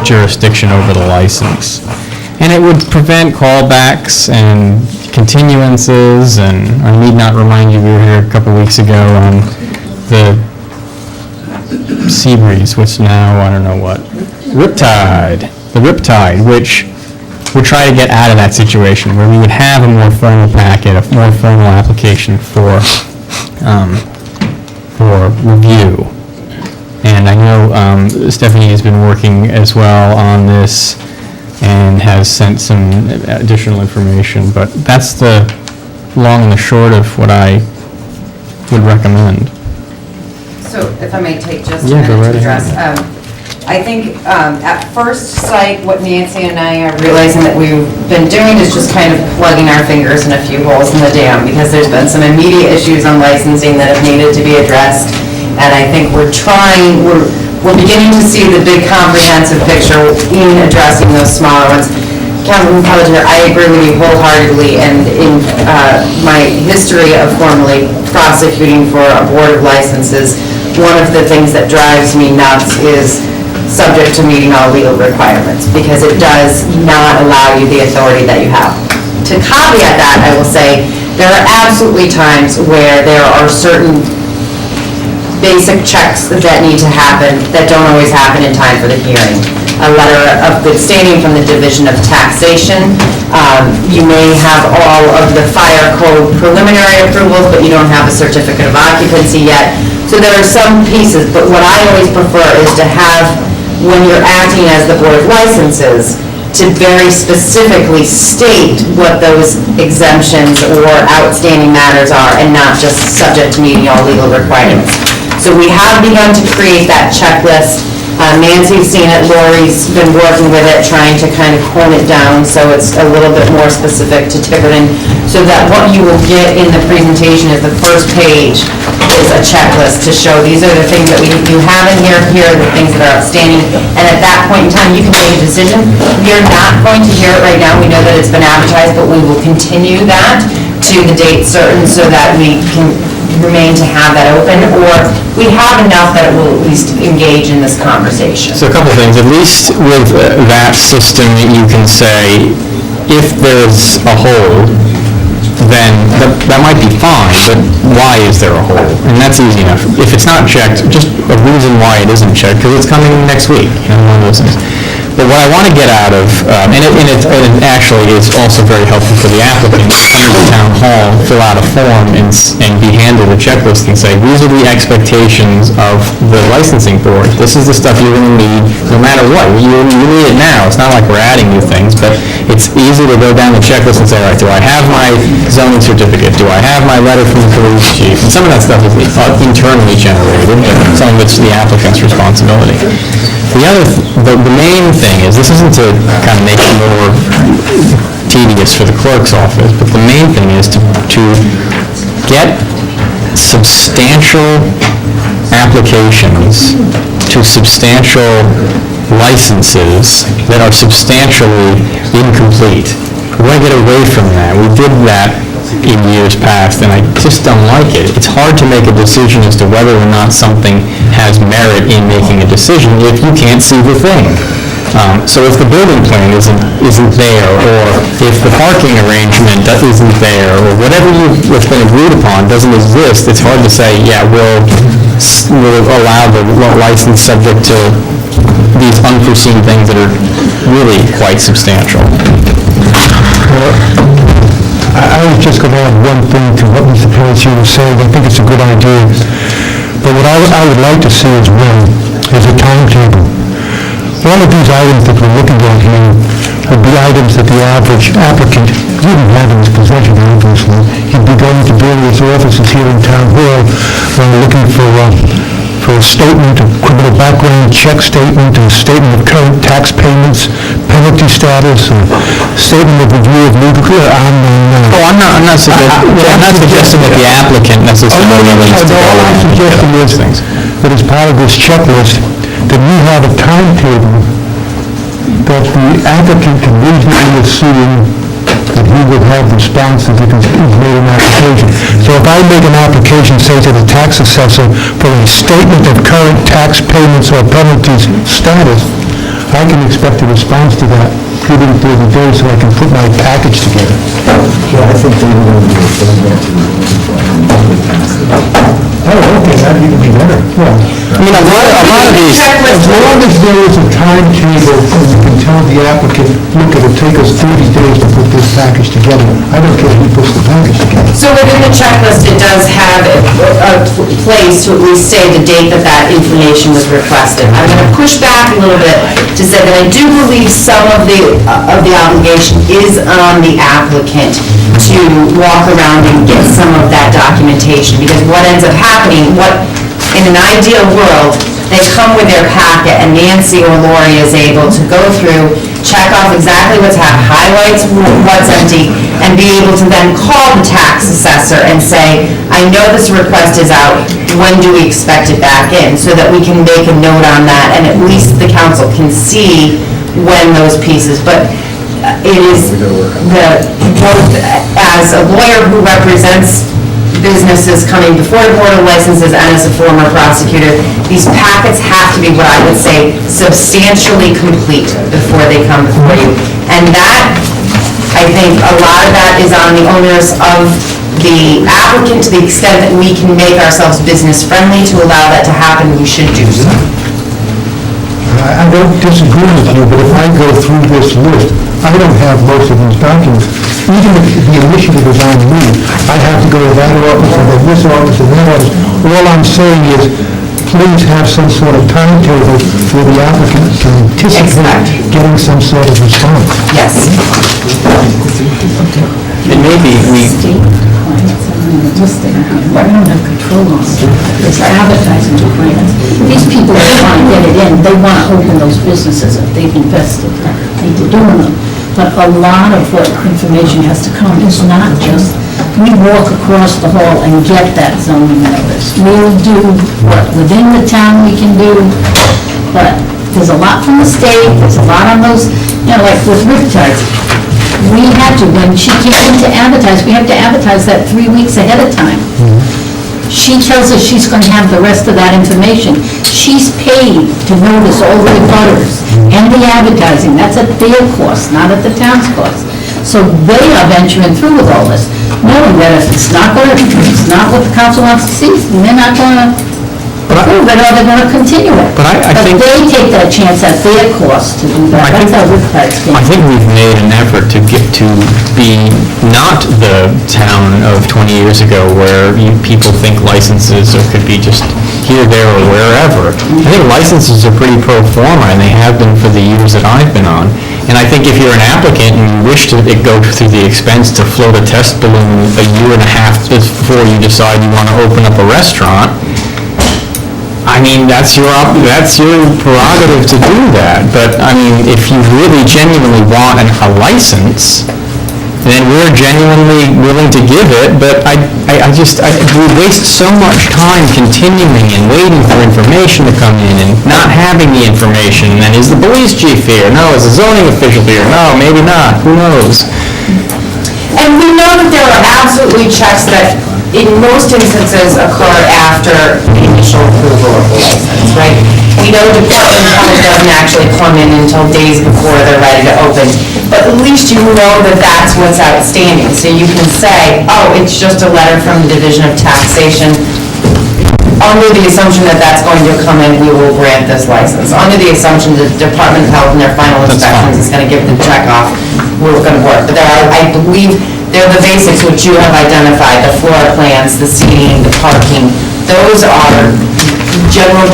jurisdiction over the license. And it would prevent callbacks and continuances, and I need not remind you, we were here a couple weeks ago on the Seabreeze, which now, I don't know what, the Riptide, which would try to get out of that situation, where we would have a more formal packet, a more formal application for review. And I know Stephanie has been working as well on this and has sent some additional information, but that's the long and the short of what I would recommend. So if I may take just a Yeah, go minute to right address. ahead. I think at first sight, what Nancy and I are realizing that we've been doing is just kind of plugging our fingers in a few holes in the dam, because there's been some immediate issues on licensing that have needed to be addressed. And I think we're beginning to see the big comprehensive picture in addressing those smaller ones. Councilman Pelletier, I agree with you wholeheartedly, and in my history of formally prosecuting for a board of licenses, one of the things that drives me nuts is subject to meeting all legal requirements, because it does not allow you the authority that you have. To caveat that, I will say, there are absolutely times where there are certain basic checks that need to happen that don't always happen in time for the hearing. A letter of good standing from the Division of Taxation. You may have all of the fire code preliminary approvals, but you don't have a certificate of occupancy yet. So there are some pieces, but what I always prefer is to have, when you're acting as the board of licenses, to very specifically state what those exemptions or outstanding matters are, and not just subject to meeting all legal requirements. So we have begun to create that checklist. Nancy's seen it, Lori's been working with it, trying to kind of hone it down so it's a little bit more specific to Tiverton, so that what you will get in the presentation is the first page is a checklist to show these are the things that you have in here, here are the things that are outstanding, and at that point in time, you can make a decision. We are not going to hear it right now, we know that it's been advertised, but we will continue that to the date certain so that we can remain to have that open, or we have enough that it will at least engage in this conversation. So a couple things, at least with that system, you can say, if there's a hole, then that might be fine, but why is there a hole? And that's easy enough. If it's not checked, just a reason why it isn't checked, because it's coming next week, one of those things. But what I want to get out of, and it actually is also very helpful for the applicant, to come to the town hall, fill out a form, and be handed a checklist and say, these are the expectations of the licensing board. This is the stuff you're going to need, no matter what. You need it now. It's not like we're adding new things, but it's easy to go down the checklist and say, all right, do I have my zoning certificate? Do I have my letter from the police chief? And some of that stuff is internally generated, some of it's the applicant's responsibility. The main thing is, this isn't to kind of make it more tedious for the clerk's office, but the main thing is to get substantial applications to substantial licenses that are substantially incomplete. We want to get away from that. We did that in years past, and I just don't like it. It's hard to make a decision as to whether or not something has merit in making a decision if you can't see the thing. So if the building plan isn't there, or if the parking arrangement isn't there, or whatever what's been agreed upon doesn't exist, it's hard to say, yeah, we'll allow the license subject to these unforeseen things that are really quite substantial. I was just going to add one thing to what Mr. Pelletier was saying. I think it's a good idea. But what I would like to see as well is a timetable. One of these items that we're looking at here would be items that the average applicant wouldn't have in his possession, obviously. He'd be going to various offices here in Town Hall, looking for a statement, a criminal background check statement, a statement of current tax payments, penalty status, a statement of review of legal... I'm not suggesting that the applicant necessarily needs to go all I'm suggesting is that as part of this checklist, that we have a timetable that the applicant can reasonably assume that he would have responses if he's made an application. So if I make an application, say to the tax assessor, for a statement of current tax payments or penalties status, I can expect a response to that within 30 days so I can put my package together. Yeah, I think they were going to do it. Oh, okay, that'd even be better. Well, I mean, a lot of these... As long as there is a timetable and you can tell the applicant, look, it'll take us 30 days to put this package together. I don't care who puts the package together. So within the checklist, it does have a place to at least say the date that that information was requested. I'm going to push back a little bit to say that I do believe some of the obligation is on the applicant to walk around and get some of that documentation, because what ends up happening, in an ideal world, they come with their packet and Nancy or Lori is able to go through, check off exactly what's highlights what's empty, and be able to then call the tax assessor and say, I know this request is out, when do we expect it back in? So that we can make a note on that, and at least the council can see when those pieces, but it is both as a lawyer who represents businesses coming before the Board of Licenses and as a former prosecutor, these packets have to be what I would say substantially complete before they come before you. And that, I think, a lot of that is on the onus of the applicant. To the extent that we can make ourselves business friendly to allow that to happen, we should do so. I don't disagree with you, but if I go through this list, I don't have most of these documents. Even if the initiative is on me, I have to go to that office and then this office and that office. All I'm saying is, please have some sort of timetable where the applicant can anticipate getting some sort of response. Yes. And maybe we... listing here, we don't have control on it. It's advertising requirements. These people want to get it in, they want to open those businesses if they've invested into doing them. But a lot of what information has to come is not just, we walk across the hall and get that zoning notice. We'll do what within the town we can do, but there's a lot from the state, there's a lot on those, like with Riptide. We had to, when she came in to advertise, we have to advertise that 3 weeks ahead of time. She tells us she's going to have the rest of that information. She's paid to notice all the butters and the advertising. That's at their cost, not at the town's cost. So they are venturing through with all this, knowing that if it's not what the council wants to see, they're not going to approve it, or they're going to continue it. But I think they take that chance at their cost to do that. That's how Riptide's been. I think we've made an effort to get to be not the town of 20 years ago where people think licenses could be just here, there, or wherever. I think licenses are pretty pro forma, and they have been for the years that I've been on. And I think if you're an applicant and you wish to go through the expense to float a test balloon a year and a half before you decide you want to open up a restaurant, I mean, that's your prerogative to do that. But, I mean, if you really genuinely want a license, then we're genuinely willing to give it. But we waste so much time continuing and waiting for information to come in and not having the information. And then is the police chief here? No. Is the zoning official here? No, maybe not. Who knows? And we know that there are absolutely checks that, in most instances, occur after the initial approval of the license, right? We know department head doesn't actually come in until days before they're ready to open, but at least you know that that's what's outstanding. So you can say, oh, it's just a letter from the Division of Taxation. Under the assumption that that's going to come in, we will grant this license. Under the assumption that the Department of Health in their final inspections is going to give the check off, we're going to work. But there are, I believe, they're the basics which you have identified, the floor plans, the seating, the parking. Those are general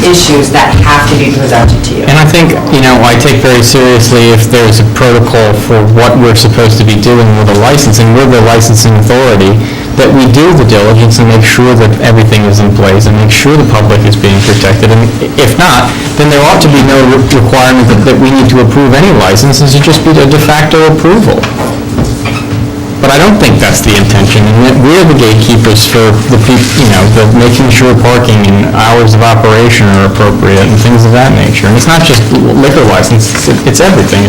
issues that have to be presented to you. And I think, I take very seriously if there's a protocol for what we're supposed to be doing with the licensing, with the licensing authority, that we do the diligence and make sure that everything is in place and make sure the public is being protected. And if not, then there ought to be no requirement that we need to approve any licenses. It should just be a de facto approval. But I don't think that's the intention, and we're the gatekeepers for the people, the making sure parking and hours of operation are appropriate and things of that nature. And it's not just liquor license, it's everything.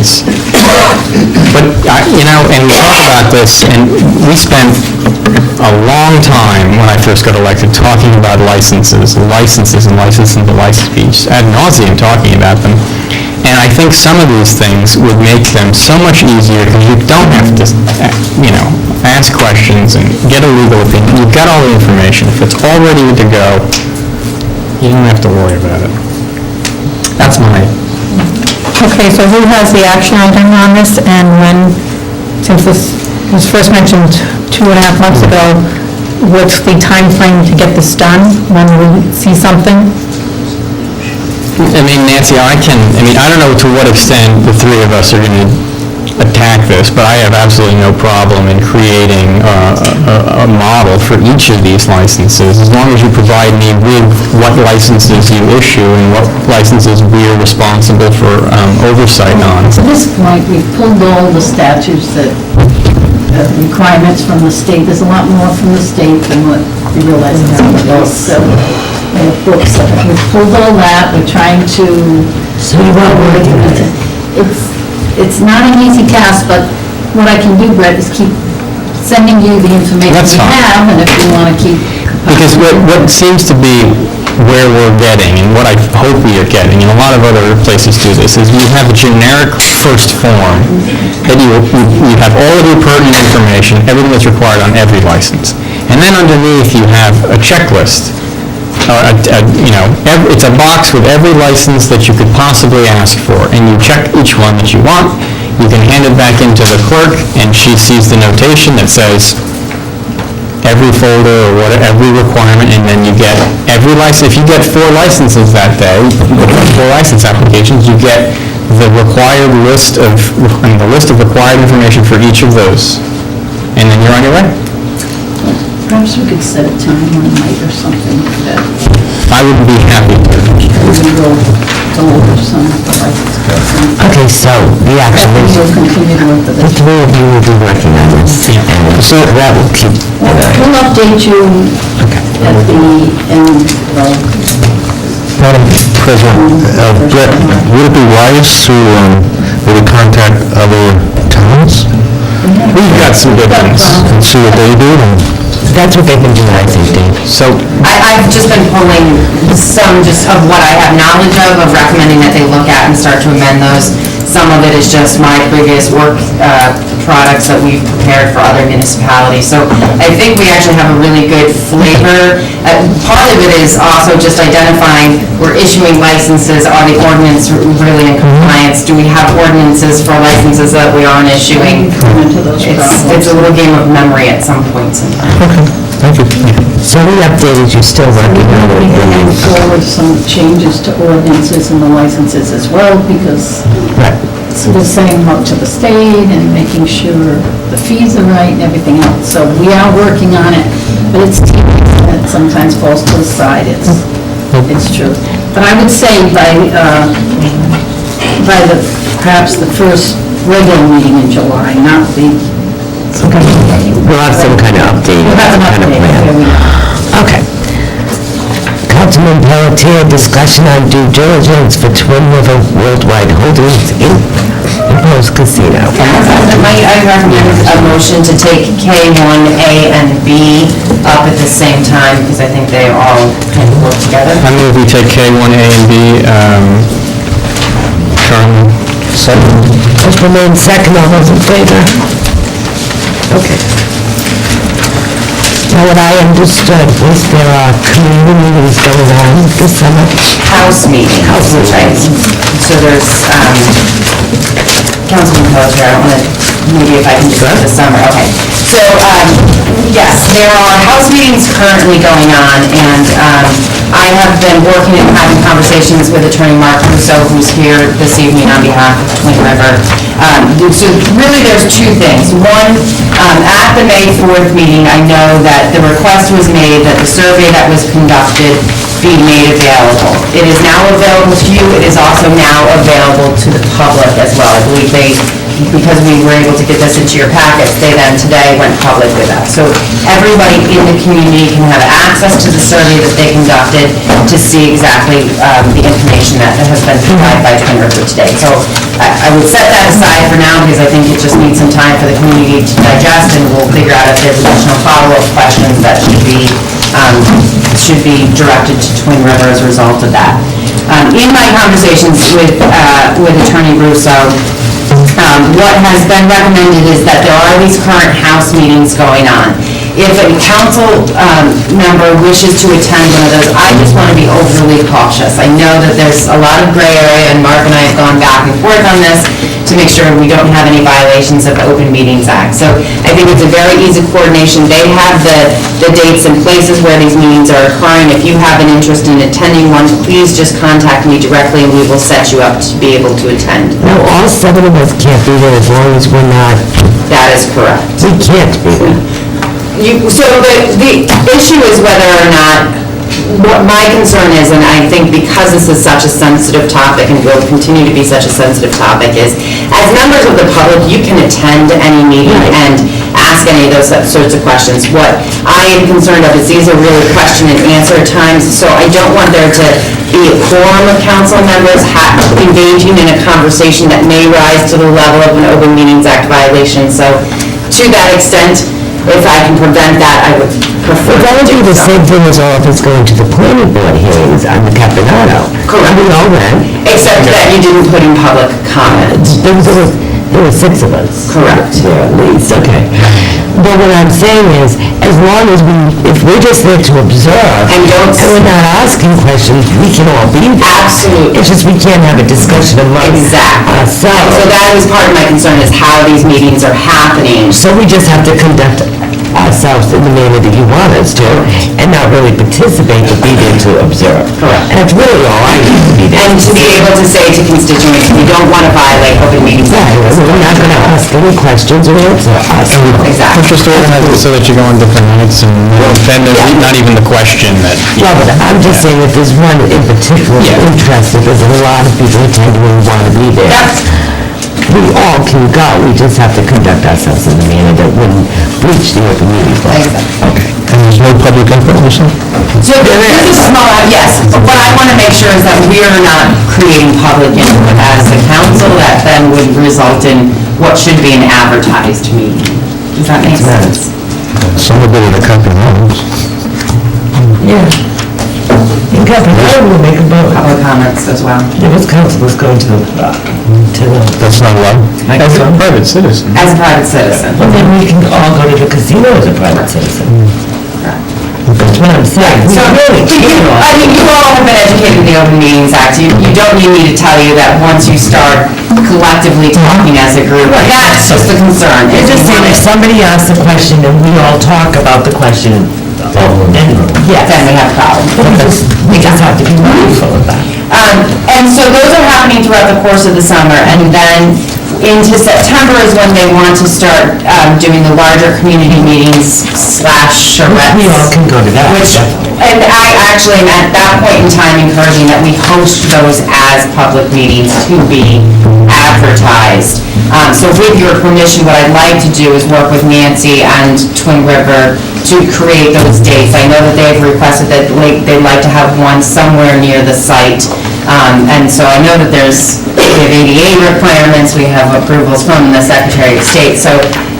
But, and we talk about this, and we spent a long time when I first got elected talking about licenses and license fees, ad nauseum talking about them. And I think some of these things would make them so much easier because you don't have to, ask questions and get a legal opinion. You've got all the information. If it's all ready to go, you don't have to worry about it. That's my... Okay, so who has the action item on this, and when, since this was first mentioned 2.5 months ago, what's the time frame to get this done? When will we see something? Nancy, I don't know to what extent the three of us are going to attack this, but I have absolutely no problem in creating a model for each of these licenses, as long as you provide me with what licenses you issue and what licenses we're responsible for oversight on. At this point, we've pulled all the statutes that, requirements from the state. There's a lot more from the state than what we realize in some of those. So, books, we've pulled all that. We're trying to... So you want It's not an easy task, but what I can do, Brett, is keep sending you the information we have, and if you want to keep... Because what seems to be where we're getting, and what I hope we are getting, and a lot of other places do this, is you have a generic first form, that you have all of your pertinent information, everything that's required on every license. And then underneath, you have a checklist. It's a box with every license that you could possibly ask for, and you check each one that you want. You can hand it back into the clerk, and she sees the notation that says every folder or every requirement, and then you get every license. If you get 4 licenses that day, 4 license applications, you get the required list of required information for each of those, and then you're on your way. Perhaps we could set a time one night or something like that. I would be happy to. We can go over some license bills. Okay, so the action is, We'll continue to work with the it. three of you will be working on this. And so that will keep... We'll update you at the end of... Madam President, Brett, would it be wise to maybe contact other towns? We've got some good ones. And see what they do? That's what they've been doing, I think, Dave. So I've just been pulling some just of what I have knowledge of recommending that they look at and start to amend those. Some of it is just my previous work products that we've prepared for other municipalities. So I think we actually have a really good flavor. Part of it is also just identifying, we're issuing licenses, are the ordinance really in compliance? Do we have ordinances for licenses that we aren't issuing? It's a little game of memory at some points in time. Okay, thank you. So we updated, you're still working on it. We're bringing forward some changes to ordinances and the licenses as well, because we're saying no to the state and making sure the fees are right and everything else. So we are working on it, but it's that sometimes falls to the side. It's true. But I would say by perhaps the first regular meeting in July, not the... We'll have some kind of update. We'll have an update. There we go. Okay. Councilman Pelletier, discussion on due diligence for Twin River Worldwide Holdings Inc. proposed casino. My I recommend a motion to take K1A and B up at the same time, because I think they all kind of work together. I move we take K1A and B currently. Motion been made second, all those in favor? Okay. Now, what I understood was there are community meetings going on this summer. House meeting. Right. So there's, Councilman Pelletier, I don't want to, maybe if I can just go this summer, okay. So, yes, there are house meetings currently going on, and I have been working and having conversations with Attorney Mark Russo, who's here this evening on behalf of Twin River. So really, there's two things. One, at the May 4th meeting, I know that the request was made that the survey that was conducted be made available. It is now available to you. It is also now available to the public as well. I believe because we were able to get this into your packets, they then today went public with that. So everybody in the community can have access to the survey that they conducted to see exactly the information that has been provided by Twin River today. So I would set that aside for now, because I think it just needs some time for the community to digest, and we'll figure out if there's additional follow-up questions that should be directed to Twin River as a result of that. In my conversations with Attorney Russo, what has been recommended is that there are these current House meetings going on. If a council member wishes to attend one of those, I just want to be overly cautious. I know that there's a lot of gray area, and Mark and I have gone back and forth on this to make sure we don't have any violations of the Open Meetings Act. So I think it's a very easy coordination. They have the dates and places where these meetings are occurring. If you have an interest in attending one, please just contact me directly, and we will set you up to be able to attend. No, all 7 of us can't be there as long as we're not. That is correct. We can't be there. So the issue is whether or not, what my concern is, and I think because this is such a sensitive topic and will continue to be such a sensitive topic, is as members of the public, you can attend any meeting and ask any of those sorts of questions. What I am concerned of is these are really question and answer times, so I don't want there to be a quorum of council members engaging in a conversation that may rise to the level of an Open Meetings Act violation. So to that extent, if I can prevent that, I would prefer Well, that would be the same thing as all of us going to the planning board hearings on the Caponata. Correct. We all went. Except that you didn't put in public comment. There were 6 of us. Correct. Yeah, at least, okay. But what I'm saying is, as long as if we're just there to observe, and we're not asking questions, we can all be there. Absolutely. It's just we can't have a discussion amongst ourselves. So that was part of my concern, is how these meetings are happening. So we just have to conduct ourselves in the manner that you want us to, and not really participate, but be there to observe. Correct. And that's really all I need to be there. And to be able to say to constituents, we don't want to violate Open Meetings Act. We're not going to ask any questions or answer us. Exactly. Just organize it so that you go on different nights, and then there's not even the question that... Yeah, but I'm just saying if there's one in particular interested, there's a lot of people attending who want to be there. We all can go, we just have to conduct ourselves in a manner that wouldn't breach the open meeting law. Okay. And there's no public input also? So there is a small, yes, but what I want to make sure is that we are not creating public input as a council that then would result in what should be an advertised meeting. Does that make sense? Some of it are Caponata. Yeah. In Caponata, we'll make a vote. Public comments as well. There was councilors going to the... That's not allowed? As a private citizen. As a private citizen. Well, then we can all go to the casino as a private citizen. That's what I'm saying. So, I mean, you all have been educated in the Open Meetings Act. You don't need me to tell you that once you start collectively talking as a group, that's just the concern. It's just saying, if somebody asks a question and we all talk about the question, then we have a problem. We just have to be mindful of that. And so those are happening throughout the course of the summer, and then into September is when they want to start doing the larger community meetings / charrettes. We all can go to that. And I actually am at that point in time encouraging that we host those as public meetings to be advertised. So with your permission, what I'd like to do is work with Nancy and Twin River to create those dates. I know that they've requested that they'd like to have one somewhere near the site And so I know that we have ADA requirements, we have approvals from the Secretary of State, so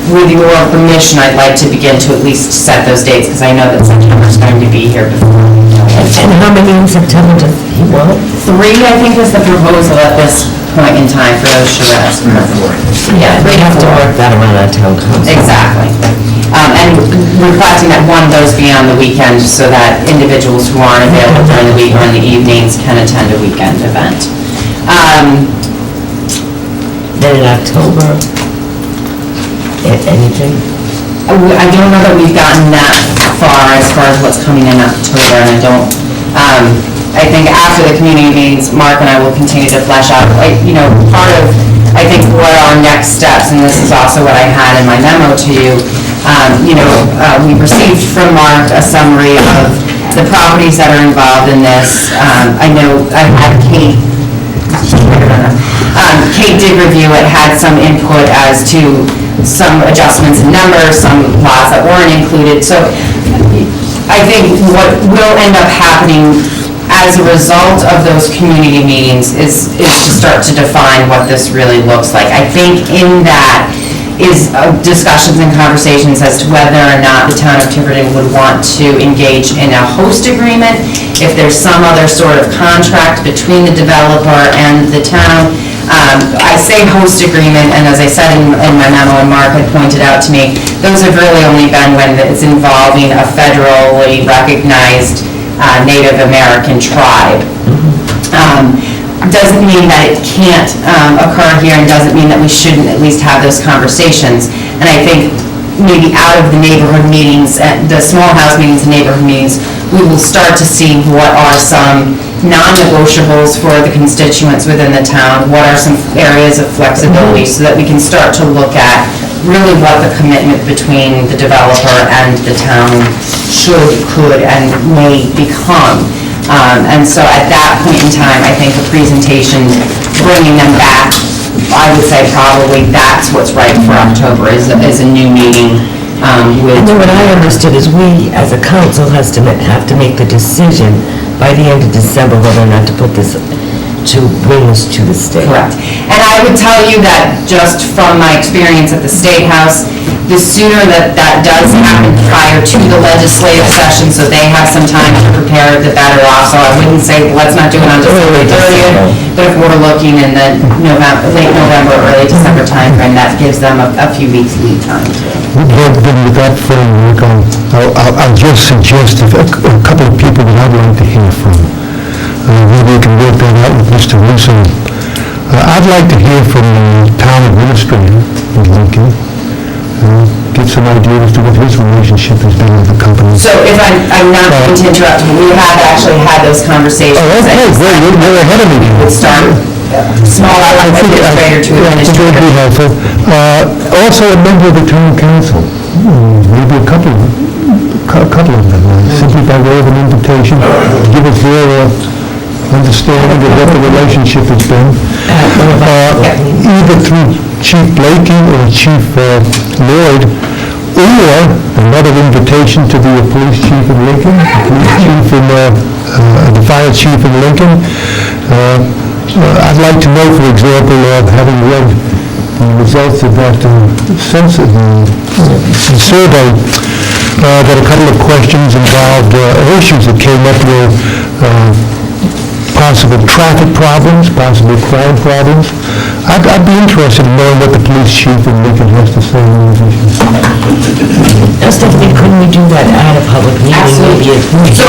with your permission, I'd like to begin to at least set those dates, because I know that September's going to be here before. And how many in September does he want? 3, I think, was the proposal at this point in time for those charrettes. Yeah, We have to work that around our town council. exactly. And requesting that one of those be on the weekend, so that individuals who aren't available during the week or in the evenings can attend a weekend event. Then in October, anything? I don't know that we've gotten that far as what's coming in October, and I think after the community meetings, Mark and I will continue to flesh out, part of, I think, what our next steps, and this is also what I had in my memo to you, we received from Mark a summary of the properties that are involved in this. I know I had Kate did review it, had some input as to some adjustments in numbers, some lots that weren't included. So I think what will end up happening as a result of those community meetings is to start to define what this really looks like. I think in that is discussions and conversations as to whether or not the town of Tiverton would want to engage in a host agreement, if there's some other sort of contract between the developer and the town. I say host agreement, and as I said in my memo, and Mark had pointed out to me, those have really only been when it's involving a federally recognized Native American tribe. Doesn't mean that it can't occur here, and doesn't mean that we shouldn't at least have those conversations. And I think maybe out of the neighborhood meetings, the small house meetings and neighborhood meetings, we will start to see what are some non-negotiables for the constituents within the town, what are some areas of flexibility, so that we can start to look at really what the commitment between the developer and the town should, could, and may become. And so at that point in time, I think a presentation, bringing them back, I would say probably that's what's right for October, is a new meeting with... And then what I understood is we, as a council, have to make the decision by the end of December whether or not to put this, to bring this to the state. Correct. And I would tell you that just from my experience at the State House, the sooner that does happen prior to the legislative session, so they have some time to prepare, the better off. So I wouldn't say, let's not do it on December 30th, but if we're looking in the late November, early December timeframe, that gives them a few weeks lead time. With that framework, I'll just suggest a couple of people that I'd like to hear from. Maybe we can work that out with Mr. Russo. I'd like to hear from the town administrator in Lincoln. Get some idea as to what his relationship has been with the company. So if I'm not going to interrupt you, we have actually had those conversations. Oh, okay, great, you're ahead of me. We'll start small administrator to administrator. That would be helpful. Also a member of the town council, maybe a couple of them, simply by way of an invitation, give us their understanding of what the relationship has been, either through Chief Blakey or Chief Lloyd, or another invitation to the police chief in Lincoln, the fire chief in Lincoln. I'd like to know, for example, having read the results of that survey, that a couple of questions involved issues that came up with possible traffic problems, possible crime problems. I'd be interested in knowing what the police chief in Lincoln has to say on these issues. Stephanie, couldn't we do that at a public meeting? Absolutely. So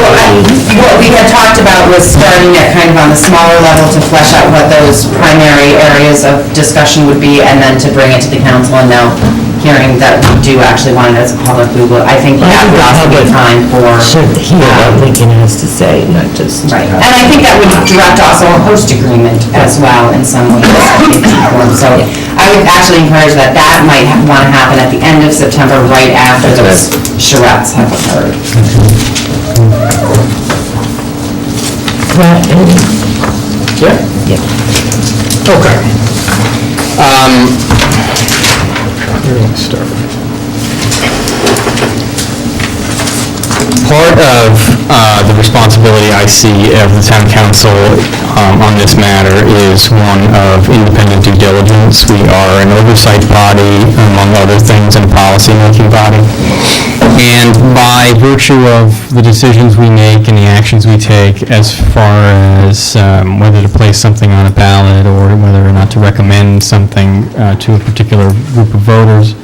what we had talked about was starting at kind of on the smaller level to flesh out what those primary areas of discussion would be, and then to bring it to the council. And now hearing that we do actually want it as a public, I think that would also be time for... Should hear what Lincoln has to say, not just... Right. And I think that would direct also a host agreement as well in some ways. So I would actually encourage that might want to happen at the end of September, right after those charrettes have occurred. Yeah? Okay. Where do I start? Part of the responsibility responsibility I see of the town council on this matter is one of independent due diligence. We are an oversight body, among other things, and a policy-making body. And by virtue of the decisions we make and the actions we take as far as whether to place something on a ballot or whether or not to recommend something to a particular group of voters,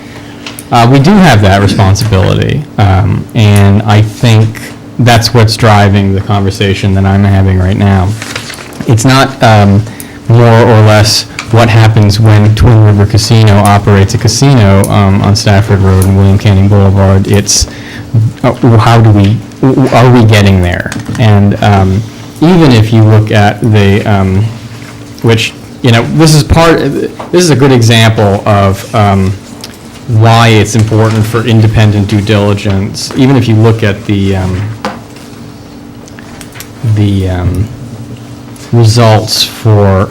we do have that responsibility. And I think that's what's driving the conversation that I'm having right now. It's not more or less what happens when Twin River Casino operates a casino on Stafford Road and William Canning Boulevard. It's are we getting there? And even if you look at the, which, this is a good example of why it's important for independent due diligence. Even if you look at the results for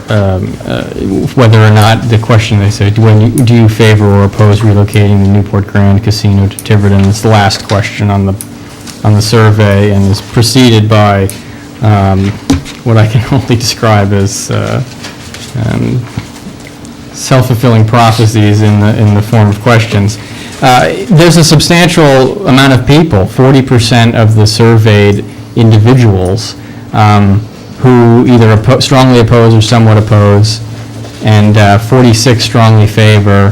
whether or not the question they say, do you favor or oppose relocating the Newport Grand Casino to Tiverton? It's the last question on the survey, and is preceded by what I can only describe as self-fulfilling prophecies in the form of questions. There's a substantial amount of people, 40% of the surveyed individuals, who either strongly oppose or somewhat oppose, and 46 strongly favor,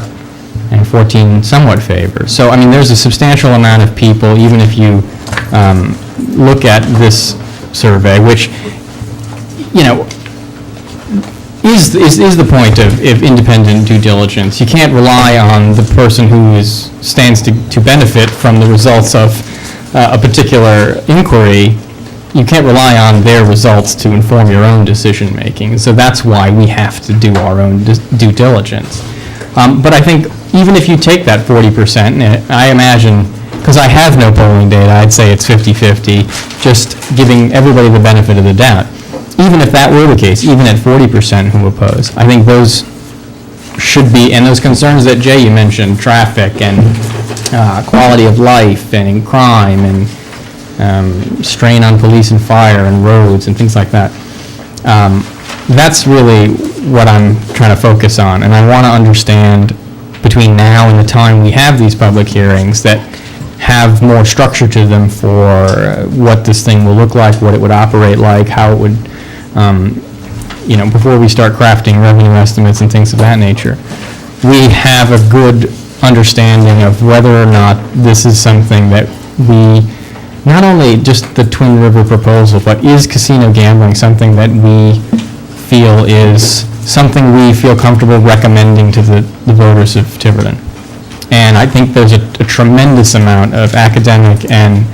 and 14 somewhat favor. So, I mean, there's a substantial amount of people, even if you look at this survey, which, is the point of independent due diligence. You can't rely on the person who stands to benefit from the results of a particular inquiry. You can't rely on their results to inform your own decision-making. So that's why we have to do our own due diligence. But I think even if you take that 40%, I imagine, because I have no polling data, I'd say it's 50-50, just giving everybody the benefit of the doubt. Even if that were the case, even at 40% who oppose, I think those should be, and those concerns that Jay, you mentioned, traffic and quality of life and crime and strain on police and fire and roads and things like that. That's really what I'm trying to focus on, and I want to understand between now and the time we have these public hearings that have more structure to them for what this thing will look like, what it would operate like, how it would, before we start crafting revenue estimates and things of that nature. We have a good understanding of whether or not this is something that we, not only just the Twin River proposal, but is casino gambling something that we feel is something we feel comfortable recommending to the voters of Tiverton. And I think there's a tremendous amount of academic and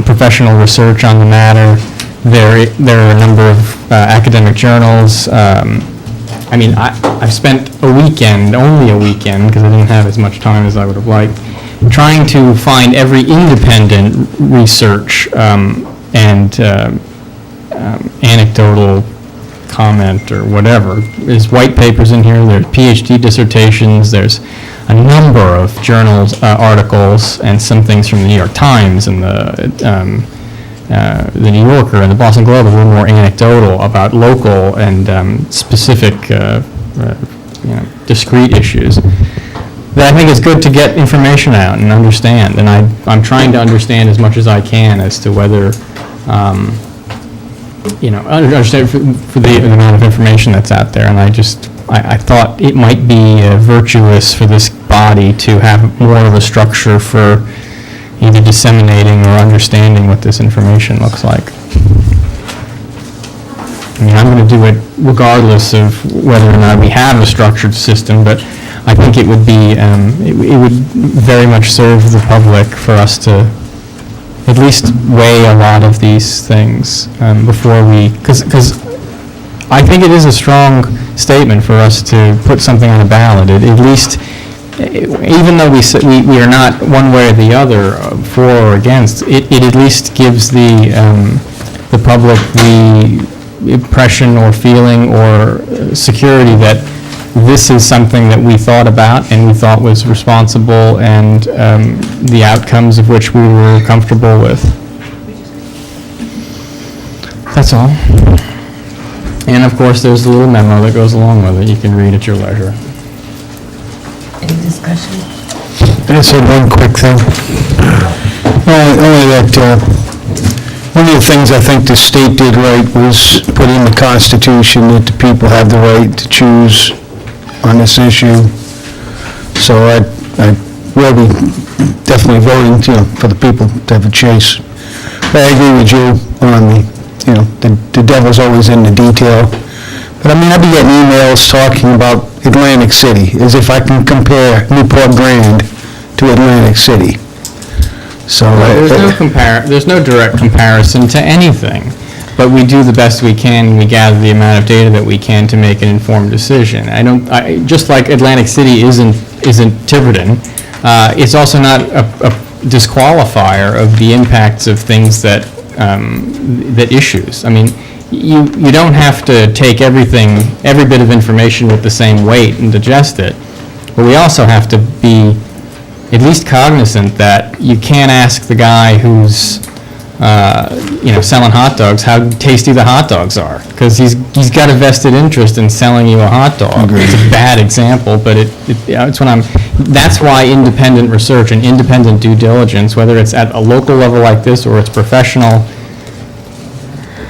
professional research on the matter. There are a number of academic journals. I mean, I've spent only a weekend, because I didn't have as much time as I would have liked, trying to find every independent research and anecdotal comment or whatever. There's white papers in here, there's PhD dissertations, there's a number of journals, articles, and some things from the New York Times and the New Yorker and the Boston Globe, a little more anecdotal about local and specific, discrete issues that I think is good to get information out and understand. And I'm trying to understand as much as I can as to whether, understand for the amount of information that's out there. And I thought it might be virtuous for this body to have more of a structure for either disseminating or understanding what this information looks like. I mean, I'm going to do it regardless of whether or not we have a structured system, but I think it would be, it would very much serve the public for us to at least weigh a lot of these things before we, because I think it is a strong statement for us to put something on a ballot. At least, even though we are not one way or the other for or against, it at least gives the public the impression or feeling or security that this is something that we thought about and we thought was responsible and the outcomes of which we were comfortable with. That's all. And of course, there's the little memo that goes along with it. You can read at your leisure. Any discussion? I just had one quick thing. Only that, one of the things I think the state did right was put in the Constitution that the people have the right to choose on this issue. So I will be definitely voting, for the people to have a choice. But I agree with you on the devil's always in the detail. But I mean, I've been getting emails talking about Atlantic City, as if I can compare Newport Grand to Atlantic City. So There's no direct comparison to anything, but we do the best we can. We gather the amount of data that we can to make an informed decision. Just like Atlantic City isn't Tiverton, it's also not a disqualifier of the impacts of things that issues. I mean, you don't have to take every bit of information with the same weight and digest it, but we also have to be at least cognizant that you can't ask the guy who's selling hot dogs how tasty the hot dogs are, because he's got a vested interest in selling you a hot dog. It's a bad example, but that's why independent research and independent due diligence, whether it's at a local level like this or it's professional,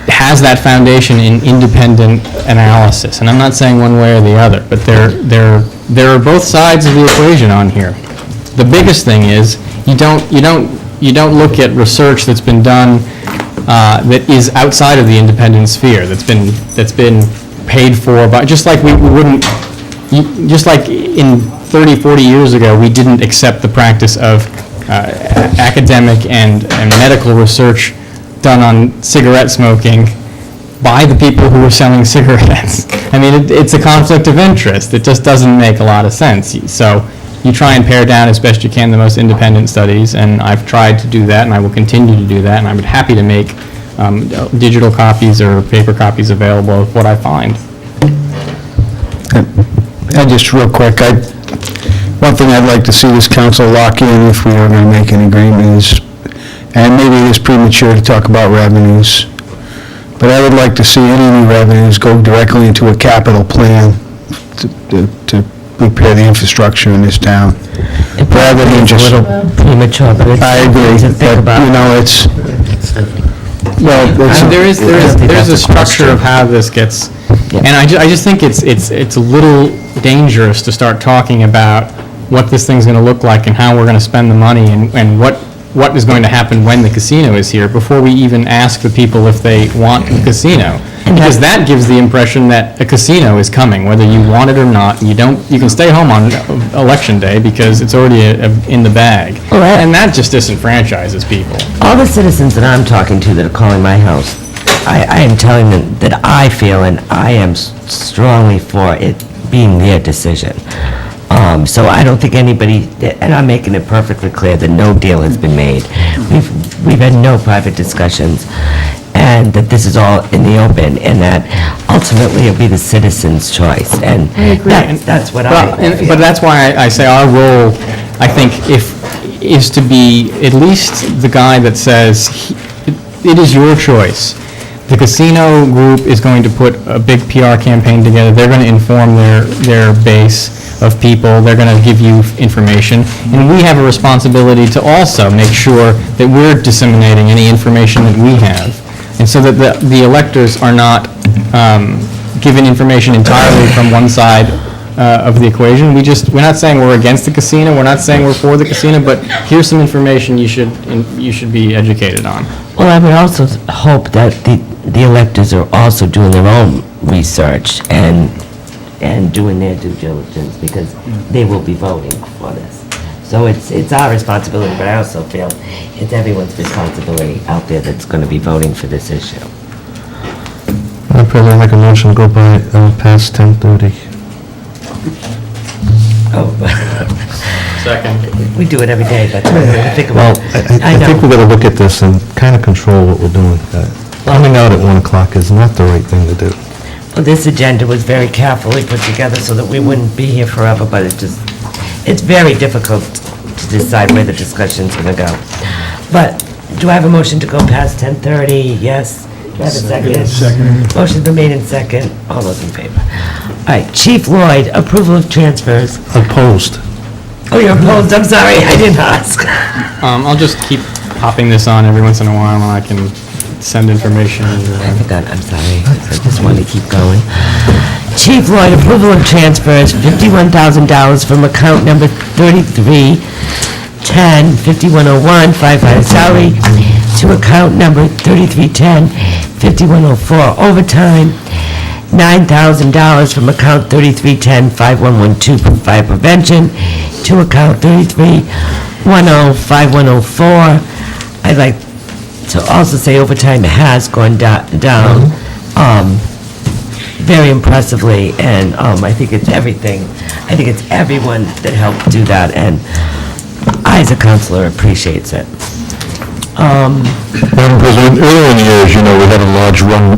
has that foundation in independent analysis. And I'm not saying one way or the other, but there are both sides of the equation on here. The biggest thing is you don't look at research that's been done that is outside of the independent sphere, that's been paid for by, just like just like in 30, 40 years ago, we didn't accept the practice of academic and medical research done on cigarette smoking by the people who were selling cigarettes. I mean, it's a conflict of interest. It just doesn't make a lot of sense. So you try and pare down as best you can the most independent studies, and I've tried to do that, and I will continue to do that, and I'm happy to make digital copies or paper copies available of what I find. And just real quick, one thing I'd like to see this council lock in if we are going to make an agreement is, and maybe it is premature to talk about revenues, but I would like to see any new revenues go directly into a capital plan to repair the infrastructure in this town, rather than just... a little premature, but it's I agree, something to think about. it's... Well, there's a structure of how this gets, and I just think it's a little dangerous to start talking about what this thing's going to look like and how we're going to spend the money and what is going to happen when the casino is here before we even ask the people if they want the casino. Because that gives the impression that a casino is coming, whether you want it or not. You can stay home on election day because it's already in the bag. And that just disenfranchises people. All the citizens that I'm talking to that are calling my house, I am telling them that I feel and I am strongly for it being their decision. So I don't think anybody, and I'm making it perfectly clear that no deal has been made. We've had no private discussions, and that this is all in the open, and that ultimately it'll be the citizens' choice. And that's what I feel. But that's why I say our role, I think, is to be at least the guy that says, it is your choice. The casino group is going to put a big PR campaign together. They're going to inform their base of people. They're going to give you information. And we have a responsibility to also make sure that we're disseminating any information that we have. And so that the electors are not given information entirely from one side of the equation. We're not saying we're against the casino. We're not saying we're for the casino, but here's some information you should be educated on. Well, I would also hope that the electors are also doing their own research and doing their due diligence, because they will be voting for this. So it's our responsibility, but I also feel it's everyone's responsibility out there that's going to be voting for this issue. Madam President, I'd like a motion to go by past 10:30. Oh. Second. We do it every day, but I think about... I think we've got to look at this and kind of control what we're doing. Coming out at 1 o'clock is not the right thing to do. Well, this agenda was very carefully put together so that we wouldn't be here forever, but it's very difficult to decide where the discussion's going to go. But do I have a motion to go past 10:30? Yes? Do I have a second? Second. Motion's been made in second. All those in favor? All right, Chief Lloyd, approval of transfers. Opposed. Oh, you're opposed, I'm sorry, I didn't ask. I'll just keep popping this on every once in a while, and I can send information. I forgot, I'm sorry, I just wanted to keep going. Chief Lloyd, approval of transfers, $51,000 from account number 3310, 5101, firefighter salary, to account number 3310, 5104, overtime, $9,000 from account 3310, 5112, fire prevention, to account 3310, 5104. I'd like to also say overtime has gone down very impressively, and I think it's everything. I think it's everyone that helped do that, and I, as a counselor, appreciates it. Madam President, earlier in the year, as you know, we had a large run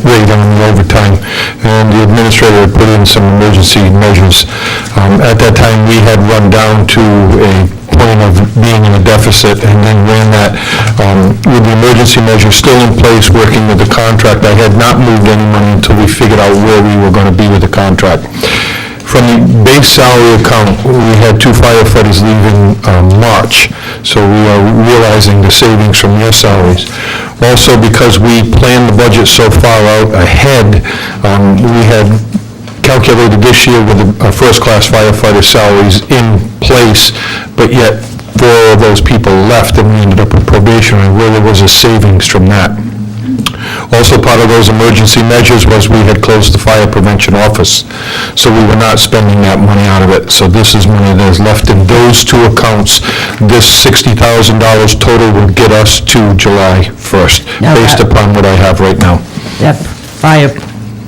rate on the overtime, and the administrator had put in some emergency measures. At that time, we had run down to a point of being in a deficit, and then ran that with the emergency measures still in place, working with the contract. I had not moved any money until we figured out where we were going to be with the contract. From the base salary account, we had 2 firefighters leaving March, so we are realizing the savings from their salaries. Also, because we planned the budget so far out ahead, we had calculated this year with the first-class firefighter salaries in place, but yet 4 of those people left, and we ended up with probationary, where there was a savings from that. Also, part of those emergency measures was we had closed the fire prevention office, so we were not spending that money out of it. So this is money that is left in those 2 accounts. This $60,000 total will get us to July 1st, based upon what I have right now. That fire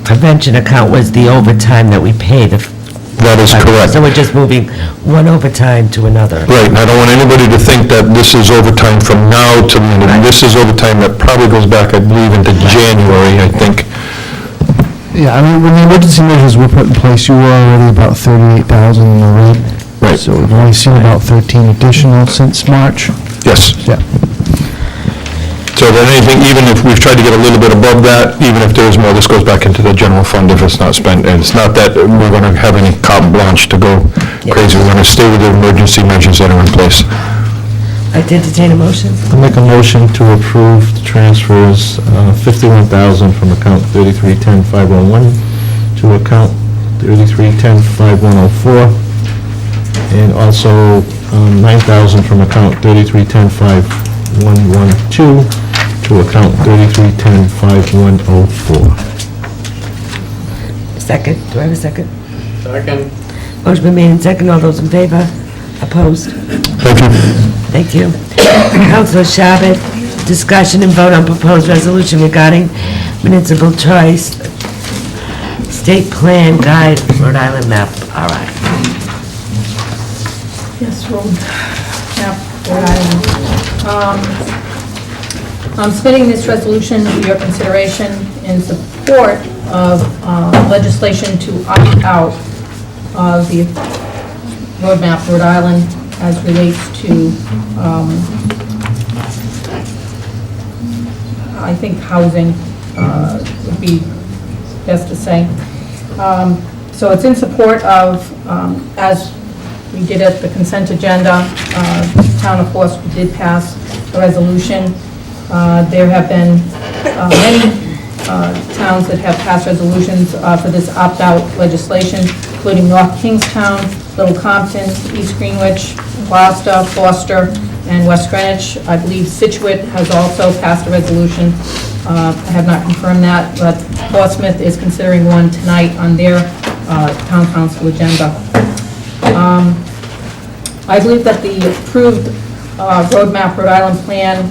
prevention account was the overtime that we pay the... That is correct. So we're just moving one overtime to another. Right, and I don't want anybody to think that this is overtime from now to, this is overtime that probably goes back, I believe, into January, I think. Yeah, I mean, when the emergency measures were put in place, you were already about 38,000 in the red. Right. So we've only seen about 13 additional since March. Yes. Yeah. So then anything, even if we've tried to get a little bit above that, even if there is more, this goes back into the general fund if it's not spent. And it's not that we're going to have any carte blanche to go crazy. We're going to stay with the emergency measures that are in place. I'd entertain a motion. I'll make a motion to approve the transfers, $51,000 from account 3310-511 to account 3310-5104, and also $9,000 from account 3310-5112 to account 3310-5104. Second, do I have a second? Second. Motion been made in second, all those in favor? Opposed? Thank you. Thank you. Councilor Shabbat, discussion and vote on proposed resolution regarding municipal choice, state plan guide, Rhode Island map. All right. Yes, Rhode Island. I'm submitting this resolution for your consideration in support of legislation to opt out of the roadmap Rhode Island as relates to, I think housing would be best to say. So it's in support of, as we did at the consent agenda, town of course did pass a resolution. There have been many towns that have passed resolutions for this opt-out legislation, including North Kingstown, Little Compton, East Greenwich, Gloucester, Foster, and West Greenwich. I believe Situate has also passed a resolution. I have not confirmed that, but Portsmouth is considering one tonight on their town council agenda. I believe that the approved roadmap Rhode Island plan,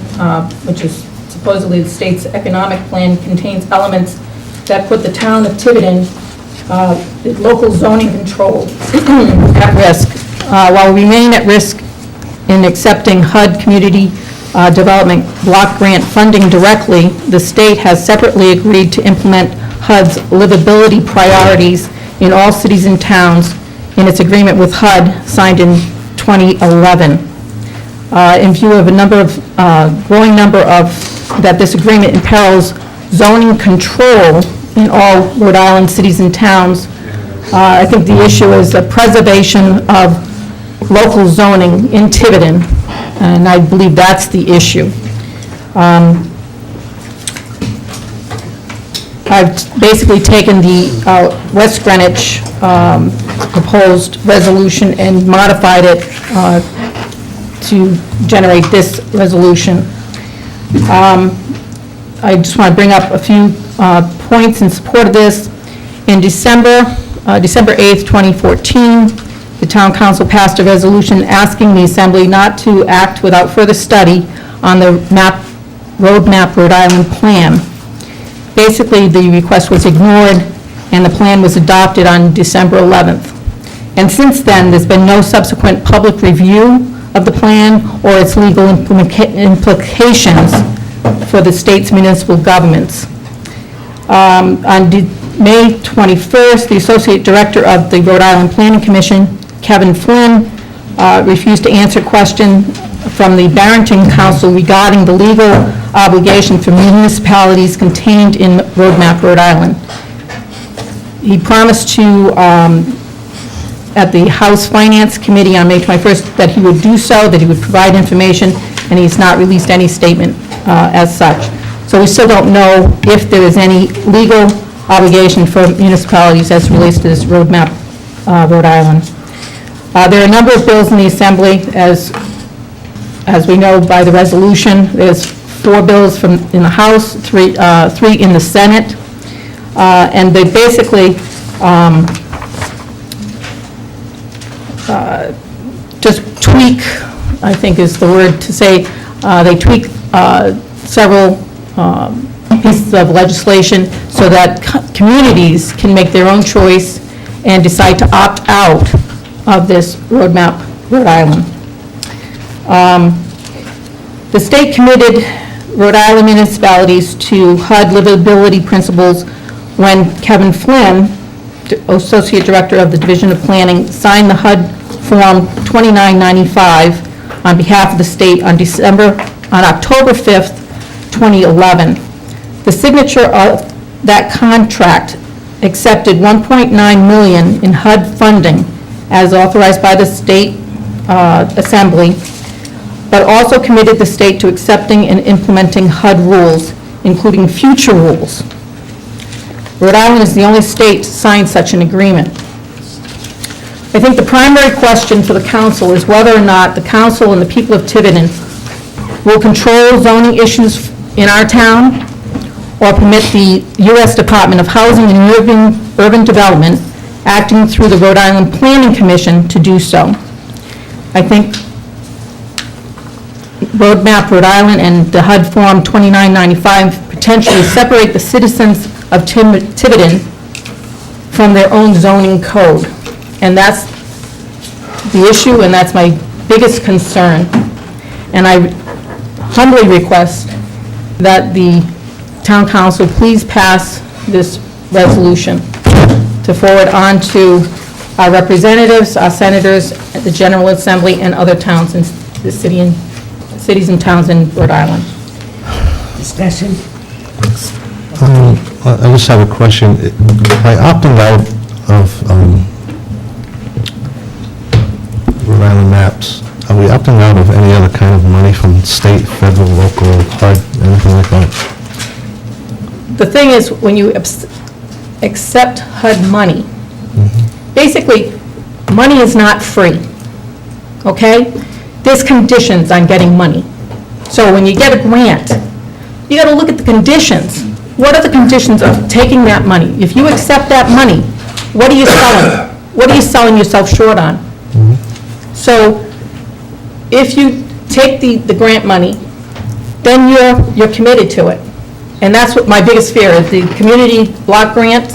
which is supposedly the state's economic plan, contains elements that put the town of Tiverton, the local zoning control, at risk. While we remain at risk in accepting HUD community development block grant funding directly, the state has separately agreed to implement HUD's livability priorities in all cities and towns in its agreement with HUD signed in 2011. In view of a growing number of, that this agreement imperils zoning control in all Rhode Island cities and towns. I think the issue is the preservation of local zoning in Tiverton, and I believe that's the issue. I've basically taken the West Greenwich proposed resolution and modified it to generate this resolution. I just want to bring up a few points in support of this. In December 8th, 2014, the Town Council passed a resolution asking the Assembly not to act without further study on the Roadmap Rhode Island plan. Basically, the request was ignored, and the plan was adopted on December 11th. And since then, there's been no subsequent public review of the plan or its legal implications for the state's municipal governments. On May 21st, the Associate Director of the Rhode Island Planning Commission, Kevin Flynn, refused to answer a question from the Barrington Council regarding the legal obligation for municipalities contained in Roadmap Rhode Island. He promised to, at the House Finance Committee on May 21st, that he would do so, that he would provide information, and he's not released any statement as such. So we still don't know if there is any legal obligation for municipalities as it relates to this Roadmap Rhode Island. There are a number of bills in the Assembly, as we know by the resolution. There's 4 bills in the House, 3 in the Senate, and they basically just tweak, I think is the word to say, they tweak several pieces of legislation so that communities can make their own choice and decide to opt out of this Roadmap Rhode Island. The state committed Rhode Island municipalities to HUD livability principles when Kevin Flynn, Associate Director of the Division of Planning, signed the HUD Form 2995 on behalf of the state on October 5th, 2011. The signature of that contract accepted $1.9 million in HUD funding as authorized by the state assembly, but also committed the state to accepting and implementing HUD rules, including future rules. Rhode Island is the only state to sign such an agreement. I think the primary question for the council is whether or not the council and the people of Tiverton will control zoning issues in our town or permit the U.S. Department of Housing and Urban Development, acting through the Rhode Island Planning Commission, to do so. I think Roadmap Rhode Island and the HUD Form 2995 potentially separate the citizens of Tiverton from their own zoning code. And that's the issue, and that's my biggest concern. And I humbly request that the town council please pass this resolution to forward on to our representatives, our senators, the General Assembly, and other towns in the cities and towns in Rhode Island. Discussion? I just have a question. By opting out of Rhode Island maps, are we opting out of any other kind of money from state, federal, local, HUD, anything like that? The thing is, when you accept HUD money, basically, money is not free, okay? There's conditions on getting money. So when you get a grant, you got to look at the conditions. What are the conditions of taking that money? If you accept that money, what are you selling? What are you selling yourself short on? So if you take the grant money, then you're committed to it. And that's what my biggest fear is, the community block grant.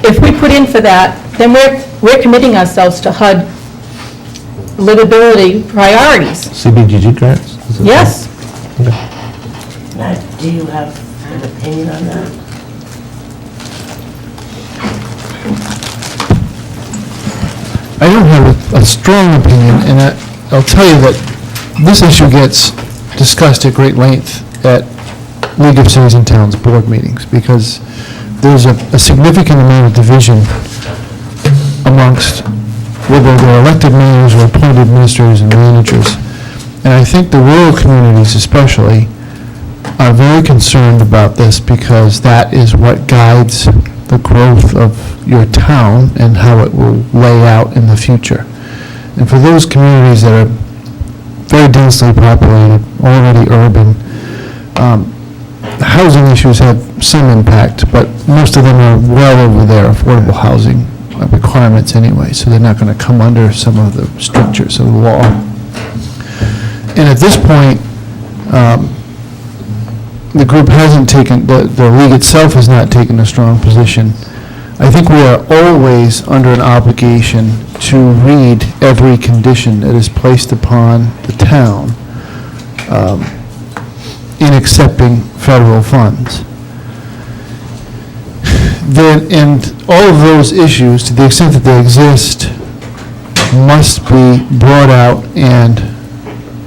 If we put in for that, then we're committing ourselves to HUD livability priorities. CBGG grants? Yes. Do you have an opinion on that? I don't have a strong opinion, and I'll tell you that this issue gets discussed at great length at League of Cities and Towns board meetings, because there's a significant amount of division amongst whether they're elected mayors or appointed administrators and managers. And I think the rural communities especially are very concerned about this, because that is what guides the growth of your town and how it will lay out in the future. And for those communities that are very densely populated, already urban, the housing issues have some impact, but most of them are well over their affordable housing requirements anyway, so they're not going to come under some of the strictures of the law. And at this point, the group hasn't taken, the league itself has not taken a strong position. I think we are always under an obligation to read every condition that is placed upon the town in accepting federal funds. And all of those issues, to the extent that they exist, must be brought out and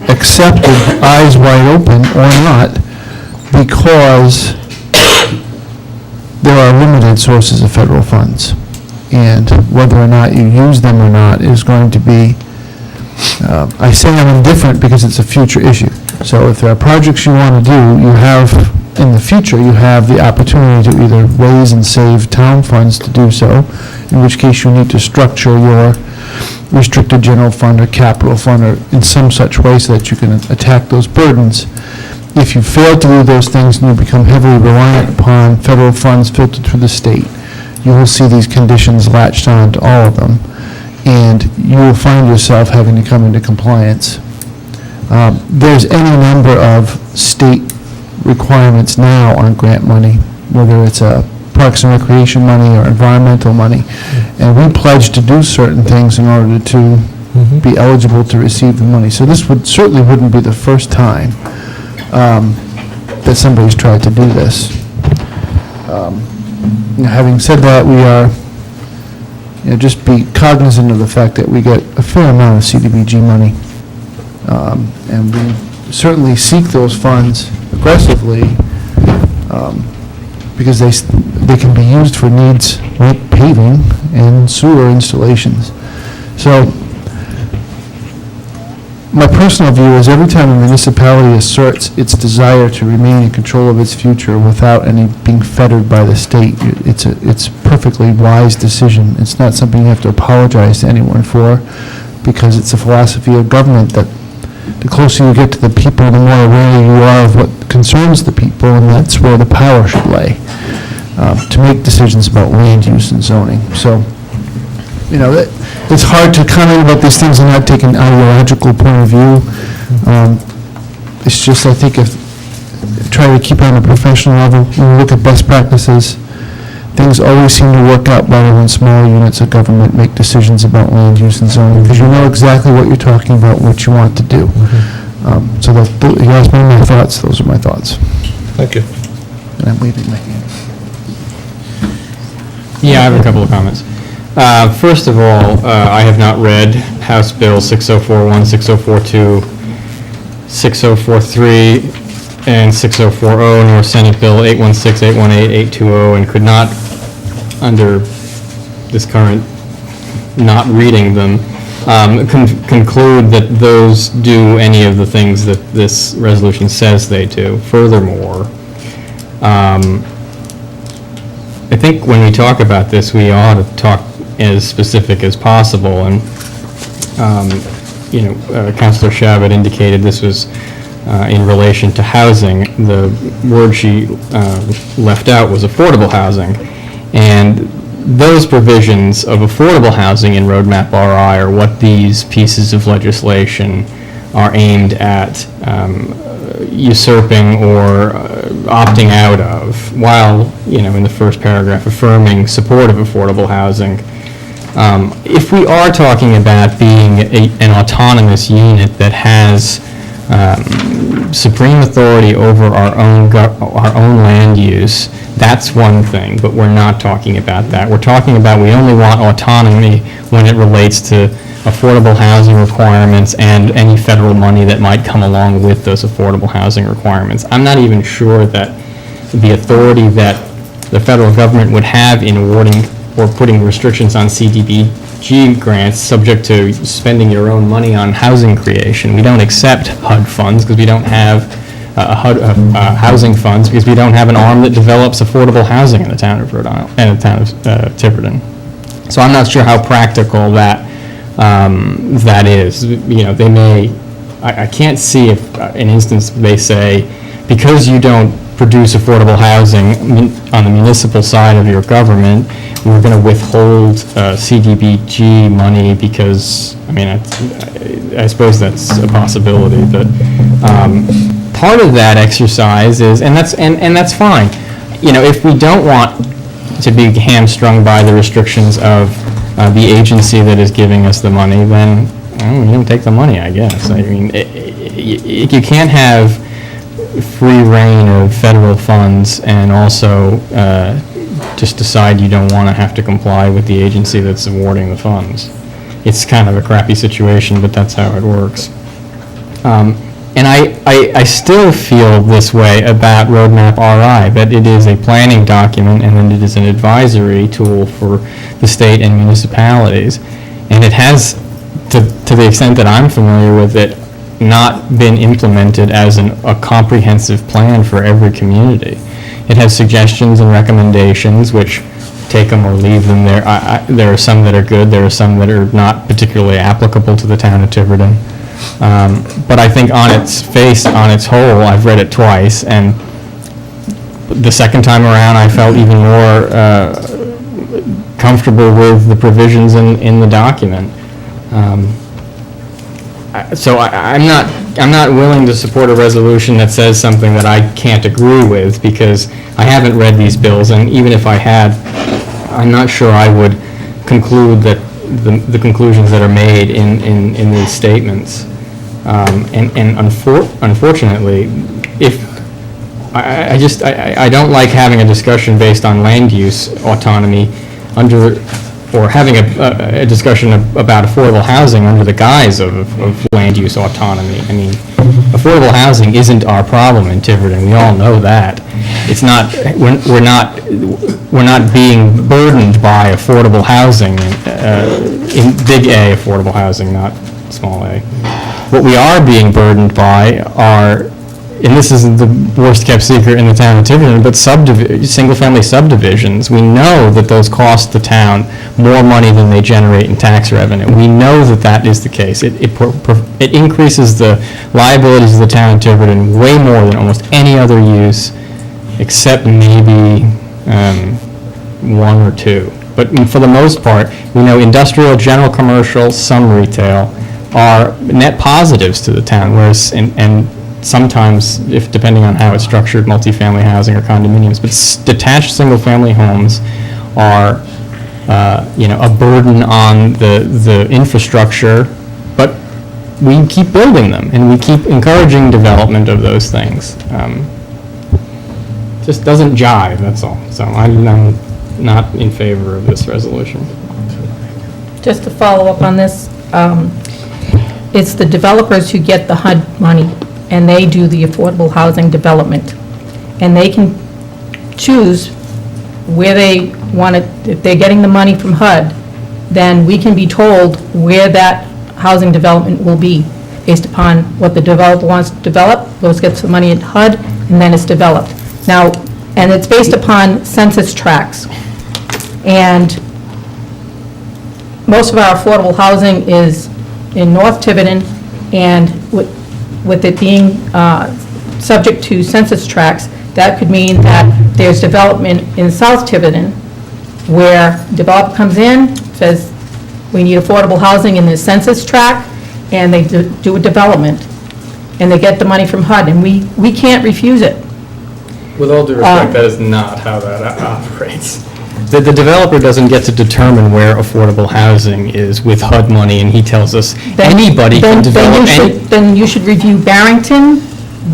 accepted, eyes wide open or not, because there are limited sources of federal funds. And whether or not you use them or not is going to be, I say I'm indifferent because it's a future issue. So if there are projects you want to do, you have, in the future, you have the opportunity to either raise and save town funds to do so, in which case you need to structure your restricted general fund or capital fund or in some such way so that you can attack those burdens. If you fail to do those things and you become heavily reliant upon federal funds filtered through the state, you will see these conditions latched on to all of them, and you will find yourself having to come into compliance. There's any number of state requirements now on grant money, whether it's Parks and Recreation money or environmental money, and we pledge to do certain things in order to be eligible to receive the money. So this certainly wouldn't be the first time that somebody's tried to do this. Having said that, we are, just be cognizant of the fact that we get a fair amount of CDBG money, and we certainly seek those funds aggressively, because they can be used for needs like paving and sewer installations. So my personal view is every time a municipality asserts its desire to remain in control of its future without any being fettered by the state, it's a perfectly wise decision. It's not something you have to apologize to anyone for, because it's a philosophy of government that the closer you get to the people, the more aware you are of what concerns the people, and that's where the power should lay, to make decisions about land use and zoning. So, it's hard to comment about these things and not take an ideological point of view. It's just, I think, if try to keep it on a professional level, when we look at best practices, things always seem to work out better when smaller units of government make decisions about land use and zoning, because you know exactly what you're talking about, what you want to do. So you asked me my thoughts, those are my thoughts. Thank you. And I'm waving my hand. Yeah, I have a couple of comments. First of all, I have not read House Bill 6041, 6042, 6043, and 6040, nor Senate Bill 816, 818, 820, and could not, under this current not reading them, conclude that those do any of the things that this resolution says they do. Furthermore, I think when we talk about this, we ought to talk as specific as possible, and Councilor Shabbat indicated this was in relation to housing. The word she left out was affordable housing, and those provisions of affordable housing in Roadmap RI are what these pieces of legislation are aimed at usurping or opting out of, while, in the first paragraph affirming support of affordable housing. If we are talking about being an autonomous unit that has supreme authority over our own land use, that's one thing, but we're not talking about that. We're talking about we only want autonomy when it relates to affordable housing requirements and any federal money that might come along with those affordable housing requirements. I'm not even sure that the authority that the federal government would have in awarding or putting restrictions on CDBG grants subject to spending your own money on housing creation. We don't accept HUD funds because we don't have housing funds because we don't have an arm that develops affordable housing in the town of Rhode Island and the town of Tiverton. So I'm not sure how practical that is. You know, they may, I can't see if an instance they say, because you don't produce affordable housing on the municipal side of your government, we're going to withhold CDBG money because, I mean, I suppose that's a possibility, but part of that exercise is, and that's fine. You know, if we don't want to be hamstrung by the restrictions of the agency that is giving us the money, then we don't take the money, I guess. I mean, you can't have free reign of federal funds and also just decide you don't want to have to comply with the agency that's awarding the funds. It's kind of a crappy situation, but that's how it works. And I still feel this way about Roadmap RI, that it is a planning document and then it is an advisory tool for the state and municipalities. And it has, to the extent that I'm familiar with it, not been implemented as a comprehensive plan for every community. It has suggestions and recommendations, which take them or leave them there. There are some that are good, there are some that are not particularly applicable to the town of Tiverton. But I think on its face, on its whole, I've read it twice, and the second time around I felt even more comfortable with the provisions in the document. So I'm not willing to support a resolution that says something that I can't agree with, because I haven't read these bills, and even if I had, I'm not sure I would conclude that the conclusions that are made in these statements. Unfortunately, if I don't like having a discussion based on land use autonomy or having a discussion about affordable housing under the guise of land use autonomy. I mean, affordable housing isn't our problem in Tiverton. We all know that. It's not. We're not being burdened by affordable housing in big A affordable housing, not small a. What we are being burdened by are, and this isn't the worst kept secret in the town of Tiverton, but single-family subdivisions. We know that those cost the town more money than they generate in tax revenue. We know that that is the case. It increases the liabilities of the town of Tiverton way more than almost any other use, except maybe one or two. But for the most part, we know industrial, general commercial, some retail are net positives to the town, whereas and sometimes, if depending on how it's structured, multifamily housing or condominiums, but detached single-family homes are, a burden on the infrastructure, but we keep building them, and we keep encouraging development of those things. Just doesn't jive, that's all. So I'm not in favor of this resolution. Just to follow up on this, it's the developers who get the HUD money, and they do the affordable housing development. And they can choose where they want it. If they're getting the money from HUD, then we can be told where that housing development will be based upon what the developer wants to develop, goes gets the money at HUD, and then it's developed. Now, and it's based upon census tracts. And most of our affordable housing is in North Tiverton, and with it being subject to census tracts, that could mean that there's development in South Tiverton where developer comes in, says, we need affordable housing in this census tract, and they do a development, and they get the money from HUD, and we can't refuse it. With all due respect, that is not how that operates. The developer doesn't get to determine where affordable housing is with HUD money, and he tells us anybody can develop any. Then you should review Barrington,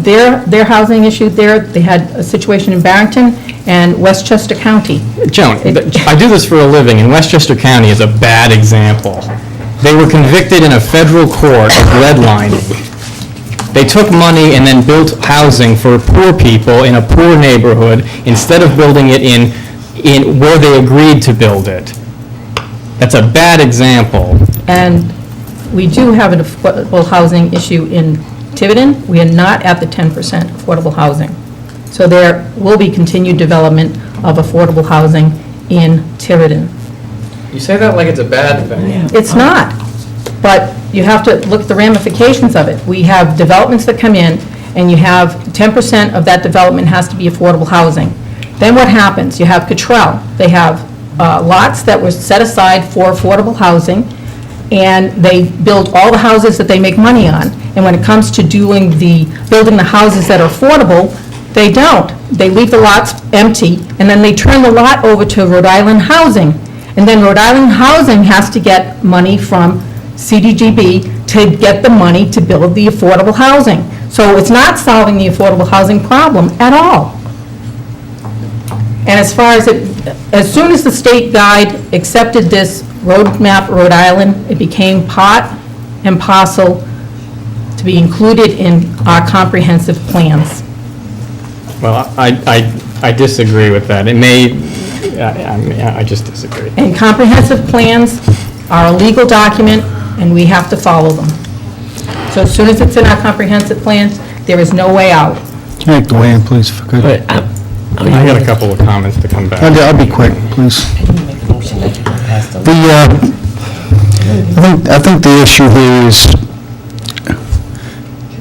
their housing issue there. They had a situation in Barrington and Westchester County. Joan, I do this for a living, and Westchester County is a bad example. They were convicted in a federal court of redlining. They took money and then built housing for poor people in a poor neighborhood instead of building it in where they agreed to build it. That's a bad example. And we do have an affordable housing issue in Tiverton. We are not at the 10% affordable housing. So there will be continued development of affordable housing in Tiverton. You say that like it's a bad thing. It's not, but you have to look at the ramifications of it. We have developments that come in, and you have 10% of that development has to be affordable housing. Then what happens? You have Cottrell. They have lots that were set aside for affordable housing, and they build all the houses that they make money on. And when it comes to building the houses that are affordable, they don't. They leave the lots empty, and then they turn the lot over to Rhode Island Housing. And then Rhode Island Housing has to get money from CDGB to get the money to build the affordable housing. So it's not solving the affordable housing problem at all. And as far as as soon as the state guide accepted this roadmap Rhode Island, it became part and parcel to be included in our comprehensive plans. Well, I disagree with that. It may, I just disagree. And comprehensive plans are a legal document, and we have to follow them. So as soon as it's in our comprehensive plans, there is no way out. Can I make the way in, please, if I could? I got a couple of comments to come back. I'll be quick, please. I think the issue here is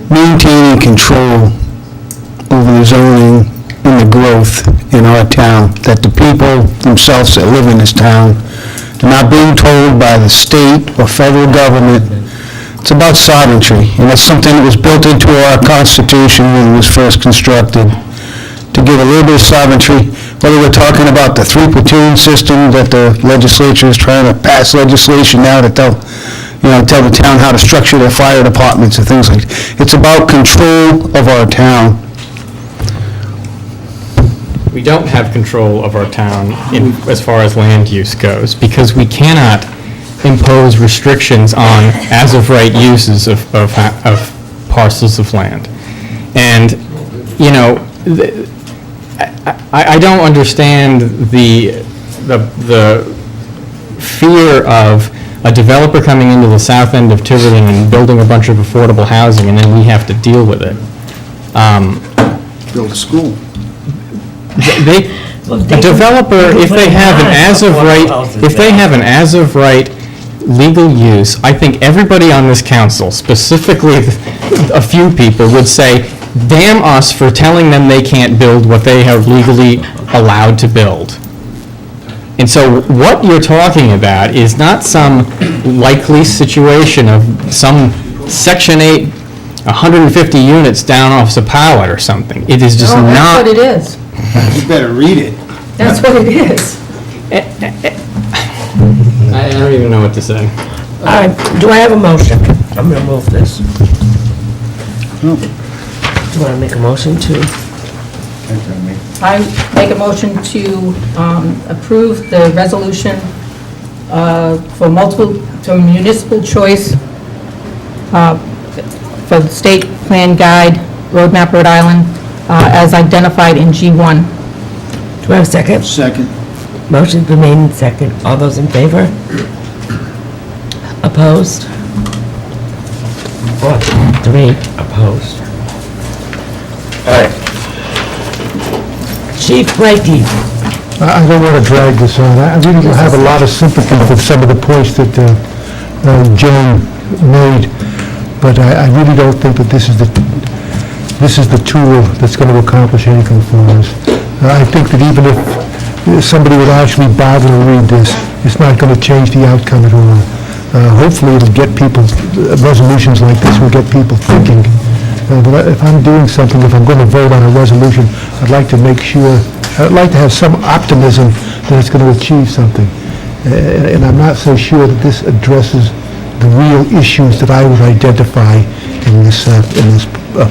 maintaining control over the zoning and the growth in our town, that the people themselves that live in this town are not being told by the state or federal government. It's about sovereignty, and that's something that was built into our Constitution when it was first constructed, to give a little bit of sovereignty, whether we're talking about the 3-platoon system that the legislature is trying to pass legislation now to tell the town how to structure their fire departments and things like that. It's about control of our town. We don't have control of our town as far as land use goes, because we cannot impose restrictions on as-of-right uses of parcels of land. And, I don't understand the fear of a developer coming into the south end of Tiverton and building a bunch of affordable housing, and then we have to deal with it. Build a school. A developer, if they have an as-of-right legal use, I think everybody on this council, specifically a few people, would say, damn us for telling them they can't build what they are legally allowed to build. And so what you're talking about is not some likely situation of some Section 8, 150 units down off Sepauwett or something. It is just not. That's what it is. You better read it. That's what it is. I don't even know what to say. Do I have a motion? I'm going to move this. Do you want to make a motion to? I make a motion to approve the resolution for municipal choice for the state plan guide, roadmap Rhode Island, as identified in G1. Do I have a second? Second. Motion's been made and second. All those in favor? Opposed? 3 opposed. All right. Chief Blakey. I don't want to drag this on. I really don't have a lot of sympathy for some of the points that Joan made, but I really don't think that this is the tool that's going to accomplish anything for us. I think that even if somebody would actually bother to read this, it's not going to change the outcome at all. Hopefully it'll get people, resolutions like this will get people thinking. But if I'm doing something, if I'm going to vote on a resolution, I'd like to make sure, I'd like to have some optimism that it's going to achieve something. And I'm not so sure that this addresses the real issues that I would identify in this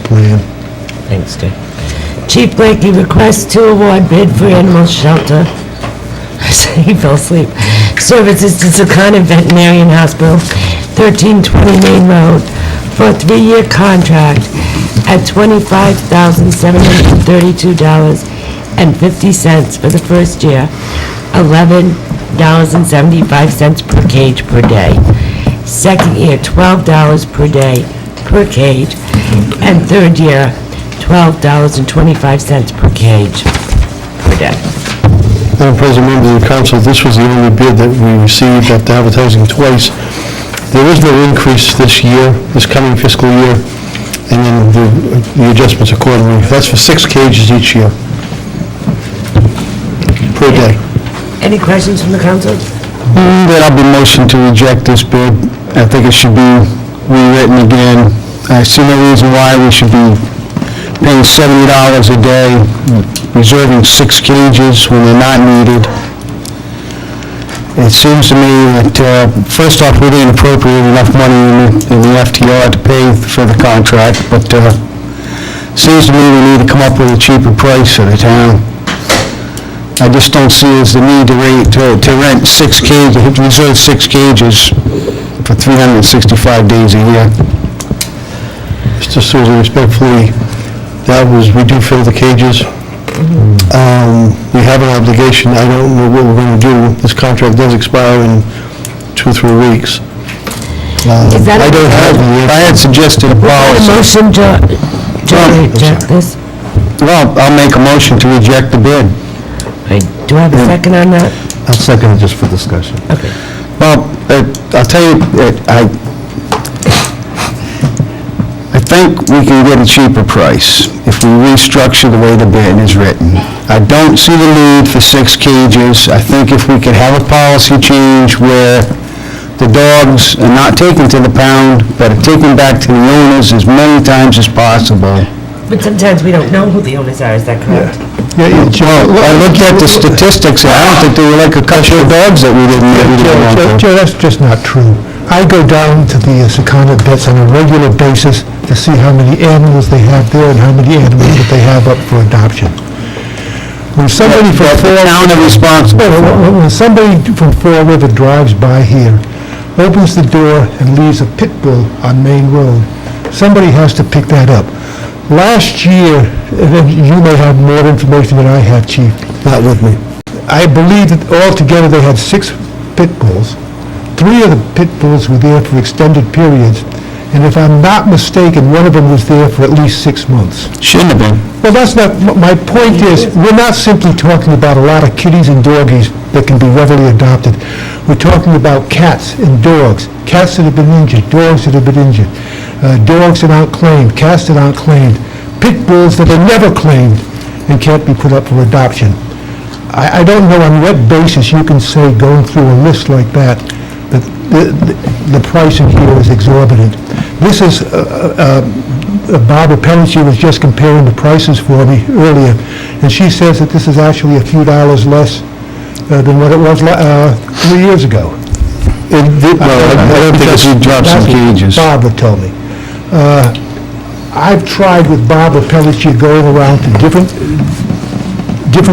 plan. Thanks, Dick. Chief Blakey requests to award bid for animal shelter. He fell asleep. Services to Secana Veterinarian Hospital 1320 Main Road, for a 3-year contract at $25,732.50 for the first year, $11.75 per cage per day. Second year, $12 per day per cage, and third year, $12.25 per cage per day. Madam President, members of the council, this was the only bid that we received after advertising twice. There is no increase this year, this coming fiscal year, and then the adjustments accordingly. That's for 6 cages each year per day. Any questions from the council? Then I'll be motion to reject this bid. I think it should be rewritten again. I see no reason why we should be paying $70 a day, reserving 6 cages when they're not needed. It seems to me that, first off, we didn't appropriate enough money in the FTR to pay for the contract, but seems to me we need to come up with a cheaper price for the town. I just don't see as the need to rent 6 cages, reserve 6 cages for 365 days a year. Mr. Souza, respectfully, we do fill the cages. We have an obligation. I don't know what we're going to do. This contract does expire in 2-3 weeks. Is that I don't have the... I had suggested a policy. Motion to reject this? Well, I'll make a motion to reject the bid. Do I have a second on that? I'll second it just for discussion. Okay. Well, I'll tell you, I think we can get a cheaper price if we restructure the way the bid is written. I don't see the need for 6 cages. I think if we could have a policy change where the dogs are not taken to the pound, but are taken back to the owners as many times as possible. But sometimes we don't know who the owners are, is that correct? Well, I looked at the statistics, and I don't think there were like a couple of dogs that we didn't want to. Joe, that's just not true. I go down to the Secana vets on a regular basis to see how many animals they have there and how many animals that they have up for adoption. When somebody from Fall River is responsible. When somebody from Fall River drives by here, opens the door and leaves a pit bull on Main Road, somebody has to pick that up. Last year, and then you may have more information than I have, Chief, not with me. I believe that altogether they had 6 pit bulls. 3 of the pit bulls were there for extended periods, and if I'm not mistaken, one of them was there for at least 6 months. Shouldn't have been. Well, that's not, my point is, we're not simply talking about a lot of kitties and doggies that can be readily adopted. We're talking about cats and dogs, cats that have been injured, dogs that have been injured, dogs that aren't claimed, cats that aren't claimed, pit bulls that are never claimed and can't be put up for adoption. I don't know on what basis you can say, going through a list like that the pricing here is exorbitant. This is, Barbara Pelletier was just comparing the prices for me earlier, and she says that this is actually a few dollars less than what it was 3 years ago. I don't think it's dropped some cages. Barbara told me. I've tried with Barbara Pelletier going around to different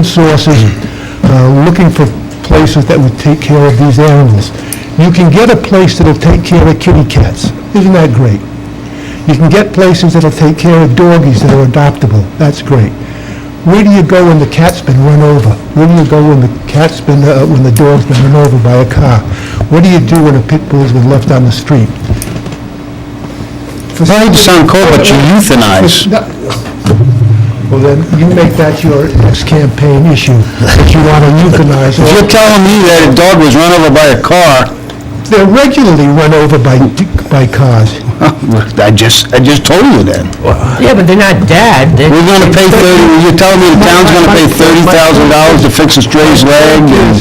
sources, looking for places that would take care of these animals. You can get a place that'll take care of kitty cats. Isn't that great? You can get places that'll take care of doggies that are adoptable. That's great. Where do you go when the cat's been run over? Where do you go when the dog's been run over by a car? What do you do when a pit bull's been left on the street? Sorry to sound cold, but you euthanize. Well, then, you make that your next campaign issue, that you want to euthanize. If you're telling me that a dog was run over by a car... They're regularly run over by cars. I just told you that. Yeah, but they're not dead. We're going to pay you're telling me the town's going to pay $30,000 to fix a stray's leg and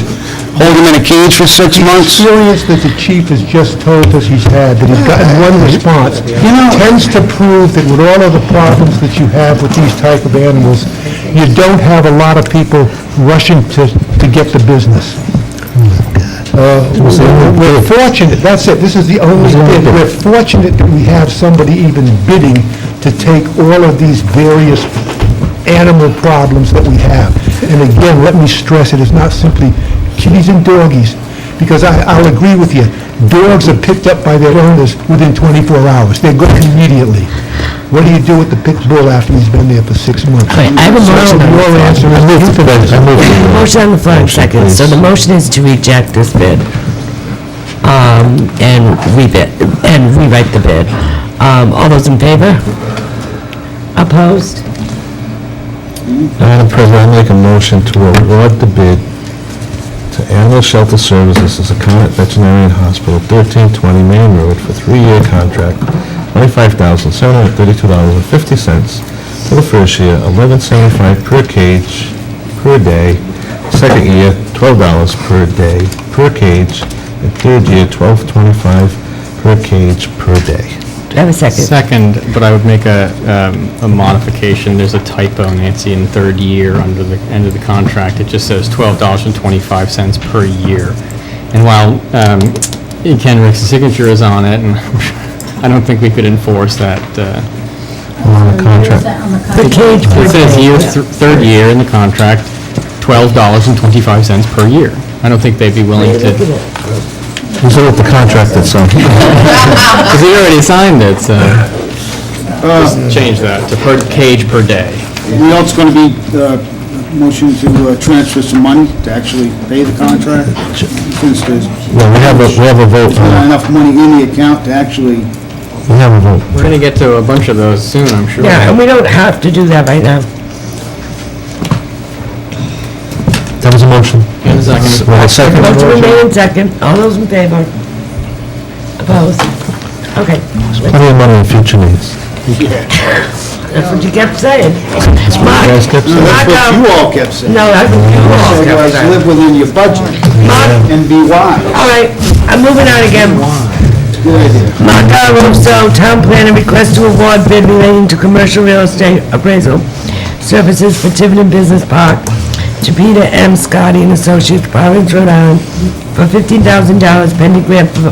hold him in a cage for 6 months? The experience that the chief has just told us he's had, that he's gotten one response, tends to prove that with all of the problems that you have with these type of animals, you don't have a lot of people rushing to get the business. We're fortunate, that's it, this is the only bid. We're fortunate that we have somebody even bidding to take all of these various animal problems that we have. And again, let me stress, it is not simply kitties and doggies, because I'll agree with you, Dogs are picked up by their owners within 24 hours. They're gone immediately. What do you do with the pit bull after he's been there for 6 months? All right, I have a motion on the Your floor. answer is I move I have a motion on the floor in second. So the motion is to reject this bid, and rebid, and rewrite the bid. All those in favor? Opposed? Madam President, I make a motion to award the bid to Animal Shelter Services as a Comet Veterinarian Hospital, 1320 Main Road, for 3-year contract, $25,732.50 for the first year, $11.75 per cage per day, second year, $12 per day per cage, and third year, $12.25 per cage per day. Do I have a second? Second, but I would make a modification. There's a typo, Nancy, in third year under the end of the contract. It just says $12.25 per year. And while Kenrick's signature is on it, and I don't think we could enforce that. On the contract. The cage per It says day. year, third year in the contract, $12.25 per year. I don't think they'd be willing to, Who's with the contract that's on? because he already signed it, so. Just change that to per cage per day. We also going to be motion to transfer some money to actually pay the contract, since there's Well, we have a vote. not enough money in the account to actually... We have a vote. We're gonna get to a bunch of those soon, I'm sure. Yeah, and we don't have to do that right now. That was a motion. And a second. Well, a second. Motion remain in second. All those in favor? Opposed? Okay. Plenty of money in future needs. That's what you kept saying. Mark, guys kept saying. Mark, That's what you all kept saying. No, that's what you all So kept guys, saying. live within your budget and be wise. All right, I'm moving on again. Good idea. Mark Russo, Town Planner, request to award bid relating to commercial real estate appraisal services for Tiverton Business Park to Peter M. Scotty and Associates, Providence, Rhode Island, for $15,000 pending grant for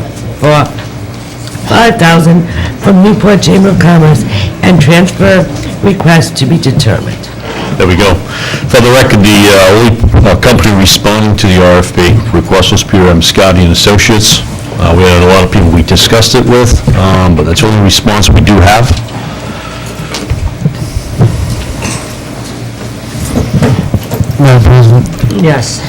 $5,000 from Newport Chamber of Commerce and transfer request to be determined. There we go. For the record, the only company responding to the RFP request was Peter M. Scotty and Associates. We had a lot of people we discussed it with, but that's the only response we do have. Madam President, Yes.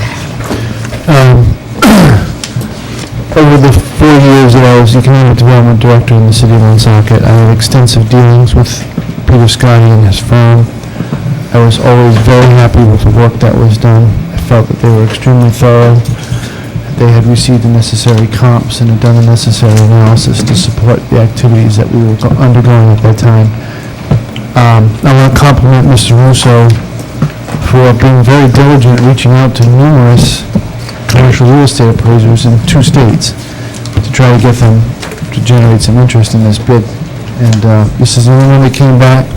over the 4 years that I was Economic Development Director in the city of Woonsocket, I had extensive dealings with Peter Scotty and his firm. I was always very happy with the work that was done. I felt that they were extremely thorough. They had received the necessary comps and had done the necessary analysis to support the activities that we were undergoing at that time. I want to compliment Mr. Russo for being very diligent, reaching out to numerous commercial real estate appraisers in 2 states to try to get them to generate some interest in this bid. And this is the only one that came back.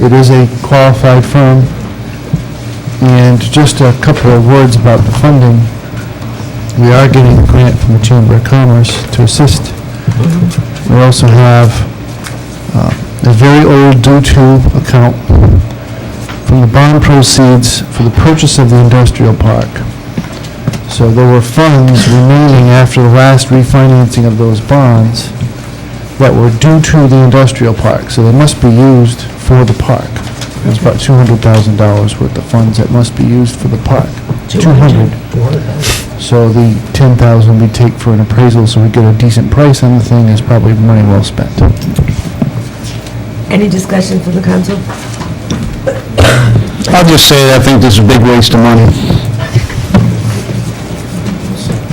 It is a qualified firm. And just a couple of words about the funding. We are getting a grant from the Chamber of Commerce to assist. We also have a very old due-to account from the bond proceeds for the purchase of the industrial park. So there were funds remaining after the last refinancing of those bonds that were due to the industrial park, so they must be used for the park. There's about $200,000 worth of funds that must be used for the park. 200. So the 10,000 we take for an appraisal, so we get a decent price on the thing, is probably money well spent. Any discussion from the council? I'll just say that I think this is a big waste of money.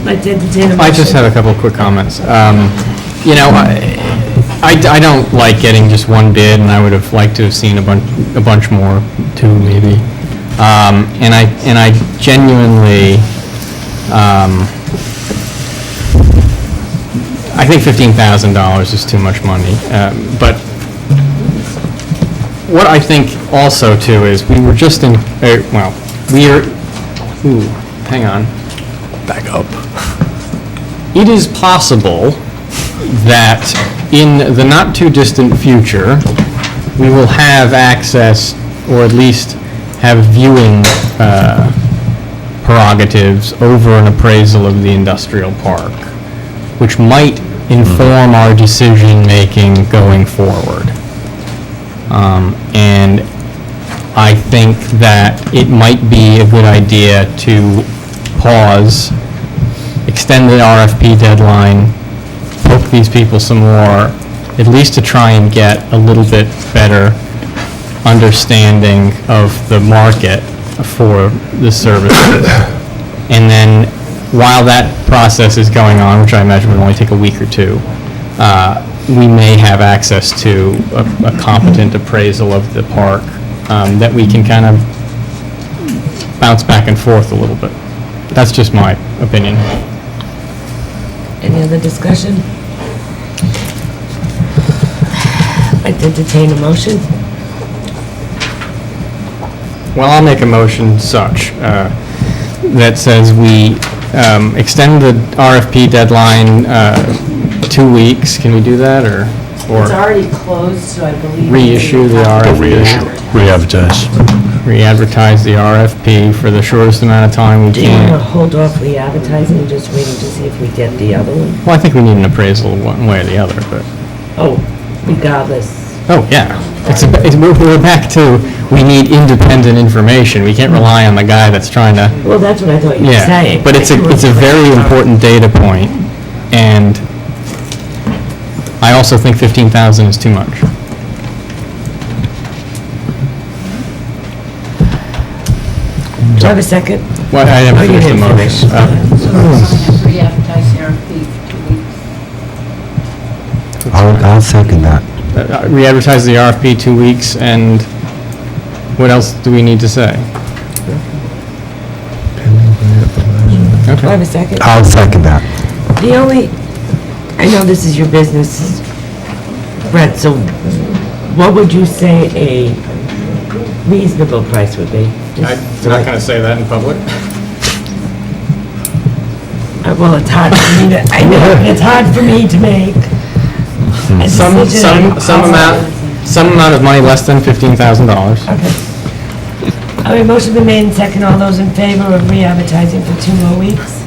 I did entertain a I just motion. have a couple of quick comments. You know, I don't like getting just one bid, and I would have liked to have seen a bunch more, 2 maybe. And I genuinely, I think $15,000 is too much money. But what I think also too is we were just in, hang on. Back up. It is possible that in the not-too-distant future, we will have access, or at least have viewing prerogatives over an appraisal of the industrial park. which might inform our decision-making going forward. And I think that it might be a good idea to pause, extend the RFP deadline, poke these people some more, at least to try and get a little bit better understanding of the market for the services. And then, while that process is going on, which I imagine would only take a week or two, we may have access to a competent appraisal of the park that we can kind of bounce back and forth a little bit. That's just my opinion. Any other discussion? I'd entertain a motion. Well, I'll make a motion such that says we extend the RFP deadline 2 weeks. Can we do that, or It's already closed, so I believe. reissue the RFP? Re-advertise. Re-advertise the RFP for the shortest amount of time we Do you want to can. hold off re-advertising and just waiting to see if we get the other one? Well, I think we need an appraisal one way or the other, but, Oh, regardless. oh, yeah. We're back to, we need independent information. We can't rely on the guy that's trying to. Well, that's what I thought you were Yeah, saying. but it's a very important data point, and I also think 15,000 is too much. Do I have a second? Well, I haven't Oh, you finished the didn't motion. finish. So we're going to re-advertise the RFP for 2 weeks. I'll second that. Re-advertise the RFP 2 weeks, and what else do we need to say? Do I Okay. have a second? I'll second that. The only, I know this is your business, Brett, so what would you say a reasonable price would be? I'm not going to say that in public. Well, it's hard for me to, I know, it's hard for me to make a decision. Some amount of money less than $15,000. Okay. All right, motion been made and second. All those in favor of re-advertising for 2 more weeks?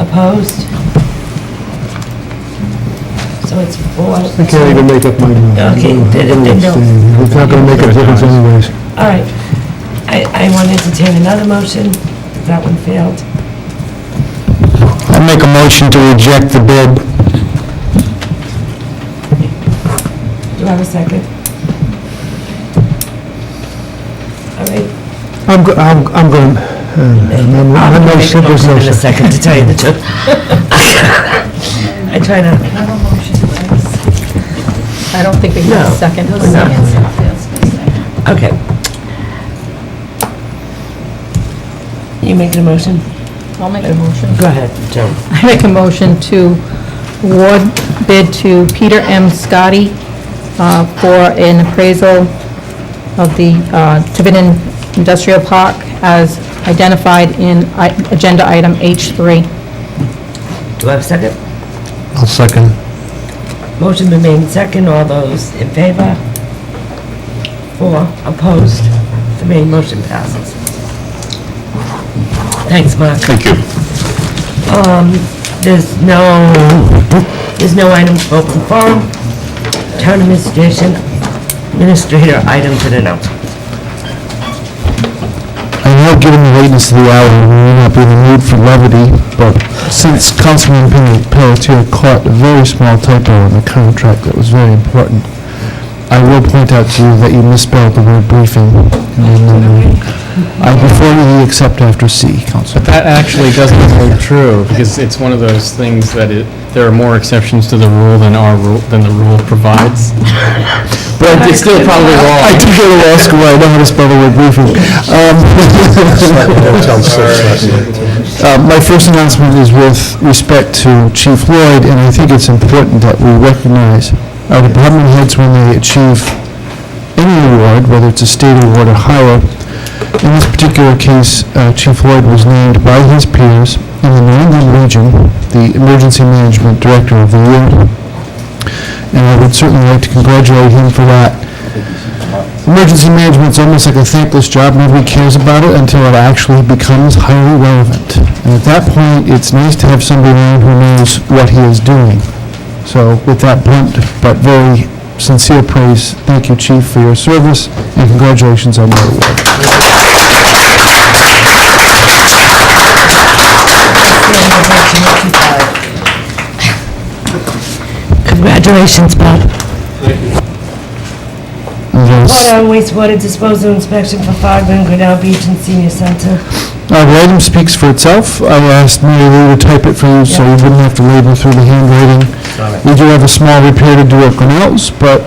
Opposed? So it's 4. I can't even make up my mind. Okay, then don't. It's not going to make a difference anyways. All right. I want to entertain another motion. That one failed. I make a motion to reject the bid. Do I have a second? All right. I'm going, I'll I'm no make a simple motion in a motion. second, to tell you the truth. I try to, I don't think we have a No. second. okay. You making a motion? I'll make a motion. Go ahead, Joe. I make a motion to award bid to Peter M. Scotty for an appraisal of the Tiverton Industrial Park as identified in agenda item H3. Do I have a second? I'll second. Motion been made and second. All those in favor? 4 opposed. 3, motion passes. Thanks, Mark. Thank you. There's no items for open forum. Town administrator items and announcements. I know, given the lateness of the hour, we may not be in the mood for levity, but since Councilman Pelletier caught a very small typo in the contract that was very important, I will point out to you that you misspelled the word briefing. I prefer you accept after C, Council. But that actually doesn't hold true, because it's one of those things that there are more exceptions to the rule than the rule provides. But it's still probably wrong. I did go to law school, I know how to spell the word briefing. My first announcement is with respect to Chief Lloyd, and I think it's important that we recognize our department heads when they achieve any award, whether it's a state award or higher. In this particular case, Chief Lloyd was named by his peers in the New England region the Emergency Management Director of the Year. And I would certainly like to congratulate him for that. emergency management's almost like a thankless job. Nobody cares about it until it actually becomes highly relevant. And at that point, it's nice to have somebody around who knows what he is doing. So with that blunt but very sincere praise, thank you, Chief, for your service, and congratulations on your award. Congratulations, Bob. Yes. Water and wastewater disposal inspection for Fogland, Grinnell Beach and Senior Center. The item speaks for itself. I asked Mary Lou to type it for you so you wouldn't have to label through the handwriting. We do have a small repair to do at Grinnell's, but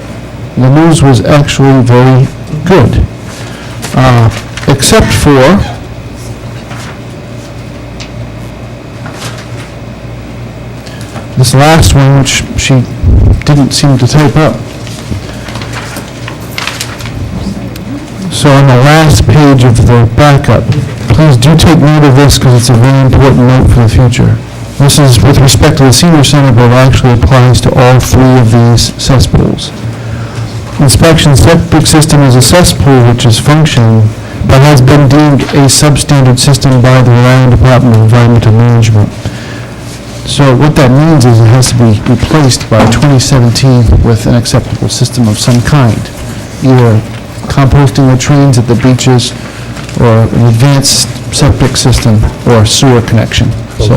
the news was actually very good. Except for this last one, which she didn't seem to type up. So on the last page of the backup, please do take note of this because it's a very important note for the future. This is with respect to the senior center, but it actually applies to all three of these cesspools. Inspection septic system is a cesspool which is functioning, but has been deemed a substandard system by the Rhode Island Department of Environmental Management. So what that means is it has to be replaced by 2017 with an acceptable system of some kind, either composting latrines at the beaches, or an advanced septic system, or sewer connection. So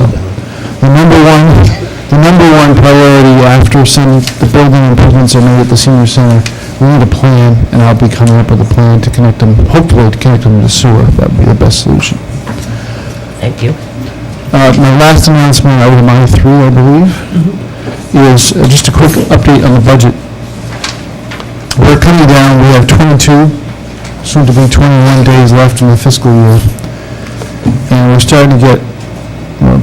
the number one priority after the building improvements are made at the senior center, we need a plan, and I'll be coming up with a plan to connect them, hopefully to connect them to sewer. That would be the best solution. Thank you. My last announcement, item I3, I believe, is just a quick update on the budget. We're coming down, we have 22, soon to be 21 days left in the fiscal year. And we're starting to get,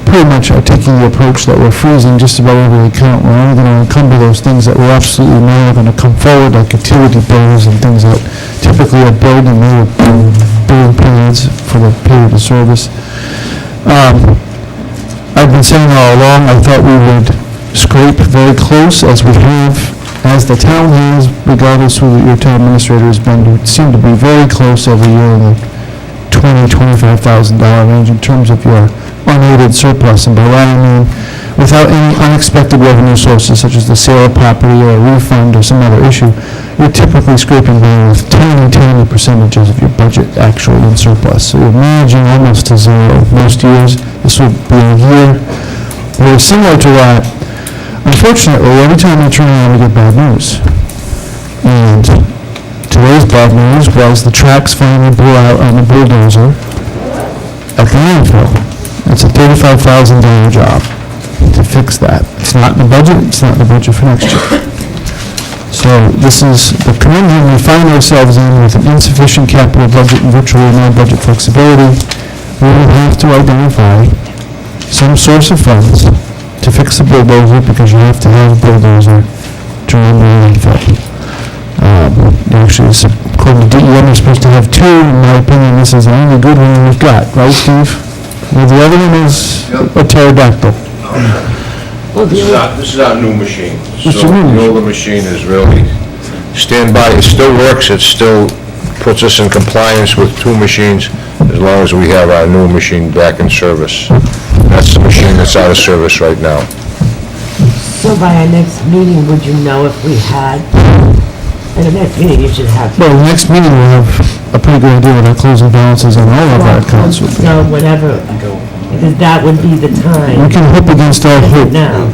pretty much are taking the approach that we're freezing just about every account. We're only going to encumber those things that we're absolutely not going to come forward, like utility bills and things that typically are billed and we were billing plans for the period of service. I've been saying all along, I thought we would scrape very close as we have, as the town has, regardless who your town administrator has been, to seem to be very close every year in the $20,000, $25,000 range in terms of your unaided surplus. And by that I mean, without any unexpected revenue sources such as the sale of property or a refund or some other issue, you're typically scraping by with tiny percentages of your budget actually in surplus. So you're managing almost to zero most years. This will be a year very similar to that. Unfortunately, every time we turn around, we get bad news. And today's bad news was the tracks finally blew out on the bulldozer at the landfill. It's a $35,000 job to fix that. It's not in the budget. It's not in the budget for next year. So this is the conundrum we find ourselves in with an insufficient capital budget and virtually no budget flexibility. We will have to identify some source of funds to fix the bulldozer because you have to have a bulldozer to run the landfill. Actually, according to DEM, you're supposed to have two. In my opinion, this is the only good one we've got, right, Steve? Well, the other one is a pterodactyl. This is our new machine. What's So your new the older machine is really standby. It still works. It still puts us in compliance with two machines as long as we have our new machine back in service. That's the machine that's out of service right now. So by our next meeting, would you know if we had, at the next meeting, you should have. Well, the next meeting we'll have a pretty good idea what our closing balances on all of our accounts will be. No, whatever, because that would be the time. You can hope against all hope. Now.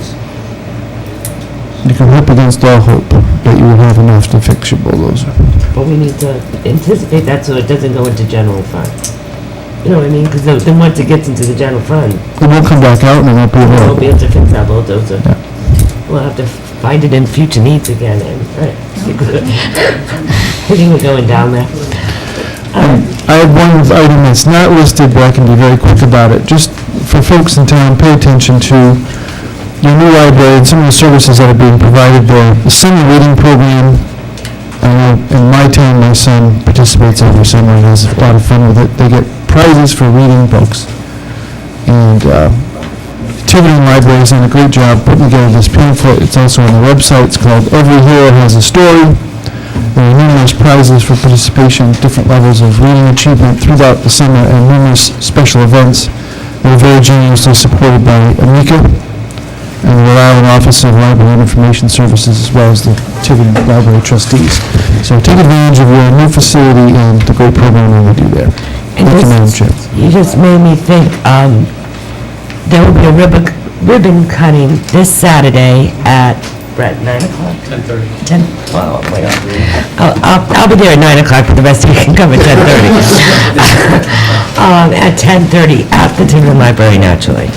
You can hope against all hope that you will have enough to fix your bulldozer. But we need to anticipate that so it doesn't go into general fund. You know what I mean? Because then once it gets into the general fund, It won't come back out and it won't be we won't available. be able to fix that bulldozer. We'll have to find it in future needs again, and, right. I think we're going down there. I have one item that's not listed, but I can be very quick about it. Just for folks in town, pay attention to your new library and some of the services that are being provided there. The summer reading program, in my town, my son participates every summer and has a lot of fun with it. They get prizes for reading books. And Tiverton Library has done a great job putting together this pamphlet. It's also on the website. It's called Every Hero Has a Story. There were numerous prizes for participation at different levels of reading achievement throughout the summer and numerous special events. They were very generously supported by Amica and the Rhode Island Office of Library and Information Services, as well as the Tiverton Library trustees. So take advantage of your new facility and the great programming we do there. And Thank you, Madam Chair. You just made me think, there will be a ribbon cutting this Saturday at, Brett, 9 o'clock? 10:30. 10, well, wait, I'll be there at 9 o'clock, but the rest of you can come at 10:30. At 10:30 at the Tiverton Library, naturally.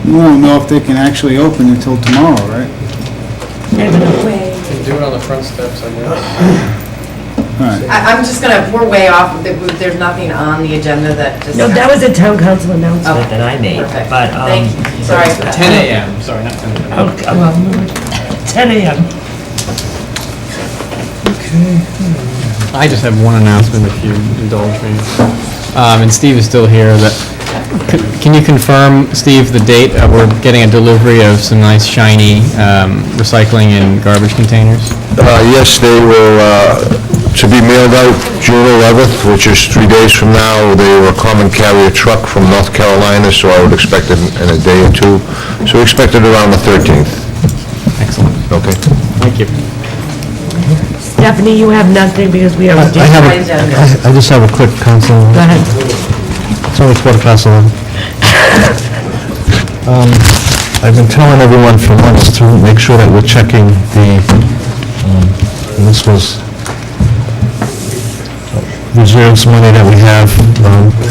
We won't know if they can actually open until tomorrow, right? Do it on the front steps, I guess. I'm just gonna, we're way off, there's nothing on the agenda that just. No, that was a town council announcement Okay, that I made, perfect. but, Thank you. Sorry for that. 10 a.m., sorry, not 10 a.m. Okay, well, 10 a.m. I just have one announcement, if you indulge me. And Steve is still here. Can you confirm, Steve, the date? We're getting a delivery of some nice shiny recycling and garbage containers. Yes, they will, to be mailed out June 11th, which is 3 days from now. They were a common carrier truck from North Carolina, so I would expect it in a day or two. So we expect it around the 13th. Excellent. Okay. Thank you. Stephanie, you have nothing because we already did my agenda. I just have a quick council. Go ahead. It's only 11:15. I've been telling everyone for months to make sure that we're checking the, and this was reserves money that we have,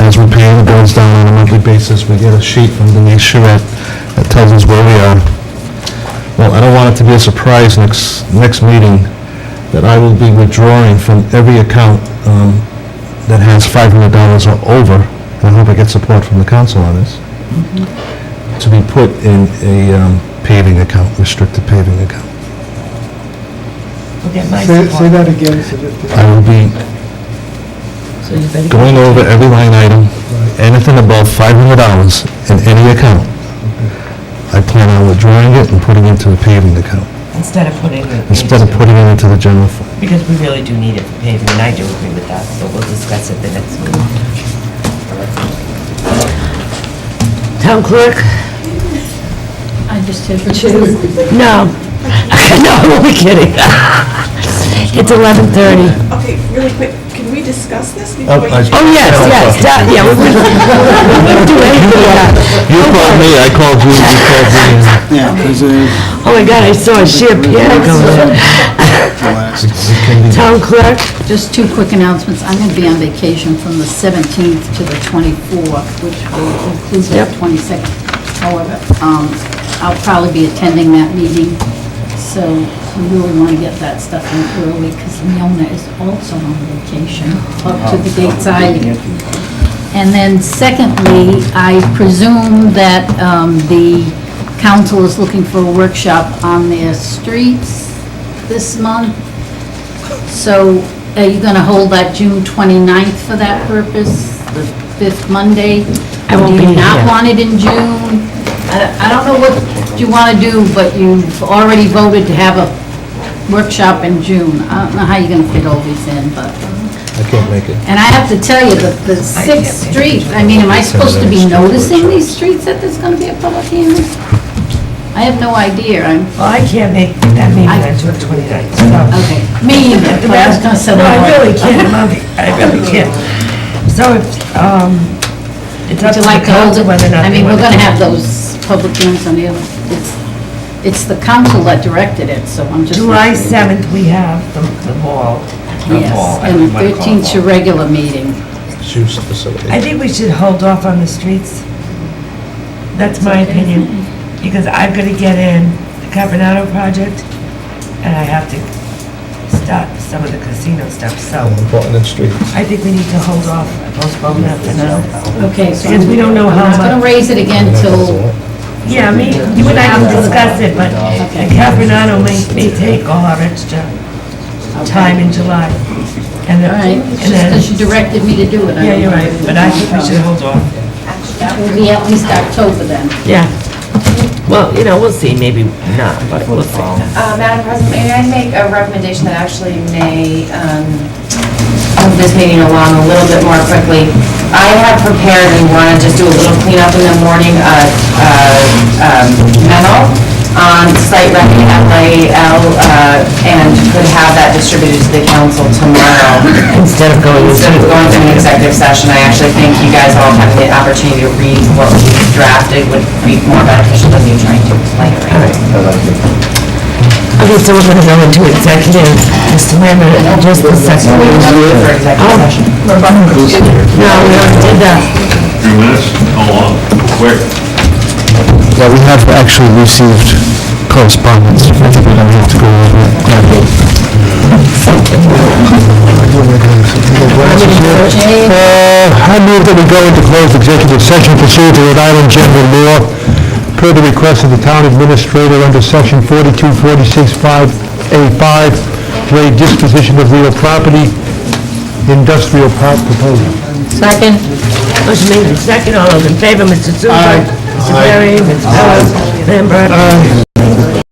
as we're paying the bills down on a monthly basis. We get a sheet from Denise Charette that tells us where we are. Well, I don't want it to be a surprise next meeting that I will be withdrawing from every account that has $500 or over, and I hope I get support from the council on this, to be put in a paving account, restricted paving account. We'll get my Say support. that again, so that. I will be So you better going over every line item, anything above $500 in any account. I plan on withdrawing it and putting it into the paving account, Instead of putting it instead of into- putting it into the general fund. Because we really do need it for paving, and I do agree with that, but we'll discuss it the next meeting. Town clerk? I just had two. No. No, I'm only kidding. It's 11:30. Okay, really quick, can we discuss this Oh, before I- you? Yes, yeah, we wouldn't do anything with that. You called me, I called you, you called me. Yeah, because Oh my God, I saw a sheer piano going in. Town clerk? Just two quick announcements. I'm going to be on vacation from the 17th to the 24th, which will include the 22nd. However, I'll probably be attending that meeting, so we really want to get that stuff in early, because Leona is also on vacation, up to the dates I... And then secondly, I presume that the council is looking for a workshop on their streets this month. So are you going to hold that June 29th for that purpose, the fifth Monday? I won't be Do you not here. want it in June? I don't know what you want to do, but you've already voted to have a workshop in June. I don't know how you're going to fit all these in, but... I can't make it. And I have to tell you, the sixth street, I mean, am I supposed to be noticing these streets that there's going to be a public hearing? I have no idea. Well, I can't make that meeting on June 29th, so... Okay, me either, but I was going to say... No, I really can't, I really can't. So if, it's up Would to you the like to hold council it? whether or not I they mean, we're want going to have those public hearings on the other, it's the council that directed it, so I'm just... July 7th, we have the ball. Yes, and the 13th 's your regular meeting. Use facility. I think we should hold off on the streets. That's my opinion, because I've got to get in the Caponado project, and I have to start some of the casino stuff, so Important in streets. I think we need to hold off, postpone that for now. Okay, so Because we don't know how I'm not going to much. raise it again till... Yeah, you and I can discuss it, but the Caponado may take all our extra time in July. And All right, it's just then, because you directed me to do it. yeah, you're right, but I think we should hold off. That will be at least October then. Yeah. Well, we'll see, maybe not, but we'll see. Madam President, may I make a recommendation that actually may move this meeting along a little bit more quickly? I have prepared, and want to just do a little cleanup in the morning, memo on site ready LAL, and could have that distributed to the council tomorrow. Instead of going to an executive session, I actually think you guys all having the opportunity to read what we drafted would be more beneficial than you trying to explain it right now. Okay, so we're going to go into executive, Mr. Lambert, just a second. For executive session. No, we already did that. 3 minutes? How long? Quick. Yeah, we have actually received correspondence. I think we don't have to go over it. I move that we go into closed executive session pursuant to Rhode Island General Law per the request of the town administrator under section 42465A5 for a disposition of real property, industrial park proposal. Second. Motion made in second, all those in favor, Mr. Zupa? Mr. Perry, Mr. Ellis, Lambert?